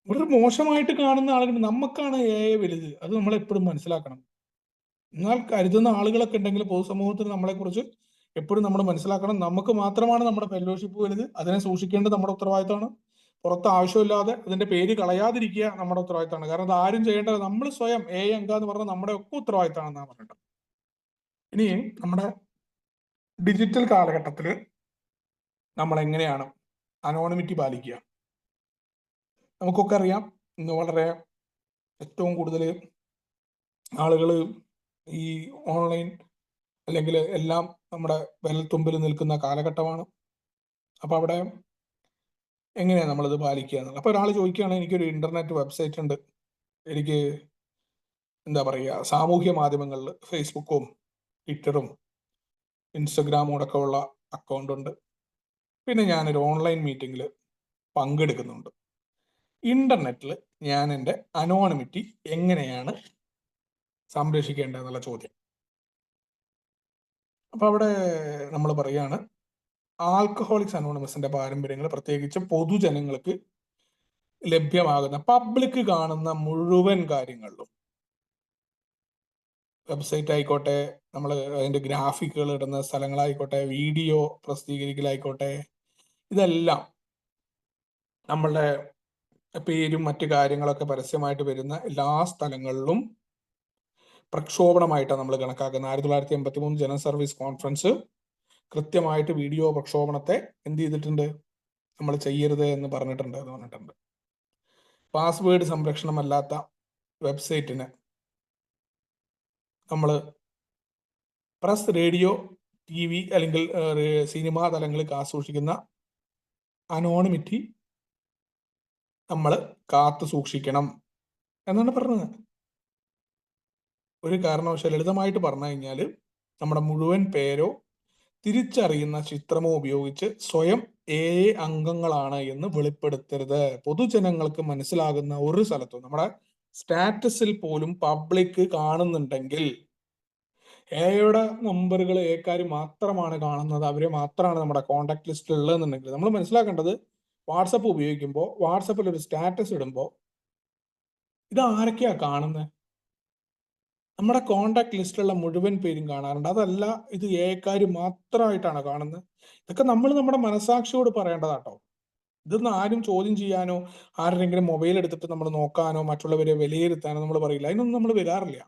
Speaker 1: വളരെ മോശമായിട്ട് കാണുന്ന ആളുകൾ, നമുക്കാണ് വലുത്, അത് നമ്മൾ എപ്പോഴും മനസ്സിലാക്കണം. എന്നാൽ കരുതുന്ന ആളുകളൊക്കെ ഉണ്ടെങ്കിൽ പൊതുസമൂഹത്തിന് നമ്മളെ കുറിച്ച് എപ്പോഴും നമ്മൾ മനസ്സിലാക്കണം. നമുക്ക് മാത്രമാണ് നമ്മുടെ ഫെലോഷിപ്പ് വലുത്, അതിനെ സൂക്ഷിക്കേണ്ടത് നമ്മുടെ ഉത്തരവാദിത്തമാണ്. പുറത്ത് ആവശ്യമില്ലാതെ അതിന്റെ പേര് കളയാതിരിക്കുക നമ്മുടെ ഉത്തരവാദിത്തമാണ്. കാരണം അത് ആരും ചെയ്യേണ്ടത് നമ്മൾ സ്വയം അംഗ എന്ന് പറഞ്ഞാൽ നമ്മുടെ ഒക്കെ ഉത്തരവാദിത്തമാണെന്നാണ് പറഞ്ഞിട്ട്. ഇനി നമ്മുടെ ഡിജിറ്റൽ കാലഘട്ടത്തിൽ നമ്മൾ എങ്ങനെയാണ് അനോണിമിറ്റി പാലിക്കുക? നമുക്കൊക്കെ അറിയാം, ഇന്ന് വളരെ ഏറ്റവും കൂടുതൽ ആളുകൾ ഈ ഓൺലൈൻ അല്ലെങ്കിൽ എല്ലാം നമ്മുടെ വിരൽത്തുമ്പിൽ നിൽക്കുന്ന കാലഘട്ടമാണ്. അപ്പൊ അവിടെ എങ്ങനെയാണ് നമ്മളിത് പാലിക്കുക എന്നുള്ളത്. അപ്പൊ ഒരാൾ ചോദിക്കുകയാണ്, എനിക്കൊരു ഇന്റർനെറ്റ് വെബ്സൈറ്റ് ഉണ്ട്, എനിക്ക് എന്താ പറയുക, സാമൂഹ്യ മാധ്യമങ്ങളിൽ ഫേസ്ബുക്കും ട്വിറ്ററും ഇൻസ്റ്റഗ്രാമും അടക്കം ഉള്ള അക്കൗണ്ട് ഉണ്ട്, പിന്നെ ഞാനൊരു ഓൺലൈൻ മീറ്റിംഗിൽ പങ്കെടുക്കുന്നുണ്ട്, ഇന്റർനെറ്റിൽ ഞാൻ എൻ്റെ അനോണിമിറ്റി എങ്ങനെയാണ് സംരക്ഷിക്കേണ്ടതെന്നുള്ള ചോദ്യം. അപ്പൊ അവിടെ നമ്മൾ പറയാണ്, ആൽക്കഹോളിക്സ് അനോണിമസിന്റെ പാരമ്പര്യങ്ങൾ പ്രത്യേകിച്ച് പൊതുജനങ്ങൾക്ക് ലഭ്യമാകുന്ന പബ്ലിക് കാണുന്ന മുഴുവൻ കാര്യങ്ങളിലും, വെബ്സൈറ്റ് ആയിക്കോട്ടെ, നമ്മൾ അതിന്റെ ഗ്രാഫിക്കുകൾ ഇടുന്ന സ്ഥലങ്ങളായിക്കോട്ടെ, വീഡിയോ പ്രസിദ്ധീകരിക്കലായിക്കോട്ടെ, ഇതെല്ലാം നമ്മളുടെ പേരും മറ്റു കാര്യങ്ങളൊക്കെ പരസ്യമായിട്ട് വരുന്ന എല്ലാ സ്ഥലങ്ങളിലും പ്രക്ഷോഭണമായിട്ടാണ് നമ്മൾ കണക്കാക്കുന്നത്. 1983 ജനറൽ സർവീസ് കോൺഫറൻസ് കൃത്യമായിട്ട് വീഡിയോ പ്രക്ഷോഭണത്തെ എന്ത് ചെയ്തിട്ടുണ്ട്, നമ്മൾ ചെയ്യരുത് എന്ന് പറഞ്ഞിട്ടുണ്ട്. പാസ്വേഡ് സംരക്ഷണമല്ലാത്ത വെബ്സൈറ്റിന് നമ്മൾ പ്രസ്, റേഡിയോ, TV അല്ലെങ്കിൽ സിനിമാ തലങ്ങളിൽ കാസൂക്ഷിക്കുന്ന അനോണിമിറ്റി നമ്മൾ കാത്തു സൂക്ഷിക്കണം എന്നാണ് പറഞ്ഞത്. ഒരു കാരണവശാലും, ലളിതമായിട്ട് പറഞ്ഞു കഴിഞ്ഞാൽ, നമ്മുടെ മുഴുവൻ പേരോ തിരിച്ചറിയുന്ന ചിത്രമോ ഉപയോഗിച്ച് സ്വയം അംഗങ്ങളാണ് എന്ന് വെളിപ്പെടുത്തരുത്. പൊതുജനങ്ങൾക്ക് മനസ്സിലാകുന്ന ഒരു സ്ഥലത്തും, നമ്മുടെ സ്റ്റാറ്റസിൽ പോലും പബ്ലിക് കാണുന്നുണ്ടെങ്കിൽ, എയുടെ നമ്പറുകൾ എക്കാർ മാത്രമാണ് കാണുന്നത്, അവരെ മാത്രമാണ് നമ്മുടെ കോണ്ടാക്ട് ലിസ്റ്റിൽ ഉള്ളതെന്നുണ്ടെങ്കിൽ, നമ്മൾ മനസ്സിലാക്കേണ്ടത്, വാട്സപ്പ് ഉപയോഗിക്കുമ്പോൾ വാട്സപ്പിൽ ഒരു സ്റ്റാറ്റസ് ഇടുമ്പോൾ ഇത് ആരൊക്കെയാ കാണുന്നത്? നമ്മുടെ കോണ്ടാക്ട് ലിസ്റ്റിലുള്ള മുഴുവൻ പേരും കാണാറുണ്ട്. അതല്ല, ഇത് ഏക്കാർ മാത്രമായിട്ടാണ് കാണുന്നത്. ഇതൊക്കെ നമ്മൾ നമ്മുടെ മനസാക്ഷിയോട് പറയേണ്ടതാട്ടോ. ഇതൊന്നും ആരും ചോദ്യം ചെയ്യാനോ ആരുടെങ്കിലും മൊബൈൽ എടുത്തിട്ട് നമ്മൾ നോക്കാനോ മറ്റുള്ളവരെ വിലയിരുത്താനോ നമ്മൾ പറയില്ല. അതിനൊന്നും നമ്മൾ വരാറില്ല.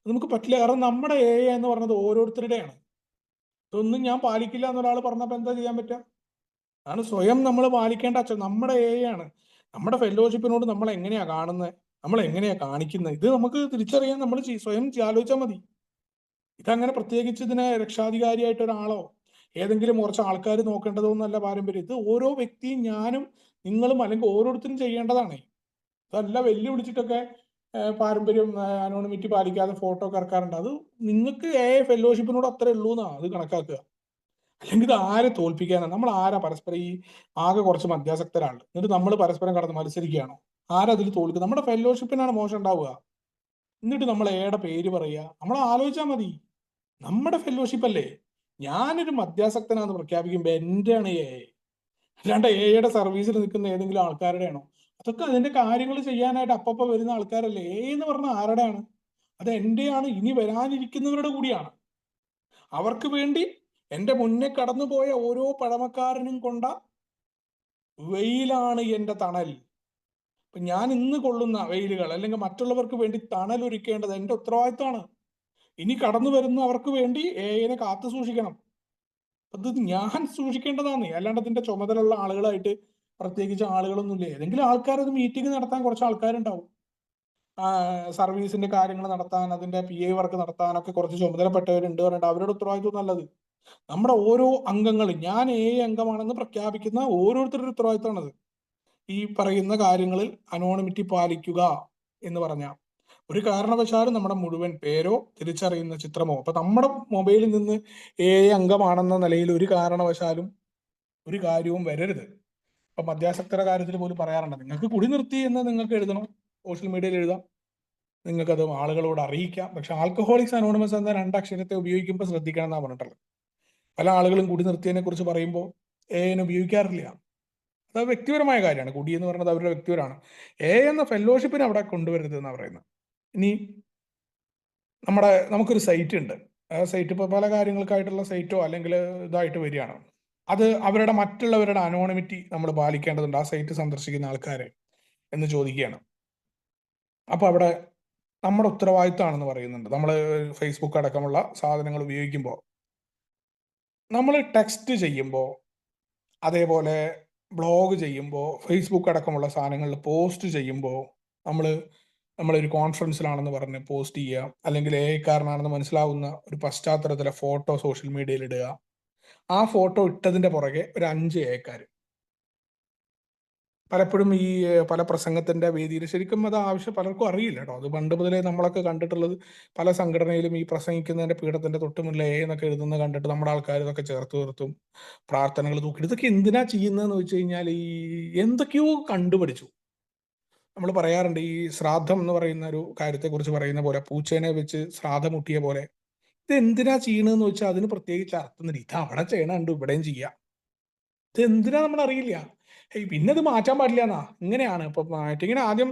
Speaker 1: നമുക്ക് പറ്റില്ല. കാരണം നമ്മുടെ എന്ന് പറഞ്ഞത് ഓരോരുത്തരുടെയാണ്. ഇതൊന്നും ഞാൻ പാലിക്കില്ല എന്നൊരാൾ പറഞ്ഞപ്പോൾ എന്താ ചെയ്യാൻ പറ്റുക? ആണ് സ്വയം നമ്മൾ പാലിക്കേണ്ട അച്ഛൻ. നമ്മുടെ ആണ്. നമ്മുടെ ഫെലോഷിപ്പിനോട് നമ്മൾ എങ്ങനെയാ കാണുന്നത്, നമ്മൾ എങ്ങനെയാ കാണിക്കുന്നത്, ഇത് നമുക്ക് തിരിച്ചറിയാൻ നമ്മൾ സ്വയം ആലോചിച്ചാൽ മതി. ഇതങ്ങനെ പ്രത്യേകിച്ച് ഇതിനെ രക്ഷാധികാരിയായിട്ട് ഒരാളോ ഏതെങ്കിലും കുറച്ച് ആൾക്കാർ നോക്കേണ്ടതൊന്നല്ല പാരമ്പര്യം. ഇത് ഓരോ വ്യക്തിയും, ഞാനും നിങ്ങളും അല്ലെങ്കിൽ ഓരോരുത്തരും ചെയ്യേണ്ടതാണ്. ഇതല്ല വെല്ലുവിളിച്ചിട്ടൊക്കെ പാരമ്പര്യം അനോണിമിറ്റി പാലിക്കാതെ ഫോട്ടോ ഒക്കെ ഇറക്കാറുണ്ട്. അത് നിങ്ങൾക്ക് ഫെലോഷിപ്പിനോട് അത്രേ ഉള്ളൂ എന്നാ അത് കണക്കാക്കുക. അല്ലെങ്കിൽ ഇത് ആരെ തോൽപ്പിക്കാനാണ്? നമ്മൾ ആരാ പരസ്പരം ഈ ആകെ കുറച്ച് മധ്യാസക്തരാണ്, എന്നിട്ട് നമ്മൾ പരസ്പരം കടന്ന് മത്സരിക്കുകയാണോ? ആരാ അതിൽ തോൽക്കുക? നമ്മുടെ ഫെലോഷിപ്പിനാണ് മോശം ഉണ്ടാവുക. എന്നിട്ട് നമ്മൾ പേര് പറയുക. നമ്മൾ ആലോചിച്ചാൽ മതി. നമ്മുടെ ഫെലോഷിപ്പ് അല്ലേ. ഞാനൊരു മധ്യാസക്തനാന്ന് പ്രഖ്യാപിക്കുമ്പോ എന്റെയാണ് അല്ലാണ്ട് യുടെ സർവീസിൽ നിൽക്കുന്ന ഏതെങ്കിലും ആൾക്കാരുടെയാണോ? അതൊക്കെ അതിന്റെ കാര്യങ്ങൾ ചെയ്യാനായിട്ട് അപ്പപ്പോ വരുന്ന ആൾക്കാരല്ലേ. എന്ന് പറഞ്ഞ ആരുടെയാണ്? അത് എന്റെയാണ്, ഇനി വരാനിരിക്കുന്നവരുടെ കൂടിയാണ്. അവർക്ക് വേണ്ടി എന്റെ മുന്നേ കടന്നുപോയ ഓരോ പഴമക്കാരനും കൊണ്ട വെയിലാണ് എന്റെ തണൽ. ഞാൻ ഇന്ന് കൊള്ളുന്ന വെയിലുകൾ അല്ലെങ്കിൽ മറ്റുള്ളവർക്ക് വേണ്ടി തണൽ ഒരുക്കേണ്ടത് എന്റെ ഉത്തരവാദിത്തമാണ്. ഇനി കടന്നു വരുന്നവർക്ക് വേണ്ടി നെ കാത്തു സൂക്ഷിക്കണം. അത് ഞാൻ സൂക്ഷിക്കേണ്ടതാണ്. അല്ലാണ്ട് അതിന്റെ ചുമതലയുള്ള ആളുകളായിട്ട് പ്രത്യേകിച്ച് ആളുകളൊന്നുമില്ല. ഏതെങ്കിലും ആൾക്കാർ അത് മീറ്റിംഗ് നടത്താൻ കുറച്ച് ആൾക്കാരുണ്ടാവും. സർവീസിന്റെ കാര്യങ്ങൾ നടത്താൻ, അതിന്റെ PA വർക്ക് നടത്താനൊക്കെ കുറച്ച് ചുമതലപ്പെട്ടവരുണ്ട് പറഞ്ഞിട്ട് അവരുടെ ഉത്തരവാദിത്വം നല്ലത്. നമ്മുടെ ഓരോ അംഗങ്ങളും, ഞാൻ അംഗമാണെന്ന് പ്രഖ്യാപിക്കുന്ന ഓരോരുത്തരുടെ ഉത്തരവാദിത്തമാണത്. ഈ പറയുന്ന കാര്യങ്ങളിൽ അനോണിമിറ്റി പാലിക്കുക എന്ന് പറഞ്ഞാൽ, ഒരു കാരണവശാലും നമ്മുടെ മുഴുവൻ പേരോ തിരിച്ചറിയുന്ന ചിത്രമോ, അപ്പൊ നമ്മുടെ മൊബൈലിൽ നിന്ന് അംഗമാണെന്ന നിലയിൽ ഒരു കാരണവശാലും ഒരു കാര്യവും വരരുത്. ഇപ്പൊ മദ്യാസക്തരുടെ കാര്യത്തിൽ പോലും പറയാറുണ്ട്, നിങ്ങൾക്ക് കുടി നിർത്തി എന്ന് നിങ്ങൾക്ക് എഴുതണം, സോഷ്യൽ മീഡിയയിൽ എഴുതാം, നിങ്ങൾക്കത് ആളുകളോട് അറിയിക്കാം. പക്ഷെ ആൽക്കഹോളിക്സ് അനോണിമസ് എന്ന 2 അക്ഷരത്തെ ഉപയോഗിക്കുമ്പോൾ ശ്രദ്ധിക്കണം എന്നാണ് പറഞ്ഞിട്ടുള്ളത്. പല ആളുകളും കുടി നിർത്തിയതിനെ കുറിച്ച് പറയുമ്പോൾ ഉപയോഗിക്കാറില്ല. അത് വ്യക്തിപരമായ കാര്യമാണ്. കുടി എന്ന് പറയുന്നത് അവരുടെ വ്യക്തിപരമാണ്. എന്ന ഫെലോഷിപ്പിനെ അവിടെ കൊണ്ടുവരരുത് എന്നാണ് പറയുന്നത്. ഇനി നമുക്കൊരു സൈറ്റ് ഉണ്ട്. ആ സൈറ്റ് ഇപ്പോൾ പല കാര്യങ്ങൾക്കായിട്ടുള്ള സൈറ്റോ അല്ലെങ്കിൽ ഇതായിട്ട് വരികയാണ്. അത് അവരുടെ മറ്റുള്ളവരുടെ അനോണിമിറ്റി നമ്മൾ പാലിക്കേണ്ടതുണ്ട്, ആ സൈറ്റ് സന്ദർശിക്കുന്ന ആൾക്കാരെ എന്ന് ചോദിക്കുകയാണ്. അപ്പൊ അവിടെ നമ്മുടെ ഉത്തരവാദിത്തമാണെന്ന് പറയുന്നുണ്ട്. നമ്മൾ ഫേസ്ബുക്ക് അടക്കമുള്ള സാധനങ്ങൾ ഉപയോഗിക്കുമ്പോൾ, നമ്മൾ ടെക്സ്റ്റ് ചെയ്യുമ്പോൾ, അതേപോലെ ബ്ലോഗ് ചെയ്യുമ്പോൾ, ഫേസ്ബുക്ക് അടക്കമുള്ള സാധനങ്ങളിൽ പോസ്റ്റ് ചെയ്യുമ്പോൾ, നമ്മൾ നമ്മളൊരു കോൺഫറൻസിലാണെന്ന് പറഞ്ഞ് പോസ്റ്റ് ചെയ്യുക, അല്ലെങ്കിൽ കാരനാണെന്ന് മനസ്സിലാവുന്ന ഒരു പശ്ചാത്തലത്തിലെ ഫോട്ടോ സോഷ്യൽ മീഡിയയിൽ ഇടുക. ആ ഫോട്ടോ ഇട്ടതിന്റെ പുറകെ ഒരു 5 ഏക്കാർ. പലപ്പോഴും ഈ പല പ്രസംഗത്തിന്റെ വേദിയിൽ ശരിക്കും അത് ആവശ്യം പലർക്കും അറിയില്ല കേട്ടോ. അത് പണ്ട് മുതലേ നമ്മളൊക്കെ കണ്ടിട്ടുള്ളത് പല സംഘടനയിലും ഈ പ്രസംഗിക്കുന്നതിന്റെ പീഠത്തിന്റെ തൊട്ടുമുന്നിൽ എന്നൊക്കെ എഴുതുന്നത് കണ്ടിട്ട് നമ്മുടെ ആൾക്കാർ ഇതൊക്കെ ചേർത്ത് നിർത്തും, പ്രാർത്ഥനകൾ തൂക്കി. ഇതൊക്കെ എന്തിനാ ചെയ്യുന്നതെന്ന് വെച്ച് കഴിഞ്ഞാൽ ഈ എന്തൊക്കെയോ കണ്ടുപിടിച്ചു. നമ്മൾ പറയാറുണ്ട് ഈ ശ്രാദ്ധം എന്ന് പറയുന്ന ഒരു കാര്യത്തെക്കുറിച്ച് പറയുന്ന പോലെ, പൂച്ചേനെ വെച്ച് ശ്രാദ്ധം മുട്ടിയ പോലെ. ഇത് എന്തിനാ ചെയ്യണമെന്ന് വെച്ചാൽ അതിന് പ്രത്യേകിച്ച് അർത്ഥമൊന്നുമില്ല. ഇത് അവിടെ ചെയ്യണുണ്ട്, ഇവിടെയും ചെയ്യാം. ഇത് എന്തിനാ നമ്മൾ അറിയില്ല. പിന്നെ ഇത് മാറ്റാൻ പാടില്ല എന്നാ. ഇങ്ങനെയാണ് ഇപ്പൊ മീറ്റിങ്ങിന് ആദ്യം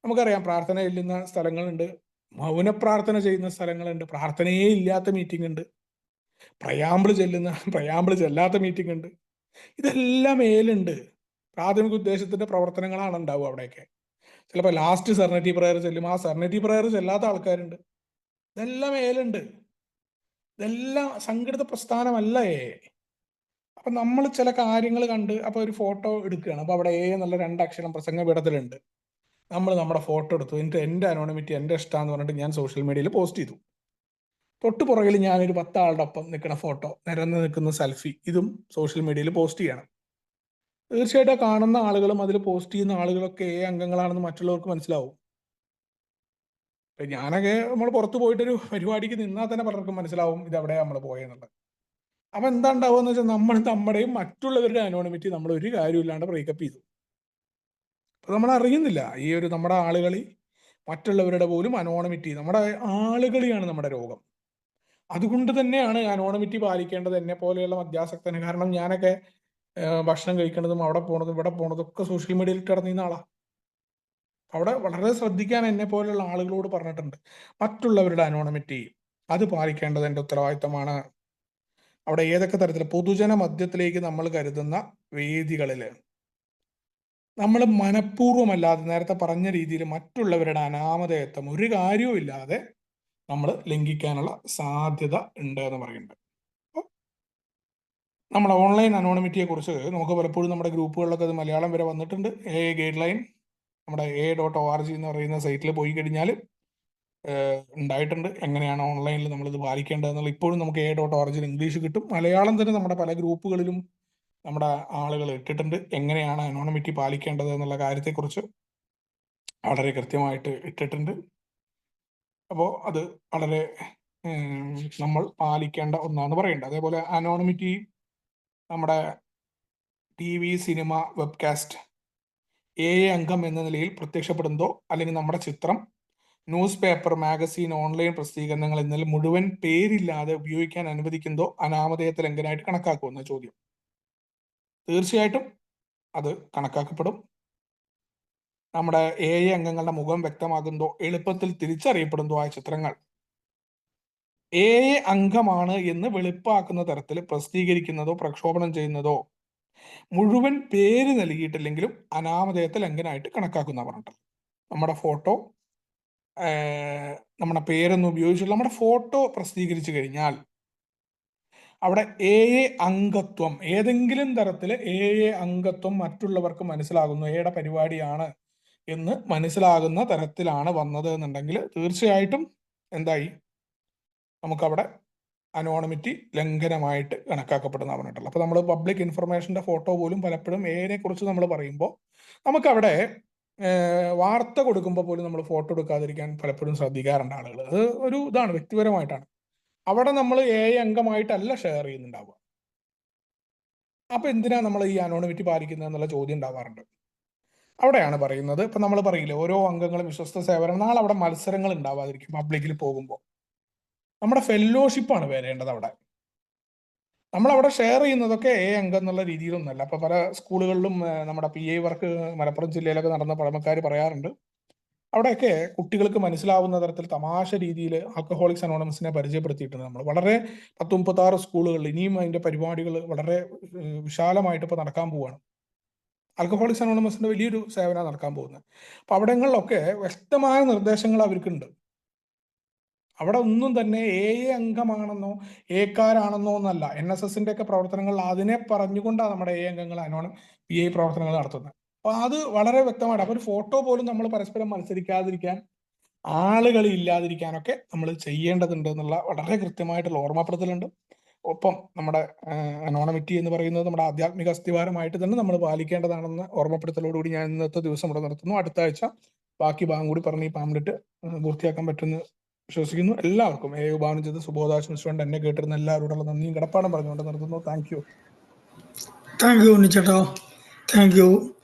Speaker 1: നമുക്കറിയാം പ്രാർത്ഥന ചെല്ലുന്ന സ്ഥലങ്ങളുണ്ട്, മൗന പ്രാർത്ഥന ചെയ്യുന്ന സ്ഥലങ്ങളുണ്ട്, പ്രാർത്ഥനയേ ഇല്ലാത്ത മീറ്റിംഗ് ഉണ്ട്, പ്രയാമ്പിള് ചെല്ലാത്ത മീറ്റിംഗ് ഉണ്ട്. ഇതെല്ലാം മേലുണ്ട്. പ്രാഥമിക ഉദ്ദേശത്തിന്റെ പ്രവർത്തനങ്ങളാണ് ഉണ്ടാവുക അവിടെയൊക്കെ. ചിലപ്പോൾ ലാസ്റ്റ് സെർനറ്റി പ്രയർ ചെല്ലും, ആ സെർനറ്റി പ്രയർ ചെല്ലാത്ത ആൾക്കാരുണ്ട്. ഇതെല്ലാം മേലുണ്ട്. ഇതെല്ലാം സംഘടിത പ്രസ്ഥാനമല്ല അപ്പൊ നമ്മൾ ചില കാര്യങ്ങൾ കണ്ട് അപ്പൊ ഒരു ഫോട്ടോ എടുക്കുകയാണ്. അപ്പൊ അവിടെ നല്ല 2 അക്ഷരം പ്രസംഗ പീഠത്തിലുണ്ട്. നമ്മൾ നമ്മുടെ ഫോട്ടോ എടുത്തു, എന്നിട്ട് എന്റെ അനോണിമിറ്റി എന്റെ ഇഷ്ടമാന്ന് പറഞ്ഞിട്ട് ഞാൻ സോഷ്യൽ മീഡിയയിൽ പോസ്റ്റ് ചെയ്തു. തൊട്ടു പുറകിൽ ഞാനൊരു 10 ആളുടെ ഒപ്പം നിൽക്കുന്ന ഫോട്ടോ, നിരന്ന് നിൽക്കുന്ന സെൽഫി, ഇതും സോഷ്യൽ മീഡിയയിൽ പോസ്റ്റ് ചെയ്യണം. തീർച്ചയായിട്ടും കാണുന്ന ആളുകളും അതിൽ പോസ്റ്റ് ചെയ്യുന്ന ആളുകളൊക്കെ അംഗങ്ങളാണെന്ന് മറ്റുള്ളവർക്ക് മനസ്സിലാവും. ഞാനൊക്കെ നമ്മൾ പുറത്തു പോയിട്ടൊരു പരിപാടിക്ക് നിന്നാൽ തന്നെ പലർക്കും മനസ്സിലാവും ഇതെവിടെയാണ് നമ്മൾ പോയെന്നുള്ളത്. അപ്പൊ എന്താ ഉണ്ടാവുക എന്ന് വെച്ചാൽ നമ്മൾ നമ്മുടെയും മറ്റുള്ളവരുടെ അനോണിമിറ്റി നമ്മൾ ഒരു കാര്യമില്ലാണ്ട് ബ്രേക്കപ്പ് ചെയ്തു. അപ്പൊ നമ്മൾ അറിയുന്നില്ല ഈ ഒരു നമ്മുടെ ആളുകളി, മറ്റുള്ളവരുടെ പോലും അനോണിമിറ്റി, നമ്മുടെ ആളുകളിയാണ് നമ്മുടെ രോഗം. അതുകൊണ്ട് തന്നെയാണ് അനോണിമിറ്റി പാലിക്കേണ്ടത് എന്നെ പോലെയുള്ള മദ്യാസക്തന്. കാരണം ഞാനൊക്കെ ഭക്ഷണം കഴിക്കേണ്ടതും അവിടെ പോണതും ഇവിടെ പോണതും ഒക്കെ സോഷ്യൽ മീഡിയയിൽ കിടന്നിരുന്ന ആളാ. അവിടെ വളരെ ശ്രദ്ധിക്കാൻ എന്നെ പോലെയുള്ള ആളുകളോട് പറഞ്ഞിട്ടുണ്ട്. മറ്റുള്ളവരുടെ അനോണിമിറ്റി അത് പാലിക്കേണ്ടത് എൻ്റെ ഉത്തരവാദിത്തമാണ്. അവിടെ ഏതൊക്കെ തരത്തിൽ പൊതുജന മധ്യത്തിലേക്ക് നമ്മൾ കരുതുന്ന വേദികളിൽ നമ്മൾ മനഃപൂർവ്വമല്ലാതെ നേരത്തെ പറഞ്ഞ രീതിയിൽ മറ്റുള്ളവരുടെ അനാമധേയത്വം ഒരു കാര്യവും ഇല്ലാതെ നമ്മൾ ലംഘിക്കാനുള്ള സാധ്യത ഉണ്ട് എന്ന് പറയുന്നുണ്ട്. നമ്മുടെ ഓൺലൈൻ അനോണിമിറ്റിയെ കുറിച്ച് നമുക്ക് പലപ്പോഴും നമ്മുടെ ഗ്രൂപ്പുകളിലൊക്കെ അത് മലയാളം വരെ വന്നിട്ടുണ്ട്. ഗൈഡ് ലൈൻ നമ്മുടെ A.org എന്ന് പറയുന്ന സൈറ്റിൽ പോയി കഴിഞ്ഞാൽ ഉണ്ടായിട്ടുണ്ട് എങ്ങനെയാണ് ഓൺലൈനിൽ നമ്മളിത് പാലിക്കേണ്ടതെന്നുള്ള. ഇപ്പോഴും നമുക്ക് A.org ഇംഗ്ലീഷ് കിട്ടും, മലയാളം തന്നെ നമ്മുടെ പല ഗ്രൂപ്പുകളിലും നമ്മുടെ ആളുകൾ ഇട്ടിട്ടുണ്ട്. എങ്ങനെയാണ് അനോണിമിറ്റി പാലിക്കേണ്ടത് എന്നുള്ള കാര്യത്തെക്കുറിച്ച് വളരെ കൃത്യമായിട്ട് ഇട്ടിട്ടുണ്ട്. അപ്പോൾ അത് വളരെ നമ്മൾ പാലിക്കേണ്ട ഒന്നാന്ന് പറയേണ്ടത്. അതേപോലെ അനോണിമിറ്റി നമ്മുടെ TV, സിനിമ, വെബ്കാസ്റ്റ് അംഗം എന്ന നിലയിൽ പ്രത്യക്ഷപ്പെടുന്നതോ അല്ലെങ്കിൽ നമ്മുടെ ചിത്രം, ന്യൂസ് പേപ്പർ, മാഗസീൻ, ഓൺലൈൻ പ്രസിദ്ധീകരണങ്ങൾ എന്നിൽ മുഴുവൻ പേരില്ലാതെ ഉപയോഗിക്കാൻ അനുവദിക്കുന്നതോ അനാമധേയത്തെ ലംഘനമായിട്ട് കണക്കാക്കുമെന്ന ചോദ്യം. തീർച്ചയായിട്ടും അത് കണക്കാക്കപ്പെടും. നമ്മുടെ അംഗങ്ങളുടെ മുഖം വ്യക്തമാകുന്നതോ എളുപ്പത്തിൽ തിരിച്ചറിയപ്പെടുന്നതോ ആയ ചിത്രങ്ങൾ അംഗമാണ് എന്ന് വെളിപ്പാക്കുന്ന തരത്തിൽ പ്രസിദ്ധീകരിക്കുന്നതോ പ്രക്ഷോഭണം ചെയ്യുന്നതോ മുഴുവൻ പേര് നൽകിയിട്ടില്ലെങ്കിലും അനാമധേയത്തെ ലംഘനമായിട്ട് കണക്കാക്കുന്ന പറഞ്ഞിട്ട്. നമ്മുടെ ഫോട്ടോ, നമ്മുടെ പേരൊന്നും ഉപയോഗിച്ചുള്ള നമ്മുടെ ഫോട്ടോ പ്രസിദ്ധീകരിച്ചു കഴിഞ്ഞാൽ അവിടെ അംഗത്വം, ഏതെങ്കിലും തരത്തിൽ അംഗത്വം മറ്റുള്ളവർക്ക് മനസ്സിലാകുന്നു, യുടെ പരിപാടിയാണ് എന്ന് മനസ്സിലാകുന്ന തരത്തിലാണ് വന്നത് എന്നുണ്ടെങ്കിൽ തീർച്ചയായിട്ടും എന്തായി, നമുക്കവിടെ അനോണിമിറ്റി ലംഘനമായിട്ട് കണക്കാക്കപ്പെടുന്ന പറഞ്ഞിട്ടുള്ളത്. അപ്പൊ നമ്മൾ പബ്ലിക് ഇൻഫർമേഷന്റെ ഫോട്ടോ പോലും പലപ്പോഴും കുറിച്ച് നമ്മൾ പറയുമ്പോൾ നമുക്കവിടെ വാർത്ത കൊടുക്കുമ്പോൾ പോലും നമ്മൾ ഫോട്ടോ എടുക്കാതിരിക്കാൻ പലപ്പോഴും ശ്രദ്ധിക്കാറുണ്ട് ആളുകൾ. അത് ഒരു ഇതാണ്, വ്യക്തിപരമായിട്ടാണ്. അവിടെ നമ്മൾ അംഗമായിട്ടല്ല ഷെയർ ചെയ്യുന്നുണ്ടാവുക. അപ്പൊ എന്തിനാ നമ്മൾ ഈ അനോണിമിറ്റി പാലിക്കുന്നത് എന്നുള്ള ചോദ്യം ഉണ്ടാവാറുണ്ട്. അവിടെയാണ് പറയുന്നത്, ഇപ്പൊ നമ്മൾ പറയില്ലേ ഓരോ അംഗങ്ങളും വിശ്വസ്ത സേവനം. നാളെ അവിടെ മത്സരങ്ങൾ ഉണ്ടാവാതിരിക്കും. പബ്ലിക്കിൽ പോകുമ്പോൾ നമ്മുടെ ഫെല്ലോഷിപ്പാണ് വരേണ്ടത്. അവിടെ നമ്മളവിടെ ഷെയർ ചെയ്യുന്നതൊക്കെ അംഗം എന്നുള്ള രീതിയിലൊന്നുമല്ല. അപ്പൊ പല സ്കൂളുകളിലും നമ്മുടെ PA വർക്ക് മലപ്പുറം ജില്ലയിലൊക്കെ നടന്ന പഴമക്കാർ പറയാറുണ്ട്, അവിടെയൊക്കെ കുട്ടികൾക്ക് മനസ്സിലാവുന്ന തരത്തിൽ തമാശ രീതിയിൽ ആൽക്കഹോളിക്സ് അനോണമസിനെ പരിചയപ്പെടുത്തിയിട്ടുണ്ട്. നമ്മൾ വളരെ 10-36 സ്കൂളുകളിൽ ഇനിയും അതിന്റെ പരിപാടികൾ വളരെ വിശാലമായിട്ട് ഇപ്പൊ നടക്കാൻ പോവുകയാണ്. ആൽക്കഹോളിക്സ് അനോണമസിന്റെ വലിയൊരു സേവന നടക്കാൻ പോകുന്നത്. അപ്പൊ അവിടങ്ങളിലൊക്കെ വ്യക്തമായ നിർദ്ദേശങ്ങൾ അവർക്കുണ്ട്. അവിടെ ഒന്നും തന്നെ അംഗമാണെന്നോ കാരാണെന്നോ എന്നല്ല. NSSന്റെ ഒക്കെ പ്രവർത്തനങ്ങൾ അതിനെ പറഞ്ഞുകൊണ്ടാണ് നമ്മുടെ അംഗങ്ങൾ PA പ്രവർത്തനങ്ങൾ നടത്തുന്നത്. അപ്പൊ അത് വളരെ വ്യക്തമായിട്ട്, അപ്പൊ ഒരു ഫോട്ടോ പോലും നമ്മൾ പരസ്പരം മത്സരിക്കാതിരിക്കാൻ ആളുകൾ ഇല്ലാതിരിക്കാനൊക്കെ നമ്മൾ ചെയ്യേണ്ടതുണ്ട് എന്നുള്ള വളരെ കൃത്യമായിട്ടുള്ള ഓർമ്മപ്പെടുത്തലുണ്ട്. ഒപ്പം നമ്മുടെ അനോണമിറ്റി എന്ന് പറയുന്നത് നമ്മുടെ ആധ്യാത്മിക അസ്ഥിവാരമായിട്ട് തന്നെ നമ്മൾ പാലിക്കേണ്ടതാണെന്ന് ഓർമ്മപ്പെടുത്തലോടുകൂടി ഞാൻ ഇന്നത്തെ ദിവസം ഇവിടെ നിർത്തുന്നു. അടുത്ത ആഴ്ച ബാക്കി ഭാഗം കൂടി പറഞ്ഞ് ഈ പാംലെറ്റ് പൂർത്തിയാക്കാൻ പറ്റുമെന്ന് വിശ്വസിക്കുന്നു. എല്ലാവർക്കും ഭാവനം ചെയ്ത് സുബോധാശംസിച്ചുകൊണ്ട് എന്നെ കേട്ടിരുന്ന എല്ലാവരോടുള്ള നന്ദിയും കടപ്പാടും പറഞ്ഞുകൊണ്ട് നിർത്തുന്നു. താങ്ക് യു
Speaker 2: ഉണ്ണിച്ചേട്ടാ. Thank U.